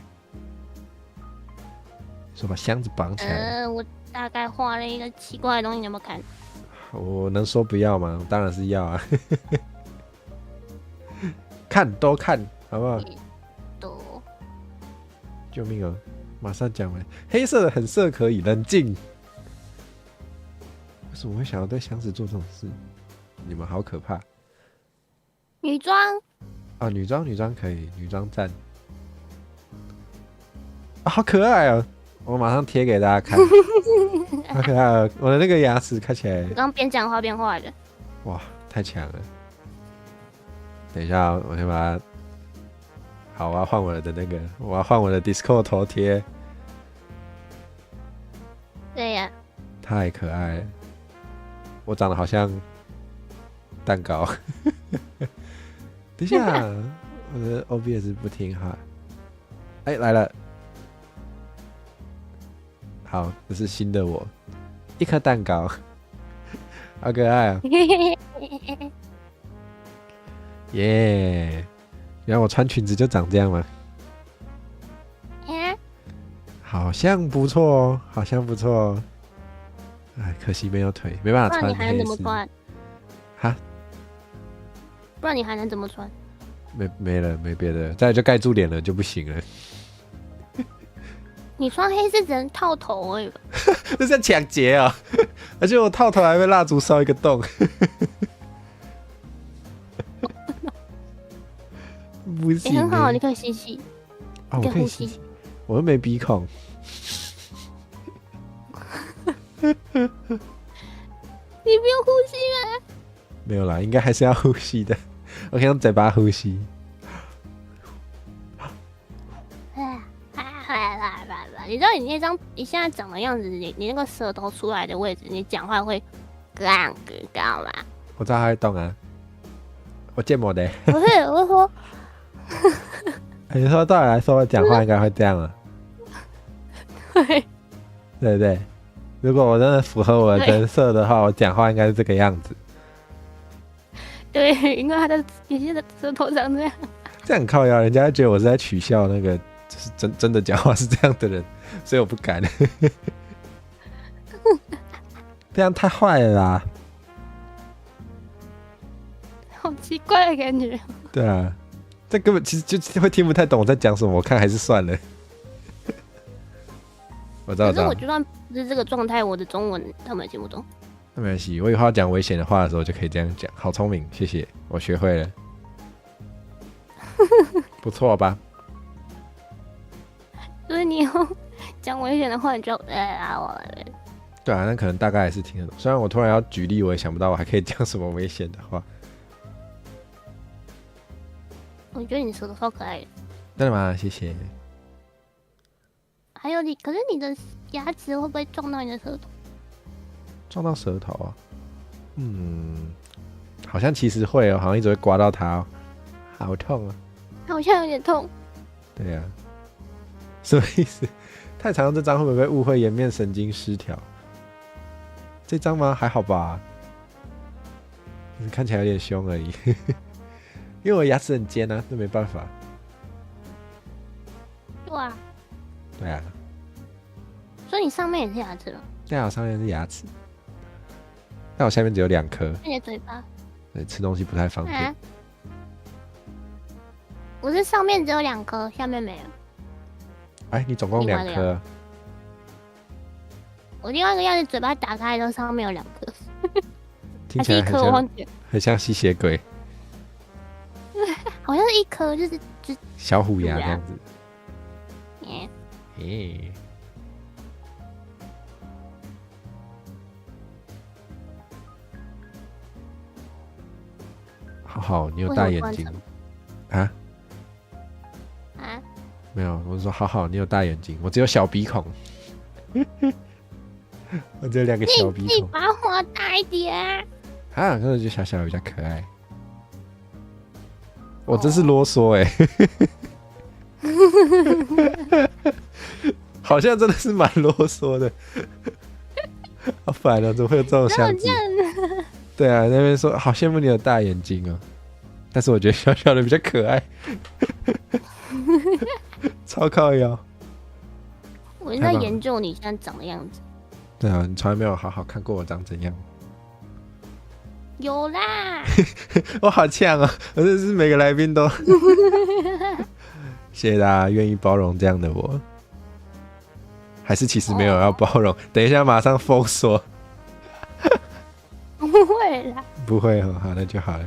Speaker 1: 说把箱子绑起来。
Speaker 2: 我大概画了一个奇怪的东西，你有没有看？
Speaker 1: 我能说不要吗？当然是要啊。看都看，好不好？
Speaker 2: 都。
Speaker 1: 救命哦！马上讲完。黑色的很色可以，冷静。为什么会想要对箱子做这种事？你们好可怕。
Speaker 2: 女装。
Speaker 1: 啊，女装可以，女装赞。啊，好可爱哦！我马上贴给大家看。好可爱哦！我的那个牙齿看起来……
Speaker 2: 刚边讲话边画的。
Speaker 1: 哇，太强了！等一下，我先把它……好，我要换我的那个，我要换我的 Discord 头贴。
Speaker 2: 对呀。
Speaker 1: 太可爱了，我长得好像蛋糕。等一下，我的 OBS 不听哈。哎，来了。好，这是新的我，一颗蛋糕，好可爱啊！耶！原来我穿裙子就长这样吗？好像不错哦，好像不错哦。哎，可惜没有腿，没办法穿。
Speaker 2: 不然你还能怎么穿？
Speaker 1: 哈？
Speaker 2: 不然你还能怎么穿？
Speaker 1: 没了，没别的，再来就盖住脸了就不行了。
Speaker 2: 你穿黑是只能套头而已吧？
Speaker 1: 这是抢劫啊！而且我套头还被蜡烛烧一个洞。不行、
Speaker 2: 很好，你可以吸气。
Speaker 1: 啊，我可以吸，我又没鼻孔。
Speaker 2: 你不用呼吸吗？
Speaker 1: 没有啦，应该还是要呼吸的。我可以用嘴巴呼吸。
Speaker 2: 你知道你那张你现在长的样子，你那个舌头出来的位置，你讲话会咯咯吗？
Speaker 1: 我知道它会动啊，我建模的。
Speaker 2: 不是，我是说，
Speaker 1: 你说照理来说，我讲话应该会这样啊。
Speaker 2: 对，
Speaker 1: 对不对？如果我真的符合我的人设的话，我讲话应该是这个样子。
Speaker 2: 对，因为你现在舌头长这样。
Speaker 1: 这样很靠腰，人家觉得我是在取笑那个，就是真的讲话是这样的人，所以我不敢。这样太坏了啦！
Speaker 2: 好奇怪的感觉。
Speaker 1: 对啊，这根本其实就会听不太懂我在讲什么，我看还是算了。我知道。
Speaker 2: 可是我就算不是这个状态，我的中文他们也听不懂。
Speaker 1: 那没关系，我以后要讲危险的话的时候就可以这样讲。好聪明，谢谢，我学会了。不错吧？
Speaker 2: 所以你以后讲危险的话，你就对
Speaker 1: 啊，那可能大概还是听得懂。虽然我突然要举例，我也想不到我还可以讲什么危险的话。
Speaker 2: 我觉得你舌头超可爱的。
Speaker 1: 真的吗？谢谢。
Speaker 2: 还有你，可是你的牙齿会不会撞到你的舌头？
Speaker 1: 撞到舌头啊？好像其实会哦，好像一直会刮到它哦，好痛啊！
Speaker 2: 好像有点痛。
Speaker 1: 对啊，什么意思？太常用这张会不会被误会颜面神经失调？这张吗？还好吧，看起来有点凶而已。因为我牙齿很尖啊，那没办法。
Speaker 2: 对啊。
Speaker 1: 对啊。
Speaker 2: 所以你上面也是牙齿了？
Speaker 1: 对啊，我上面是牙齿，但我下面只有2颗。
Speaker 2: 你的嘴巴？
Speaker 1: 对，吃东西不太方便。
Speaker 2: 我是上面只有2颗，下面没了。
Speaker 1: 哎，你总共2颗。
Speaker 2: 我另外一个牙齿嘴巴打开的时候，上面有2颗。
Speaker 1: 听起来很像吸血鬼。
Speaker 2: 好像是1颗，就是
Speaker 1: 小虎牙这样子。好，你有大眼睛啊？没有，我是说好，你有大眼睛，我只有小鼻孔。我只有2个小鼻孔。
Speaker 2: 你把它画大一点。
Speaker 1: 可是就小小的比较可爱。我真是啰嗦哎。好像真的是蛮啰嗦的。好烦啊，怎么会有这种箱子？对啊，那边说好羡慕你有大眼睛哦。但是我觉得小小的比较可爱，超靠腰。
Speaker 2: 我在研究你现在长的样子。
Speaker 1: 对啊，你从来没有好好看过我长怎样。
Speaker 2: 有啦，
Speaker 1: 我好呛哦！我真是每个来宾都谢谢大家愿意包容这样的我，还是其实没有要包容？等一下马上封锁。
Speaker 2: 不会啦，
Speaker 1: 不会哦，好，那就好了。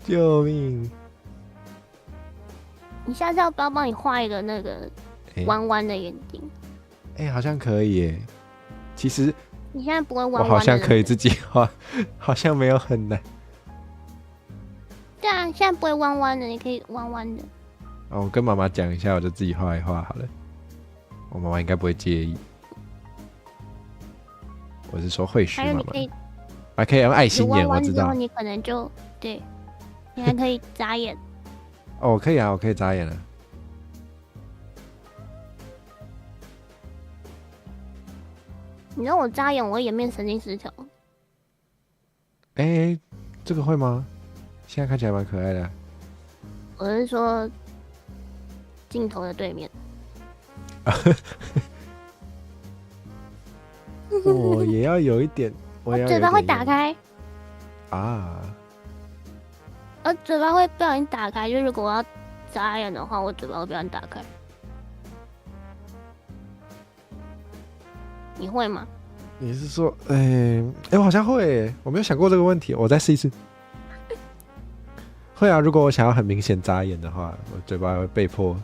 Speaker 1: 救命！
Speaker 2: 你下次要不要帮你画一个那个弯弯的眼睛？
Speaker 1: 好像可以耶。其实
Speaker 2: 你现在不会弯弯的，
Speaker 1: 我好像可以自己画，好像没有很难。
Speaker 2: 对啊，现在不会弯弯的，你可以弯弯的。
Speaker 1: 我跟妈妈讲一下，我就自己画一画好了。我妈妈应该不会介意。我是说会许妈妈。还可以用爱心眼，我知道。
Speaker 2: 你可能就对，你还可以眨眼。
Speaker 1: 我可以啊，我可以眨眼了。
Speaker 2: 你让我眨眼，我会颜面神经失调。
Speaker 1: 这个会吗？现在看起来蛮可爱的。
Speaker 2: 我是说镜头的对面。
Speaker 1: 我也要有一点。我
Speaker 2: 嘴巴会打开
Speaker 1: 啊！
Speaker 2: 嘴巴会不小心打开，就如果我要眨眼的话，我嘴巴会不小心打开。你会吗？
Speaker 1: 你是说，我好像会，我没有想过这个问题，我再试一次。会啊，如果我想要很明显眨眼的话，我嘴巴会被迫。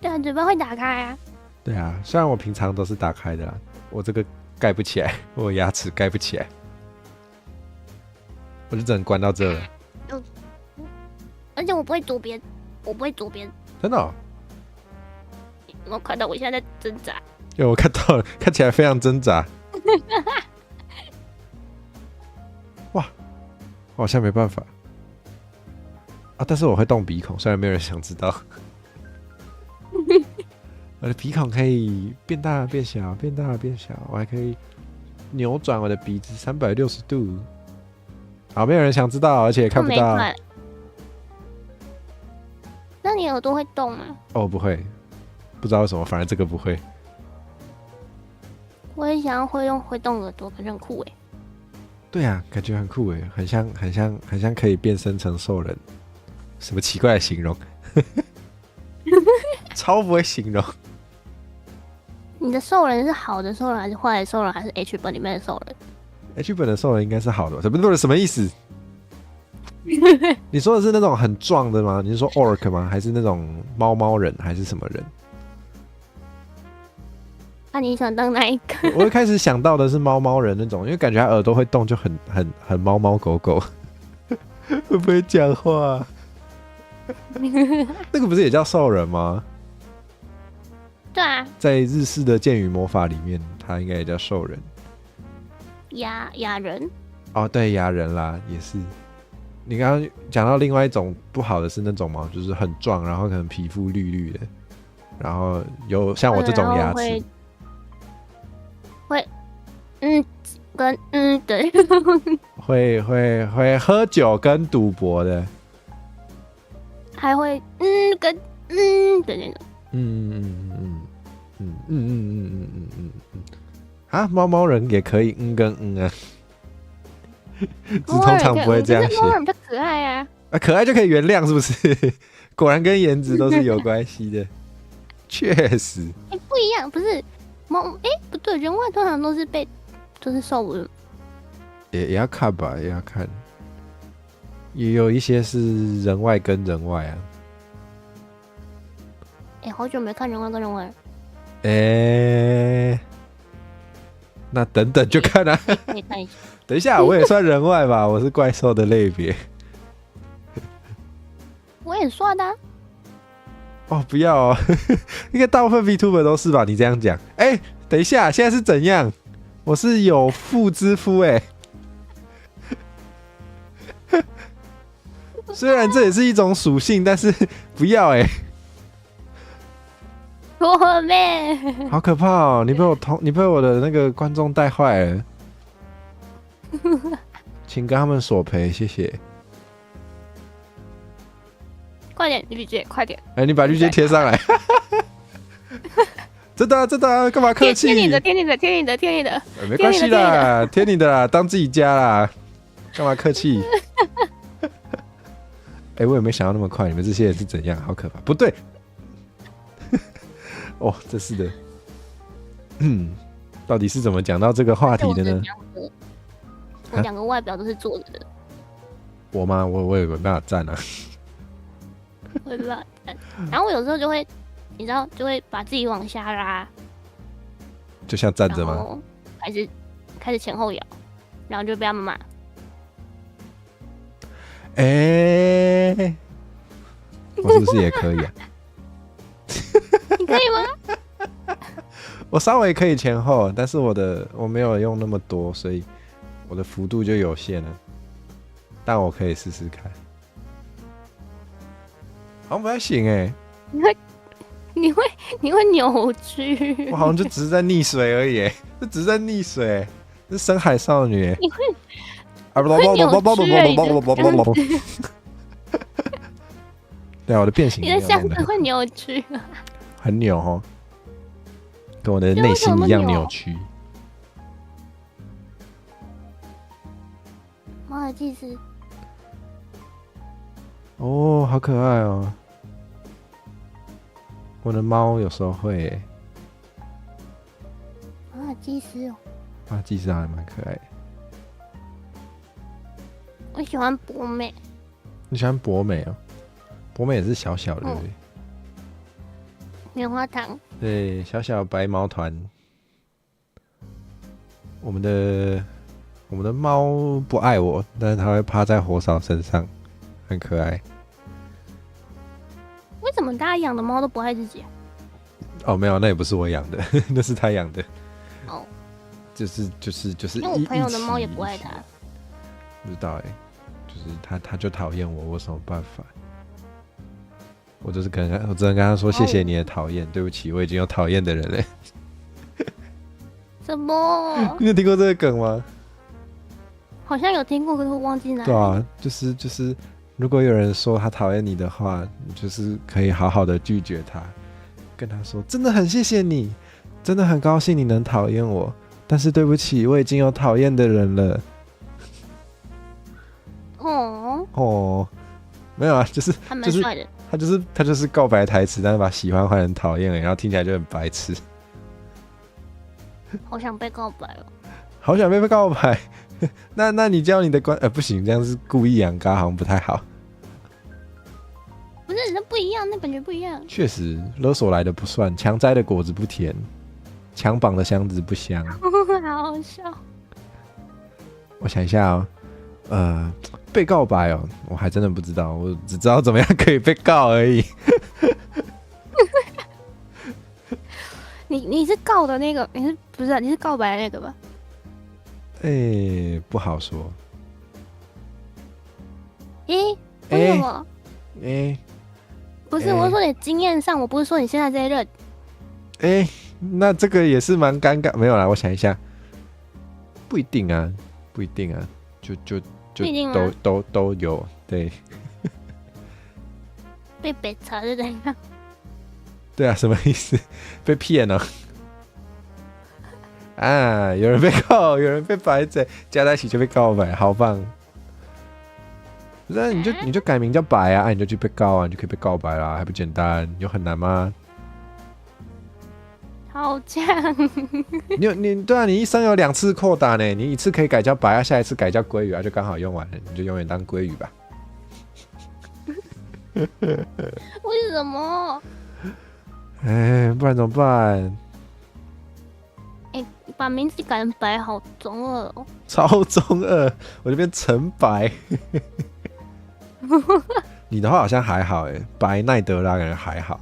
Speaker 2: 对啊，嘴巴会打开啊。
Speaker 1: 对啊，虽然我平常都是打开的啦，我这个盖不起来，我牙齿盖不起来，我就只能关到这了。
Speaker 2: 而且我不会左边，我不会左边。
Speaker 1: 真的？
Speaker 2: 我看到我现在在挣扎。
Speaker 1: 我看到了，看起来非常挣扎。哇，我好像没办法啊！但是我会动鼻孔，虽然没有人想知道。我的鼻孔可以变大变小，变大变小，我还可以扭转我的鼻子360度。好，没有人想知道，而且也看不到。
Speaker 2: 那你耳朵会动吗？
Speaker 1: 不会，不知道为什么，反正这个不会。
Speaker 2: 我也想要会用会动耳朵，感觉很酷哎。
Speaker 1: 对啊，感觉很酷哎，很像可以变身成兽人。什么奇怪的形容？超不会形容。
Speaker 2: 你的兽人是好的兽人还是坏的兽人，还是 H 本里面的兽人
Speaker 1: ？H 本的兽人应该是好的，什么意思？你说的是那种很壮的吗？你是说 Orc 吗？还是那种猫人，还是什么人？
Speaker 2: 那你想当哪一个？
Speaker 1: 我一开始想到的是猫人那种，因为感觉他耳朵会动，就很猫狗。会不会讲话？那个不是也叫兽人吗？
Speaker 2: 对啊，
Speaker 1: 在日式的剑与魔法里面，他应该也叫兽人。
Speaker 2: 哑人。对，
Speaker 1: 哑人啦，也是。你刚刚讲到另外一种不好的是那种吗？就是很壮，然后可能皮肤绿绿的，然后有像我这种牙齿。
Speaker 2: 会，对。
Speaker 1: 会喝酒跟赌博的。
Speaker 2: 还会跟的那种。
Speaker 1: 猫人也可以跟啊，只通常不会这样写。
Speaker 2: 猫人比较可爱啊。
Speaker 1: 可爱就可以原谅是不是？果然跟颜值都是有关系的。确实。
Speaker 2: 不一样，不是猫不对，人外通常都是兽人。
Speaker 1: 也要看吧，也要看。也有一些是人外跟人外啊。
Speaker 2: 好久没看人外跟人外了。
Speaker 1: 那等等就看啊。
Speaker 2: 可以看一下。
Speaker 1: 等一下，我也算人外吧，我是怪兽的类别。
Speaker 2: 我也算的。
Speaker 1: 不要哦，应该大部分 VTuber 都是吧？你这样讲，等一下，现在是怎样？我是有妇之夫虽然这也是一种属性，但是不要
Speaker 2: 我妹，
Speaker 1: 好可怕哦！你被我的那个观众带坏了。请跟他们索赔，谢谢。
Speaker 2: 快点，绿姐，快点！
Speaker 1: 你把绿界贴上来。真的真的，干嘛客气？
Speaker 2: 贴你的，
Speaker 1: 没关系啦，贴你的啦，当自己家啦，干嘛客气？我也没想到那么快，你们这些人是怎样？好可怕！不对，哦，真是的，到底是怎么讲到这个话题的呢？
Speaker 2: 我两个外表都是坐着的。
Speaker 1: 我吗？我有没办法站啊？
Speaker 2: 我没办法站，然后我有时候就会，你知道，就会把自己往下拉，
Speaker 1: 就像站着吗？
Speaker 2: 开始前後摇，然后就被他们骂。
Speaker 1: 我是不是也可以啊？
Speaker 2: 你可以吗？
Speaker 1: 我稍微可以前后，但是我没有用那么多，所以我的幅度就有限了。但我可以试试看。好像不太行
Speaker 2: 你会扭曲。
Speaker 1: 我好像就只是在溺水而已，这只是在溺水，是深海少女。
Speaker 2: 你会扭曲。
Speaker 1: 对啊，我的变形。
Speaker 2: 你的箱子会扭曲啊。
Speaker 1: 很扭哦，跟我的内心一样扭曲。
Speaker 2: 猫的祭司。
Speaker 1: 哦，好可爱哦！我的猫有时候会
Speaker 2: 马尔济斯哦，
Speaker 1: 马尔济斯还蛮可爱的。
Speaker 2: 我喜欢博美。
Speaker 1: 你喜欢博美哦？博美也是小小的，对不对？
Speaker 2: 棉花糖。
Speaker 1: 对，小小白毛团。我们的猫不爱我，但是它会趴在火烧身上，很可爱。
Speaker 2: 为什么大家养的猫都不爱自己啊？
Speaker 1: 哦，没有，那也不是我养的，那是他养的。
Speaker 2: 哦，
Speaker 1: 就是，
Speaker 2: 因为我朋友的猫也不爱他。
Speaker 1: 不知道就是他就讨厌我，我有什么办法？我只能跟他说谢谢你的讨厌，对不起，我已经有讨厌的人了。
Speaker 2: 什么？
Speaker 1: 你有听过这个梗吗？
Speaker 2: 好像有听过，可是我忘记哪里。
Speaker 1: 对啊，就是如果有人说他讨厌你的话，你就是可以好好的拒绝他，跟他说真的很谢谢你，真的很高兴你能讨厌我，但是对不起，我已经有讨厌的人了。哦，没有啊，就是
Speaker 2: 他蛮帅的，
Speaker 1: 他就是告白台词，但是把喜欢换成讨厌了，然后听起来就很白痴。
Speaker 2: 好想被告白哦！
Speaker 1: 好想被告白。那你教你的不行，这样是故意养嘎，好像不太好。
Speaker 2: 不是，那不一样，那感觉不一样。
Speaker 1: 确实，勒索来的不算，强摘的果子不甜，强绑的箱子不香。
Speaker 2: 好好笑。
Speaker 1: 我想一下哦，被告白哦，我还真的不知道，我只知道怎么样可以被告而已。
Speaker 2: 你是告的那个，你是告白的那个吧？
Speaker 1: 不好说。
Speaker 2: 为什么？不是，我是说你经验上，我不是说你现在这一任。
Speaker 1: 那这个也是蛮尴尬，没有啦，我想一下，不一定啊，就都有，对。
Speaker 2: 被北查是怎样？
Speaker 1: 对啊，什么意思？被骗了？啊，有人被告，有人被白嘴，加在一起就被告白，好棒！那你就改名叫白啊，你就去被告啊，你就可以被告白啦，还不简单？有很难吗？
Speaker 2: 好强！
Speaker 1: 对啊，你一生有2次扩打呢，你一次可以改叫白啊，下一次改叫鲑鱼啊，就刚好用完了，你就永远当鲑鱼吧。
Speaker 2: 为什么？
Speaker 1: 不然怎么办？
Speaker 2: 把名字改成白，好中二哦！
Speaker 1: 超中二，我这边陈白。你的话好像还好白奈德拉感觉还好，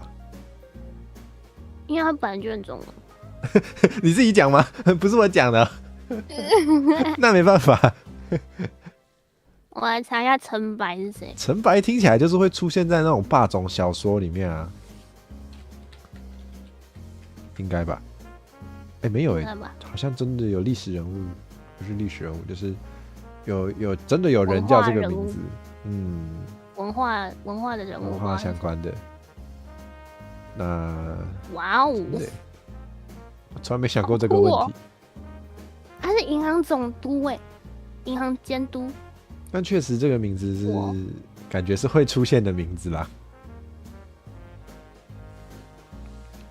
Speaker 2: 因为他本来就很中二。
Speaker 1: 你自己讲吗？不是我讲的。那没办法。
Speaker 2: 我来查一下陈白是谁。
Speaker 1: 陈白听起来就是会出现在那种霸总小说里面啊，应该吧？没有好像真的有历史人物，不是历史人物，就是有真的有人叫这个名字，
Speaker 2: 文化的人物，
Speaker 1: 文化相关的。那
Speaker 2: 哇哦，
Speaker 1: 我从来没想过这个问题。
Speaker 2: 他是银行总督银行监督。
Speaker 1: 但确实这个名字是感觉是会出现的名字啦。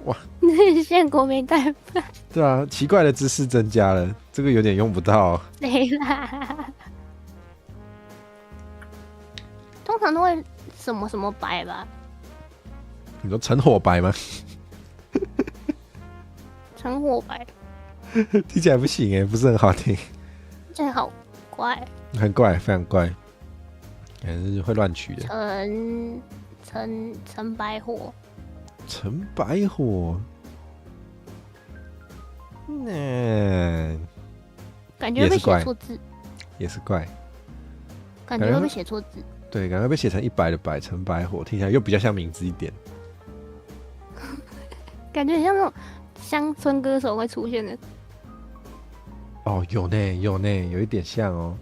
Speaker 1: 哇，
Speaker 2: 日线国民代办。
Speaker 1: 对啊，奇怪的知识增加了，这个有点用不到。
Speaker 2: 谁啦？通常都会什么什么白吧？
Speaker 1: 你说陈火白吗？
Speaker 2: 陈火白
Speaker 1: 听起来不行哎，不是很好听。
Speaker 2: 这好怪，
Speaker 1: 很怪，非常怪，感觉是会乱取的。
Speaker 2: 陈白火。
Speaker 1: 陈白火，那
Speaker 2: 感觉会被写错字，
Speaker 1: 也是怪，
Speaker 2: 感觉会被写错字。
Speaker 1: 对，感觉被写成100的白，陈白火，听起来又比较像名字一点。
Speaker 2: 感觉很像那种乡村歌手会出现的。
Speaker 1: 哦，有呢，有一点像哦。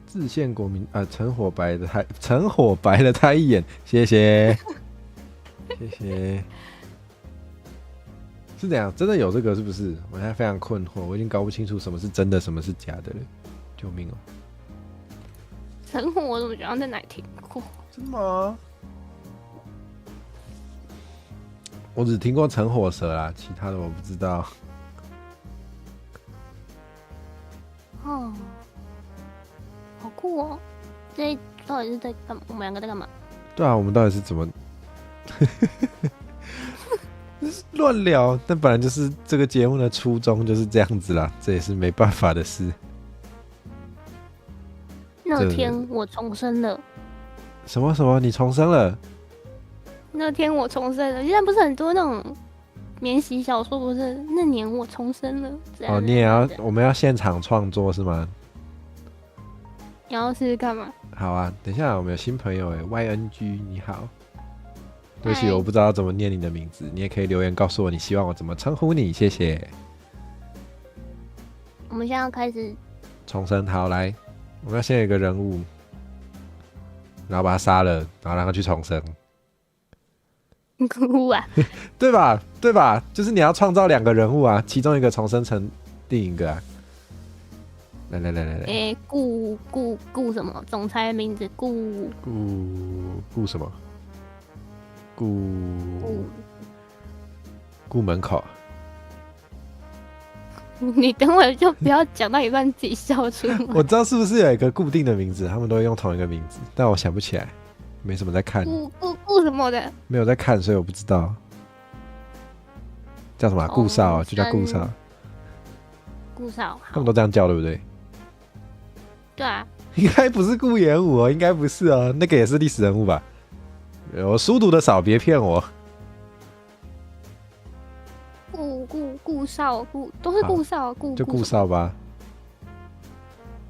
Speaker 1: 自宪国民陈火白的他一眼，谢谢，谢谢。是这样，真的有这个是不是？我现在非常困惑，我已经搞不清楚什么是真的，什么是假的了。救命哦！
Speaker 2: 陈火我怎么觉得在哪里听过？
Speaker 1: 真的吗？我只听过陈火蛇啦，其他的我不知道。
Speaker 2: 哦。好酷哦！这到底是在干嘛？我们两个在干嘛？
Speaker 1: 对啊，我们到底是怎么乱聊？但本来就是这个节目的初衷就是这样子啦，这也是没办法的事。
Speaker 2: 那天我重生了。
Speaker 1: 什么？你重生了？
Speaker 2: 那天我重生了。现在不是很多那种免洗小说，不是？那年我重生了。
Speaker 1: 哦，你也要？我们要现场创作是吗？
Speaker 2: 你要试试看吗？
Speaker 1: 好啊，等一下我们有新朋友YNG， 你好。对不起，我不知道怎么念你的名字，你也可以留言告诉我你希望我怎么称呼你，谢谢。
Speaker 2: 我们现在要开始
Speaker 1: 重生，好来，我们要先有一个人物，然后把他杀了，然后让他去重生。
Speaker 2: 哭啊！
Speaker 1: 对吧？就是你要创造2个人物啊，其中一个重生成另一个啊。来，
Speaker 2: 顾什么？总裁的名字顾
Speaker 1: 什么？顾门口。
Speaker 2: 你等会就不要讲到一半自己笑出来。
Speaker 1: 我知道是不是有一个固定的名字，他们都会用同一个名字，但我想不起来，没什么在看。
Speaker 2: 顾什么的？
Speaker 1: 没有在看，所以我不知道叫什么。顾少就叫顾少。
Speaker 2: 顾少，
Speaker 1: 他们都这样叫，对不对？
Speaker 2: 对啊，
Speaker 1: 应该不是顾炎武哦，应该不是哦，那个也是历史人物吧？我书读的少，别骗我。
Speaker 2: 顾少，都是顾少，
Speaker 1: 就顾少吧。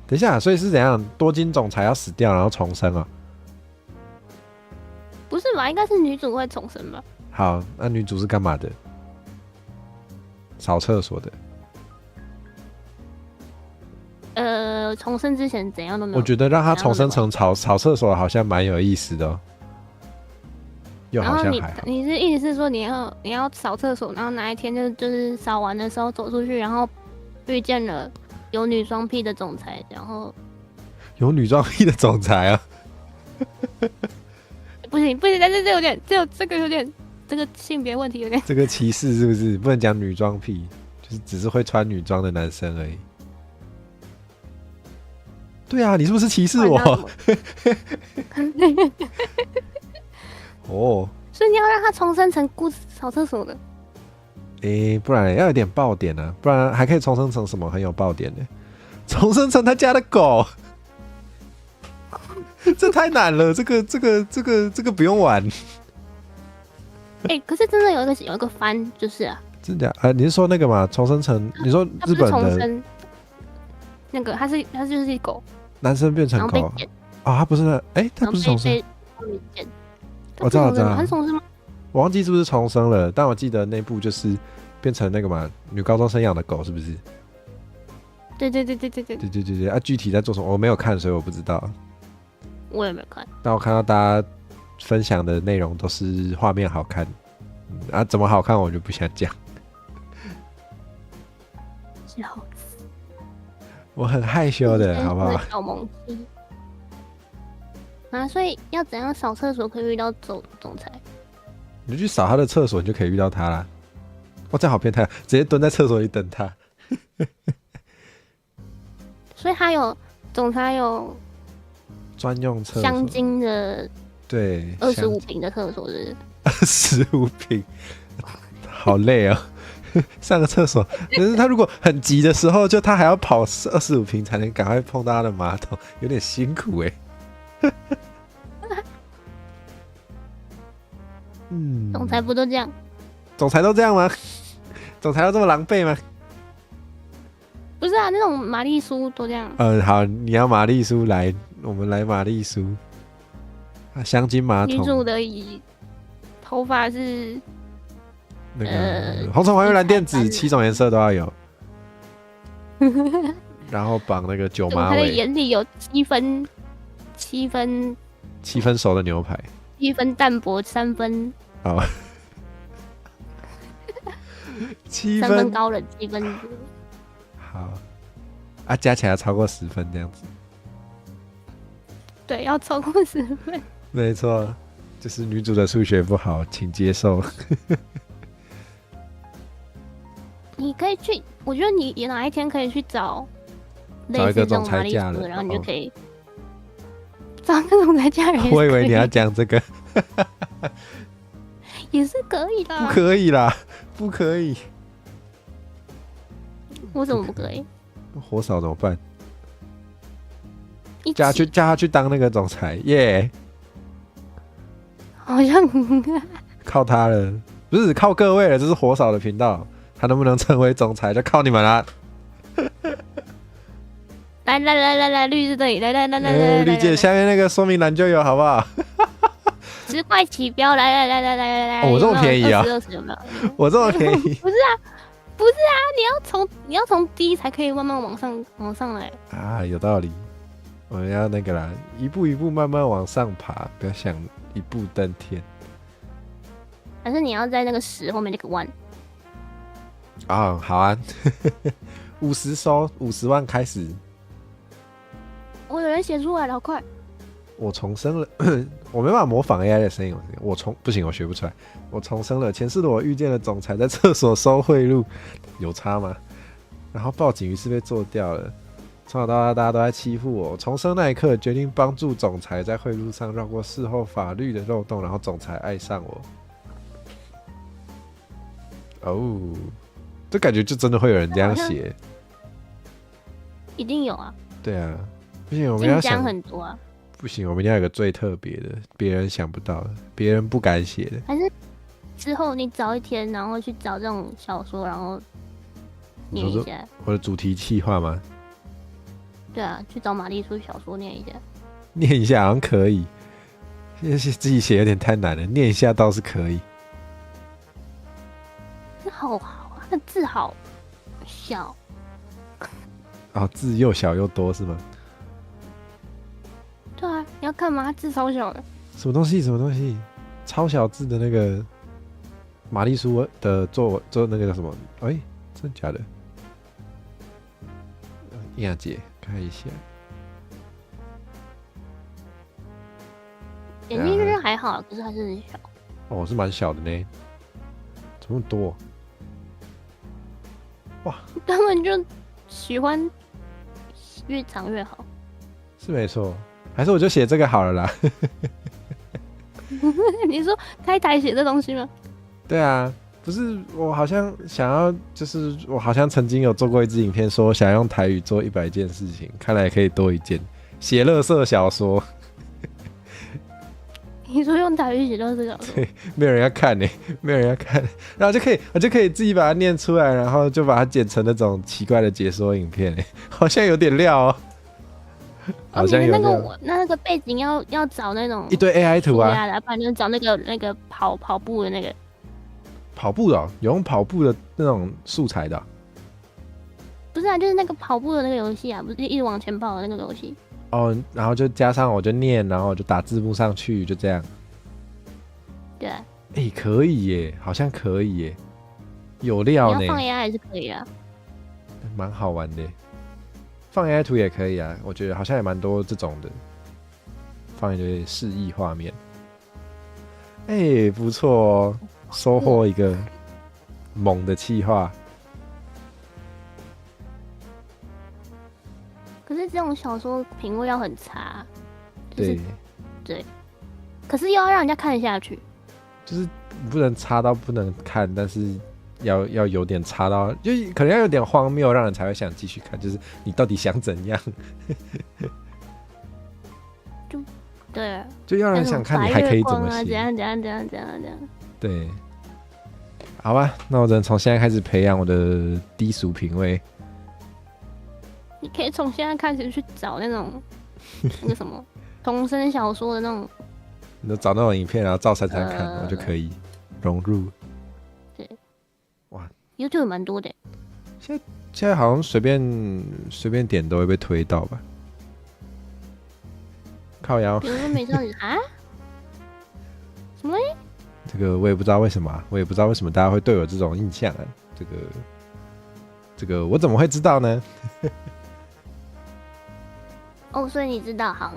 Speaker 1: 等一下，所以是怎样？多金总裁要死掉，然后重生啊？
Speaker 2: 不是吧？应该是女主会重生吧？
Speaker 1: 好，那女主是干嘛的？扫厕所的。
Speaker 2: 重生之前怎样都没有。
Speaker 1: 我觉得让他重生成扫厕所好像蛮有意思的哦。又好像还好。
Speaker 2: 你是意思是说你要扫厕所，然后哪一天就是扫完的时候走出去，然后遇见了有女装癖的总裁，然后
Speaker 1: 有女装癖的总裁啊？
Speaker 2: 不行，但是这个有点这个性别问题有点
Speaker 1: 这个歧视是不是？不能讲女装癖，就是只是会穿女装的男生而已。对啊，你是不是歧视我？哦，
Speaker 2: 所以你要让他重生成扫厕所的。
Speaker 1: 不然要有点爆点啊，不然还可以重生成什么很有爆点的？重生成他家的狗，这太难了，这个不用玩。
Speaker 2: 可是真的有一个番就是啊，
Speaker 1: 真的啊？你是说那个吗？重生成你说日本的？
Speaker 2: 那个他就是狗，
Speaker 1: 男生变成狗啊？他不是他不是重生。我知道，
Speaker 2: 他是重生吗？
Speaker 1: 我忘记是不是重生了，但我记得那部就是变成那个嘛，女高中生养的狗，是不是？
Speaker 2: 对
Speaker 1: 啊，具体在做什么我没有看，所以我不知道。
Speaker 2: 我也没有看。
Speaker 1: 但我看到大家分享的内容都是画面好看，啊，怎么好看我就不想讲。
Speaker 2: 笑死！
Speaker 1: 我很害羞的，好不好？
Speaker 2: 小萌气啊！所以要怎样扫厕所可以遇到总裁？
Speaker 1: 你就去扫他的厕所，你就可以遇到他啦。哇，这样好变态，直接蹲在厕所里等他。
Speaker 2: 所以他有总裁有
Speaker 1: 专用厕所，
Speaker 2: 香精的，
Speaker 1: 对
Speaker 2: ，25平的厕所是
Speaker 1: 25平，好累哦。上个厕所，可是他如果很急的时候，就他还要跑25平才能赶快碰到他的马桶，有点辛苦哎。
Speaker 2: 总裁不都这样？
Speaker 1: 总裁都这样吗？总裁要这么狼狈吗？
Speaker 2: 不是啊，那种玛丽苏都这样。
Speaker 1: 好，你要玛丽苏来，我们来玛丽苏。香精马桶。
Speaker 2: 女主的头发是
Speaker 1: 那个红橙黄绿蓝靛紫7种颜色都要有。然后绑那个9马尾。
Speaker 2: 他的眼里有7
Speaker 1: 分熟的牛排
Speaker 2: ，7分淡薄，3分。
Speaker 1: 哦。7
Speaker 2: 分高冷，7分。
Speaker 1: 好，啊，加起来超过10分这样子。
Speaker 2: 对，要超过10分。
Speaker 1: 没错，就是女主的数学不好，请接受。
Speaker 2: 你可以去，我觉得你哪一天可以去找
Speaker 1: 一个总裁嫁人，
Speaker 2: 然后你就可以找个总裁嫁人。
Speaker 1: 我以为你要讲这个。
Speaker 2: 也是可以的。
Speaker 1: 不可以啦，不可以。
Speaker 2: 为什么不可以？
Speaker 1: 火扫怎么办？叫他去当那个总裁耶！
Speaker 2: 好像
Speaker 1: 靠他了，不是靠各位了，这是火扫的频道，他能不能成为总裁就靠你们啦！
Speaker 2: 来，绿是这里，来，
Speaker 1: 绿姐下面那个说明栏就有，好不好
Speaker 2: ？10块起标，来，
Speaker 1: 我这么便宜啊
Speaker 2: ！20有没有？
Speaker 1: 我这么便宜？
Speaker 2: 不是啊，你要从低才可以慢慢往上来
Speaker 1: 啊，有道理。我们要那个啦，一步一步慢慢往上爬，不要想一步登天。
Speaker 2: 还是你要在那个10后面那个1？
Speaker 1: 哦，好啊，50收50万开始。
Speaker 2: 有人写出来了，好快！
Speaker 1: 我重生了，我没办法模仿 AI 的声音，不行，我学不出来。我重生了，前世的我遇见了总裁在厕所收贿赂，有差吗？然后报警，于是被做掉了。从小到大，大家都在欺负我。重生那一刻，决定帮助总裁在贿赂上绕过事后法律的漏洞，然后总裁爱上我。哦，这感觉就真的会有人这样写。
Speaker 2: 一定有啊。
Speaker 1: 对啊，不行，我们要想
Speaker 2: 很多啊。
Speaker 1: 不行，我们要有个最特别的，别人想不到的，别人不敢写的。
Speaker 2: 还是之后你找一天，然后去找这种小说，然后念一下。
Speaker 1: 我的主题企划吗？
Speaker 2: 对啊，去找玛丽苏小说念一下。
Speaker 1: 念一下好像可以，自己写有点太难了，念一下倒是可以。
Speaker 2: 好啊，他的字好小。
Speaker 1: 哦，字又小又多是吗？
Speaker 2: 对啊，你要看吗？字超小的。
Speaker 1: 什么东西？超小字的那个玛丽苏的做那个叫什么？真假的？燕姐看一下，
Speaker 2: 点进去还好，可是还是很小。
Speaker 1: 哦，是蛮小的呢，怎么那么多？哇，
Speaker 2: 他们就喜欢越长越好。
Speaker 1: 是没错，还是我就写这个好了啦。
Speaker 2: 你说开台写这东西吗？
Speaker 1: 对啊，不是，我好像想要，就是我好像曾经有做过一支影片，说想用台语做100件事情，看来可以多一件，写垃圾小说。
Speaker 2: 你说用台语写垃圾小说？
Speaker 1: 对，没有人要看呢，没有人要看，然后我就可以自己把它念出来，然后就把它剪成那种奇怪的解说影片，好像有点料哦。好像有
Speaker 2: 那个背景要找那种
Speaker 1: 一堆 AI 图啊，
Speaker 2: 不然就找那个跑步的那个。
Speaker 1: 跑步的有用跑步的那种素材的
Speaker 2: 不是啊，就是那个跑步的那个游戏啊，不是一直往前跑的那个游戏。
Speaker 1: 哦，然后就加上我就念，然后我就打字幕上去，就这样。
Speaker 2: 对。
Speaker 1: 可以耶，好像可以耶，有料呢。
Speaker 2: 你要放 AI 还是可以啊？
Speaker 1: 蛮好玩的，放 AI 图也可以啊。我觉得好像也蛮多这种的，放一堆示意画面。不错哦，收获一个猛的企划。
Speaker 2: 可是这种小说品味要很差，
Speaker 1: 对
Speaker 2: 对，可是又要让人家看得下去，
Speaker 1: 就是不能差到不能看，但是要有点差到，就可能要有点荒谬，让人才会想继续看。就是你到底想怎样？
Speaker 2: 就对，
Speaker 1: 就要人想看你还可以怎么写？
Speaker 2: 怎样？
Speaker 1: 对，好吧，那我只能从现在开始培养我的低俗品味。
Speaker 2: 你可以从现在开始去找那种那个什么童声小说的那种，
Speaker 1: 你就找那种影片，然后照三看，我就可以融入。
Speaker 2: 对，
Speaker 1: 哇
Speaker 2: ，YouTube 蛮多的。
Speaker 1: 现在好像随便点都会被推到吧？靠腰。
Speaker 2: 比如说美少女啊？什么？
Speaker 1: 这个我也不知道为什么，我也不知道为什么大家会对我这种印象啊。这个我怎么会知道呢？
Speaker 2: 哦，所以你知道，好。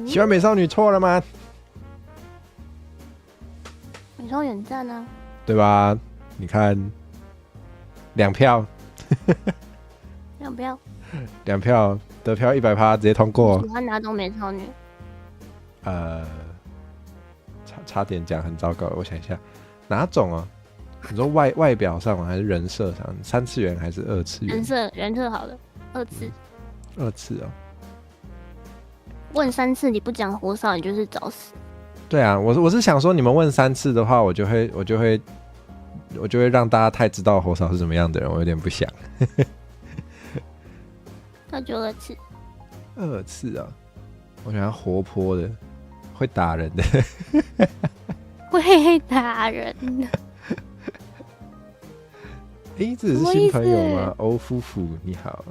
Speaker 1: 喜欢美少女错了吗？
Speaker 2: 美少女很赞啊，
Speaker 1: 对吧？你看，2票，2票得票100%，直接通过。
Speaker 2: 喜欢哪种美少女？
Speaker 1: 差点讲很糟糕，我想一下，哪种啊？你说外表上吗？还是人设上？3次元还是2次元？
Speaker 2: 人设好了，2次。
Speaker 1: 2次哦。
Speaker 2: 问3次你不讲火烧，你就是找死。
Speaker 1: 对啊，我是想说，你们问3次的话，我就会让大家太知道火烧是怎么样的人，我有点不想。
Speaker 2: 那就2次。
Speaker 1: 2次啊，我喜欢活泼的，会打人的。
Speaker 2: 会打人的。
Speaker 1: 这是新朋友吗？欧夫妇你好。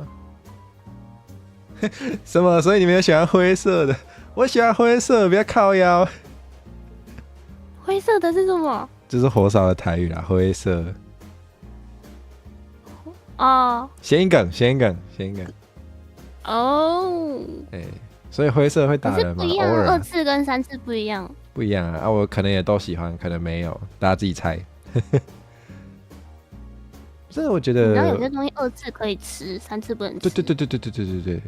Speaker 1: 什么？所以你们有喜欢灰色的？我喜欢灰色，不要靠腰。
Speaker 2: 灰色的是什么？
Speaker 1: 就是火烧的台语啦，灰色。
Speaker 2: 哦。
Speaker 1: 谐音梗。
Speaker 2: 哦。
Speaker 1: 所以灰色会打人吗？
Speaker 2: 不一样
Speaker 1: 偶尔
Speaker 2: ，2次跟3次不一样。
Speaker 1: 不一样啊！我可能也都喜欢，可能没有，大家自己猜。所以我觉得，
Speaker 2: 你知道有些东西2次可以吃，3次不能吃。
Speaker 1: 对。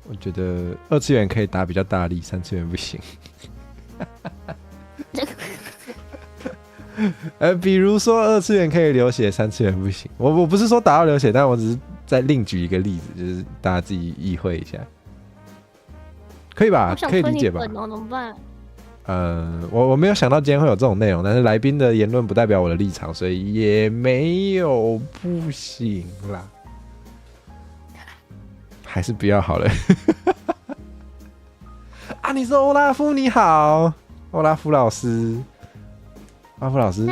Speaker 1: 我觉得2次元可以打比较大力，3次元不行。比如说2次元可以流血，3次元不行。我不是说打到流血，但我只是再另举一个例子，就是大家自己意会一下，可以吧？可以理解吧？
Speaker 2: 怎么办？
Speaker 1: 我没有想到今天会有这种内容，但是来宾的言论不代表我的立场，所以也没有不行啦，还是不要好了。啊，你是欧拉夫，你好，欧拉夫老师，欧拉夫老师，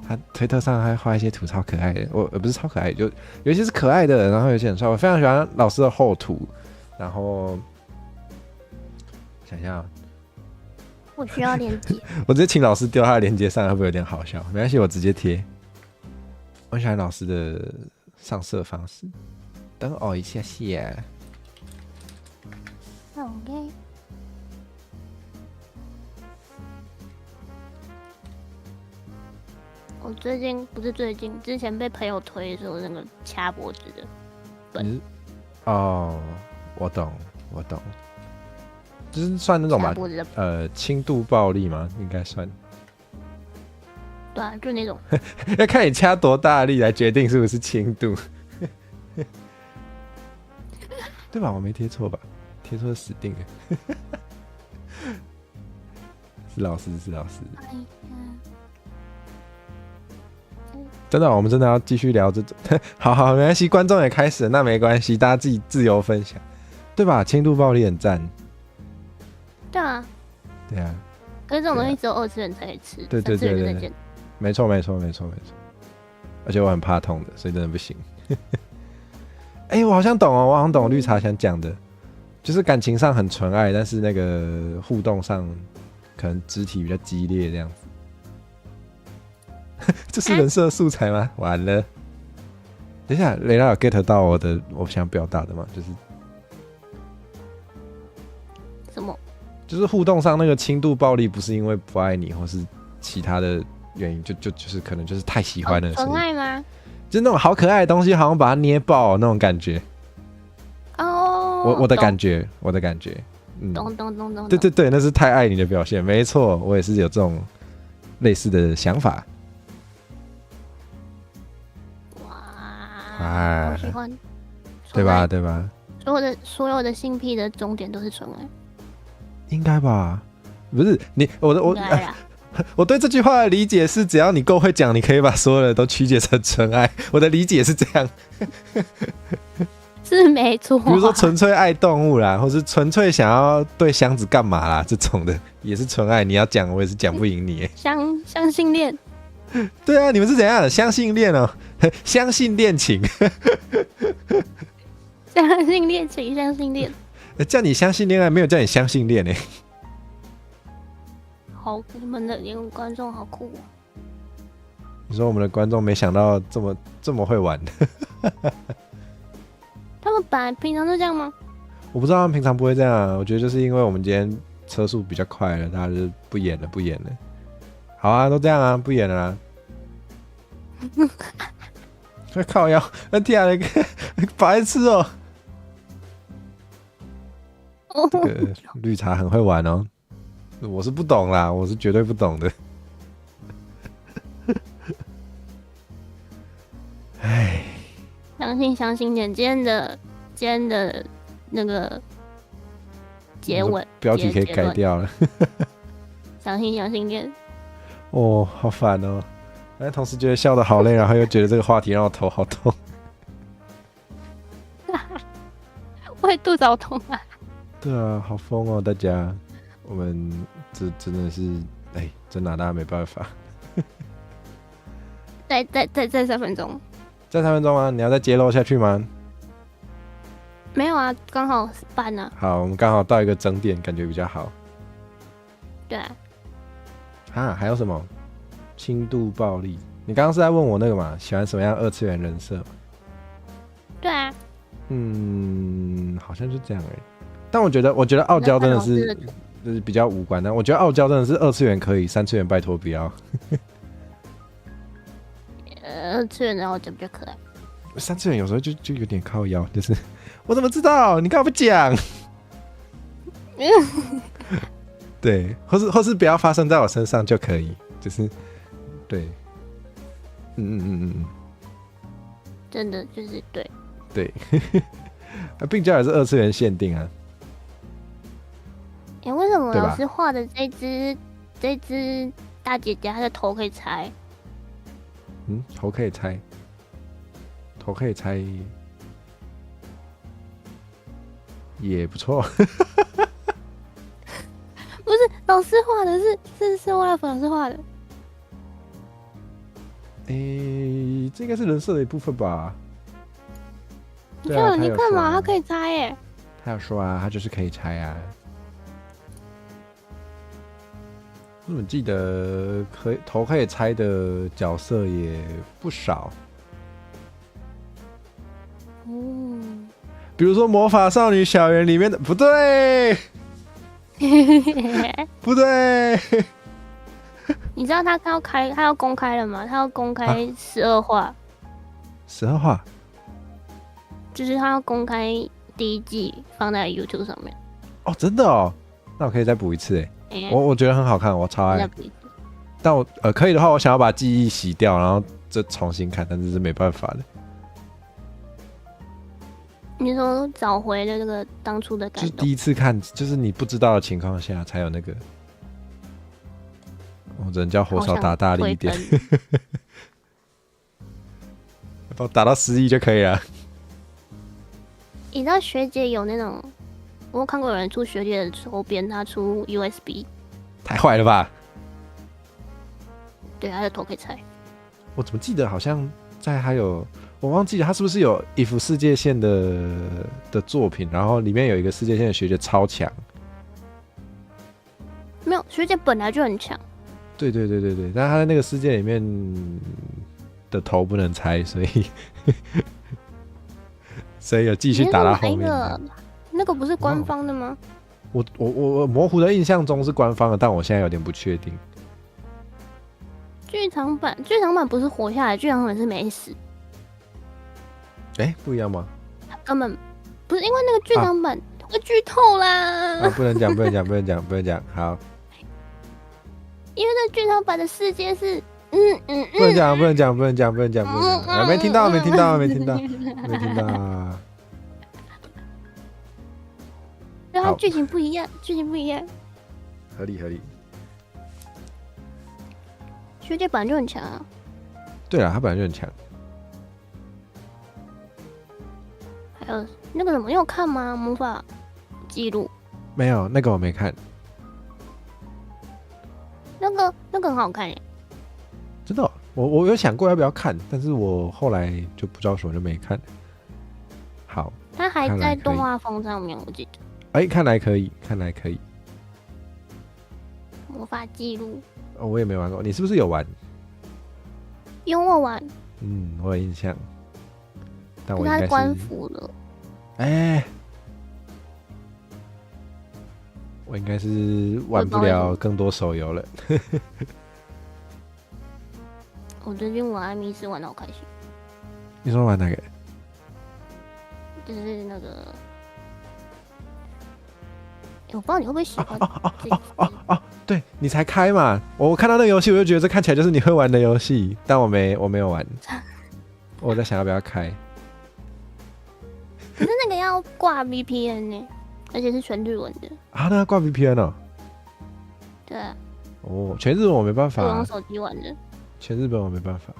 Speaker 1: 他推特上还画一些图超可爱的，不是超可爱的，就有些是可爱的，然后有些很帅，我非常喜欢老师的厚图，然后想一下。
Speaker 2: 我需要连接。
Speaker 1: 我直接请老师丢他的连接上，会不会有点好笑？没关系，我直接贴。我喜欢老师的上色方式。等我一下下。
Speaker 2: OK。我之前被朋友推说那个掐脖子的本。
Speaker 1: 哦，我懂。就是算那种吧，轻度暴力吗？应该算。
Speaker 2: 对啊，就那种。
Speaker 1: 要看你掐多大力来决定是不是轻度，对吧？我没贴错吧？贴错死定了。是老师。真的，我们真的要继续聊这种。好，没关系，观众也开始了，那没关系，大家自己自由分享，对吧？轻度暴力很赞。
Speaker 2: 对啊。
Speaker 1: 可
Speaker 2: 是这种东西只有2次元才可以吃，
Speaker 1: 对。没错，而且我很怕痛的，所以真的不行。我好像懂哦，我好像懂绿茶想讲的，就是感情上很纯爱，但是那个互动上可能肢体比较激烈这样子。这是人设素材吗？完了，等一下，雷拉有 get 到我想表达的吗？就是
Speaker 2: 什么？
Speaker 1: 就是互动上那个轻度暴力，不是因为不爱你，或是其他的原因，就是可能就是太喜欢了。
Speaker 2: 纯爱吗？
Speaker 1: 就是那种好可爱的东西，好像把它捏爆那种感觉。
Speaker 2: 哦，
Speaker 1: 我的感觉，
Speaker 2: 懂。
Speaker 1: 对，那是太爱你的表现，没错，我也是有这种类似的想法。
Speaker 2: 哇，好喜欢，
Speaker 1: 对吧？
Speaker 2: 所有的性癖的终点都是纯爱，
Speaker 1: 应该吧？不是你，我对这句话的理解是，只要你够会讲，你可以把所有的都曲解成纯爱。我的理解是这样，
Speaker 2: 是没错。
Speaker 1: 比如说纯粹爱动物啦，或是纯粹想要对箱子干嘛啦，这种的也是纯爱。你要讲，我也是讲不赢你。
Speaker 2: 相信恋。
Speaker 1: 对啊，你们是怎样的相信恋哦？相信恋情。
Speaker 2: 相信恋情，相信恋。
Speaker 1: 叫你相信恋爱，没有叫你相信恋
Speaker 2: 好，你们的观众好酷哦。
Speaker 1: 你说我们的观众没想到这么会玩。
Speaker 2: 他们平常都这样吗？
Speaker 1: 我不知道他们平常不会这样啊。我觉得就是因为我们今天车速比较快了，大家就不演了。好啊，都这样啊，不演了啦。靠腰，那天那个白痴哦。这个绿茶很会玩哦，我是不懂啦，我是绝对不懂的。唉，
Speaker 2: 相信点，今天的那个结尾
Speaker 1: 标题可以改掉了。
Speaker 2: 相信点。
Speaker 1: 哦，好烦哦！但同时觉得笑得好累，然后又觉得这个话题让我头好痛。
Speaker 2: 我也肚子好痛啊！
Speaker 1: 对啊，好疯哦，大家，我们这真的是，真拿大家没办法。
Speaker 2: 再3分钟。
Speaker 1: 再3分钟吗？你要再揭露下去吗？
Speaker 2: 没有啊，刚好半啊。
Speaker 1: 好，我们刚好到一个整点，感觉比较好。
Speaker 2: 对啊。
Speaker 1: 还有什么？轻度暴力？你刚刚是在问我那个嘛？喜欢什么样二次元人设嘛？
Speaker 2: 对啊。
Speaker 1: 好像就这样但我觉得傲娇真的是就是比较无关的。我觉得傲娇真的是二次元可以，三次元拜托不要。
Speaker 2: 二次元的傲娇比较可爱。
Speaker 1: 三次元有时候就有点靠腰，就是我怎么知道？你干嘛不讲？对，或是不要发生在我身上就可以，就是对，
Speaker 2: 真的就是
Speaker 1: 对，病娇也是二次元限定啊。
Speaker 2: 为什么老师画的这只大姐姐她的头可以拆？
Speaker 1: 头可以拆，也不错。
Speaker 2: 不是老师画的，是外老师画的。
Speaker 1: 这应该是人设的一部分吧？
Speaker 2: 对啊，你看嘛，它可以拆耶。
Speaker 1: 他有说啊，他就是可以拆啊。我怎么记得头可以拆的角色也不少？比如说《魔法少女小圆》里面的，不对，不对。
Speaker 2: 你知道他要公开了吗？他要公开12话。
Speaker 1: 12话？
Speaker 2: 就是他要公开第1季放在 YouTube 上面。
Speaker 1: 哦，真的哦，那我可以再补一次我觉得很好看，我超爱。但我可以的话，我想要把记忆洗掉，然后再重新看，但是是没办法的。
Speaker 2: 你说找回了那个当初的感动，
Speaker 1: 就是第一次看，就是你不知道的情况下才有那个。我只能叫火烧打大力一点，把我打到10亿就可以了。
Speaker 2: 你知道学姐有那种，我有看过有人出学姐的周边，他出 USB，
Speaker 1: 太坏了吧？
Speaker 2: 对，他的头可以拆。
Speaker 1: 我怎么记得好像还有我忘记了，他是不是有一幅世界线的作品，然后里面有一个世界线的学姐超强。
Speaker 2: 没有，学姐本来就很强。
Speaker 1: 对，但他在那个世界里面的头不能拆，所以有继续打到后面。
Speaker 2: 那个不是官方的吗？
Speaker 1: 我模糊的印象中是官方的，但我现在有点不确定。
Speaker 2: 剧场版不是活下来，剧场版是没死。
Speaker 1: 不一样吗？
Speaker 2: 他根本不是因为那个剧场版会剧透啦。
Speaker 1: 不能讲。好，
Speaker 2: 因为那剧场版的世界是
Speaker 1: 不能讲。没听到。
Speaker 2: 对，它剧情不一样。
Speaker 1: 合理。
Speaker 2: 学姐本来就很强啊。
Speaker 1: 对啊，他本来就很强。
Speaker 2: 还有那个什么，你有看吗？魔法记录？
Speaker 1: 没有，那个我没看。
Speaker 2: 那个很好看耶。
Speaker 1: 真的我有想过要不要看，但是我后来就不知道什么就没看。好，
Speaker 2: 它还在动画风上面，我记
Speaker 1: 得。看来可以。
Speaker 2: 魔法记录。
Speaker 1: 我也没玩过，你是不是有玩？
Speaker 2: 有我玩。
Speaker 1: 我有印象。但我应
Speaker 2: 该
Speaker 1: 是
Speaker 2: 官服了。
Speaker 1: 我应该是玩不了更多手游了。
Speaker 2: 我最近玩密室玩得好开心。
Speaker 1: 你说玩哪个？
Speaker 2: 就是那个，我不知道你会不会喜欢。
Speaker 1: 对，你才开嘛！我看到那个游戏，我就觉得这看起来就是你会玩的游戏，但我没有玩。我在想要不要开。
Speaker 2: 可是那个要挂 VPN 呢，而且是全日文的。
Speaker 1: 那要挂 VPN 哦。
Speaker 2: 对啊。
Speaker 1: 全日文我没办法。
Speaker 2: 我用手机玩的。
Speaker 1: 全日本我没办法。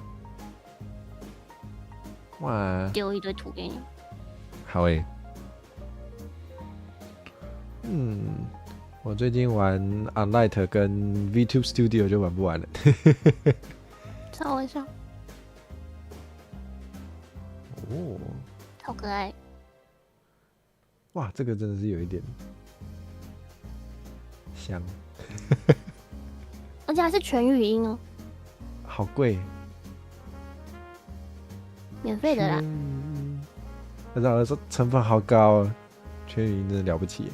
Speaker 1: 哇！
Speaker 2: 丢一堆图给你。
Speaker 1: 好我最近玩 Unlight 跟 VTube Studio 就玩不完了。
Speaker 2: 超好笑。好可爱。
Speaker 1: 哇，这个真的是有一点香。
Speaker 2: 而且还是全语音哦。
Speaker 1: 好贵。
Speaker 2: 免费的啦。
Speaker 1: 然后说成本好高哦，全语音真的了不起。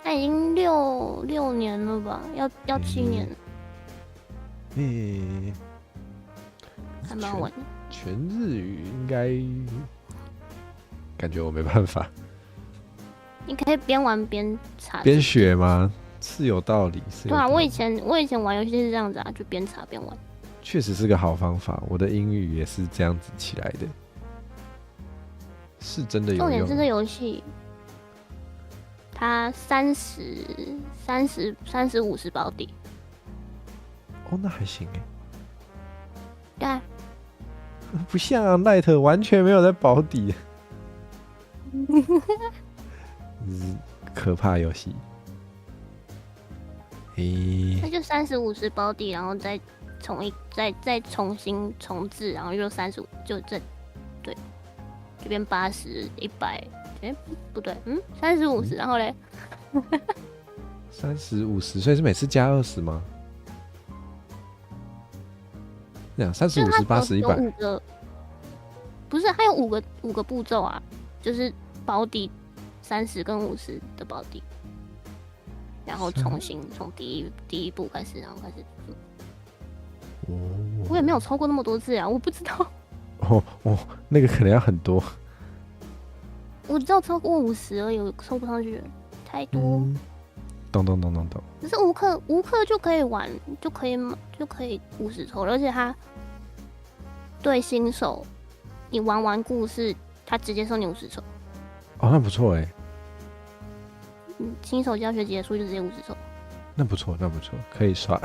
Speaker 2: 它已经六年了吧？要7年了。还蛮晚的。
Speaker 1: 全日语应该，感觉我没办法。
Speaker 2: 你可以边玩边查。
Speaker 1: 边学吗？是有道理。
Speaker 2: 对啊，我以前玩游戏是这样子啊，就边查边玩。
Speaker 1: 确实是个好方法，我的英语也是这样子起来的。是真的有用。
Speaker 2: 重点是这游戏，它30、50保底。
Speaker 1: 那还行
Speaker 2: 对。
Speaker 1: 不像啊 ，Light 完全没有在保底。可怕游戏。
Speaker 2: 那就30、50保底，然后再重新重置，然后就35，就对，就变80、100，不对，30、50，然后嘞
Speaker 1: ，30、50，所以是每次加20吗？这样30、50、80、100，
Speaker 2: 不是，它有五个步骤啊，就是保底30跟50的保底，然后重新从第一步开始，然后开始。我也没有抽过那么多次啊，我不知道。
Speaker 1: 那个可能要很多。
Speaker 2: 我知道超过50而已，抽不上去，太多。
Speaker 1: 懂。
Speaker 2: 可是无氪就可以玩，就可以50抽，而且它对新手，你玩完故事，它直接送你50抽。
Speaker 1: 那不错
Speaker 2: 新手教学结束就直接50抽。
Speaker 1: 那不错，可以刷。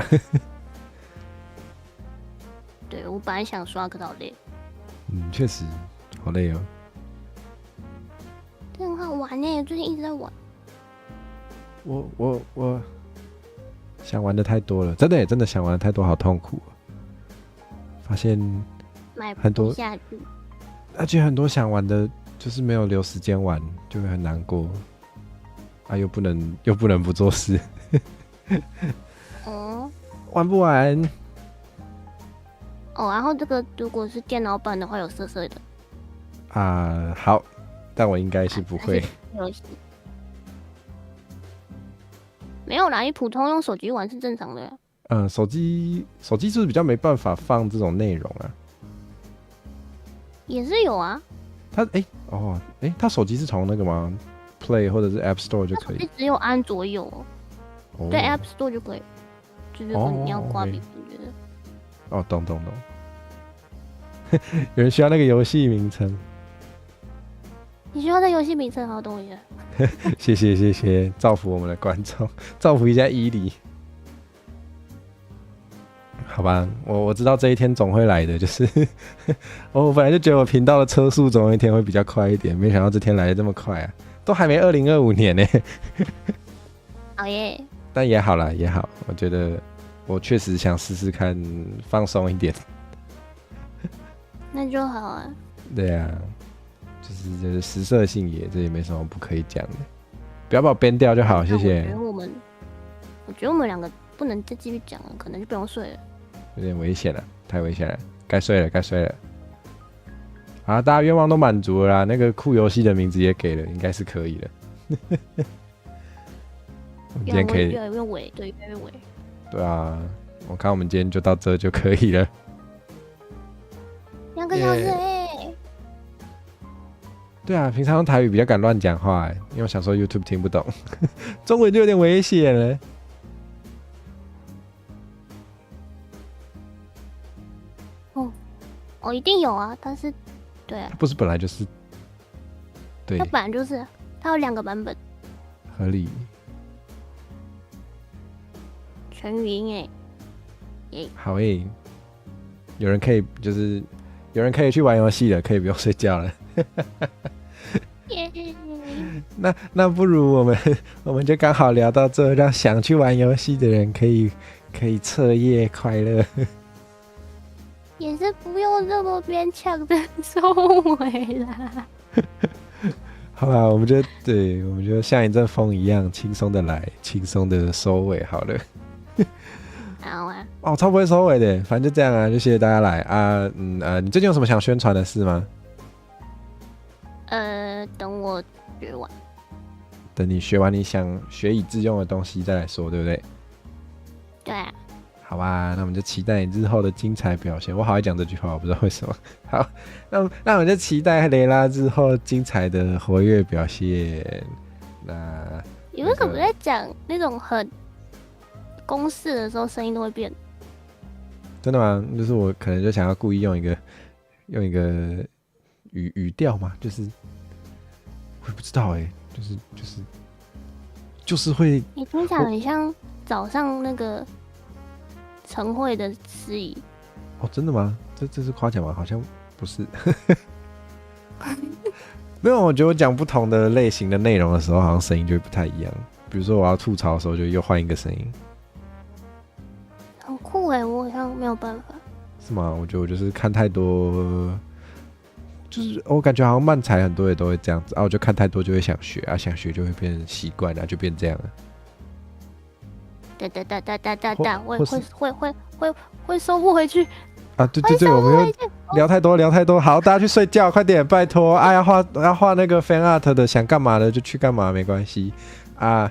Speaker 2: 对，我本来想刷，可是好累。
Speaker 1: 确实好累哦。
Speaker 2: 这很好玩耶，最近一直在玩。
Speaker 1: 想玩的太多了，真的真的想玩的太多，好痛苦。发现很多
Speaker 2: 下去，
Speaker 1: 而且很多想玩的，就是没有留时间玩，就会很难过。啊，又不能不做事。玩不完。
Speaker 2: 然后这个如果是电脑版的话，有色色的。
Speaker 1: 好，但我应该是不会。
Speaker 2: 没有啦，你普通用手机玩是正常的。
Speaker 1: 手机是不是比较没办法放这种内容啊？
Speaker 2: 也是有啊。
Speaker 1: 他手机是从那个吗 ？Play 或者是 App Store 就可以。
Speaker 2: 只有安卓有，对 App Store 就可以。就是如果你要挂笔之类的。
Speaker 1: 懂。有人需要那个游戏名称。
Speaker 2: 你需要那游戏名称，好，等我一下。
Speaker 1: 谢谢，造福我们的观众，造福一下伊犁。好吧，我知道这一天总会来的，就是我本来就觉得我频道的车速总有一天会比较快一点，没想到这天来的这么快啊，都还没2025年呢。
Speaker 2: 好耶！
Speaker 1: 但也好啦，也好，我觉得我确实想试试看放松一点。
Speaker 2: 那就好啊。
Speaker 1: 对啊，就是食色性也，这也没什么不可以讲的。不要把我编掉就好，谢谢。
Speaker 2: 我觉得我们两个不能再继续讲了，可能就不用睡了。
Speaker 1: 有点危险了，太危险了，该睡了。好，大家愿望都满足了啦，那个酷游戏的名字也给了，应该是可以了。我们今天可以
Speaker 2: 越来越尾，对，越来越尾。
Speaker 1: 对啊，我看我们今天就到这就可以了。
Speaker 2: 2个小时欸。
Speaker 1: 对啊，平常用台语比较敢乱讲话，因为我想说 YouTube 听不懂，中文就有点危险了。
Speaker 2: 一定有啊，但是，对啊，
Speaker 1: 它不是本来就是，对，
Speaker 2: 它本来就是，它有2个版本，
Speaker 1: 合理，
Speaker 2: 全语音耶，好
Speaker 1: 有人可以去玩游戏了，可以不用睡觉了。那不如我们就刚好聊到这，让想去玩游戏的人可以彻夜快乐。
Speaker 2: 也是不用这么勉强的收尾啦。
Speaker 1: 好吧，我们就像一阵风一样，轻松的来，轻松的收尾好了。
Speaker 2: 好啊。
Speaker 1: 超不会收尾的，反正就这样啊，就谢谢大家来啊。你最近有什么想宣传的事吗？
Speaker 2: 等我学完。
Speaker 1: 等你学完你想学以致用的东西再来说，对不对？
Speaker 2: 对啊。
Speaker 1: 好吧，那我们就期待你日后的精彩表现。我好爱讲这句话，我不知道为什么。好，那我们就期待雷拉日后精彩的活跃表现。
Speaker 2: 你为什么在讲那种很公式的时候声音都会变？
Speaker 1: 真的吗？就是我可能就想要故意用一个语调嘛，就是我也不知道就是会。
Speaker 2: 你听起来很像早上那个晨会的司仪。
Speaker 1: 真的吗？这是夸奖吗？好像不是。没有，我觉得我讲不同的类型的内容的时候，好像声音就会不太一样。比如说我要吐槽的时候，就又换一个声音。
Speaker 2: 很酷我好像没有办法。
Speaker 1: 是吗？我觉得我就是看太多，就是我感觉好像漫才很多也都会这样子我就看太多就会想学想学就会变成习惯就变这样了。会收不回去
Speaker 2: 对，
Speaker 1: 我们又聊太多，好，大家去睡觉，快点，拜托要画那个 fan art 的，想干嘛的就去干嘛，没关系好，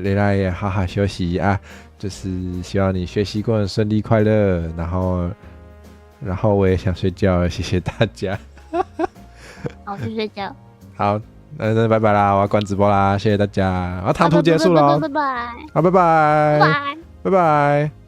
Speaker 1: 雷拉也好好休息就是希望你学习过得顺利快乐，然后我也想睡觉了，谢谢大家。
Speaker 2: 好，去睡觉。
Speaker 1: 好，那拜拜啦，我要关直播啦，谢谢大家，唐突结束了，
Speaker 2: 拜拜。
Speaker 1: 好，拜拜，拜拜。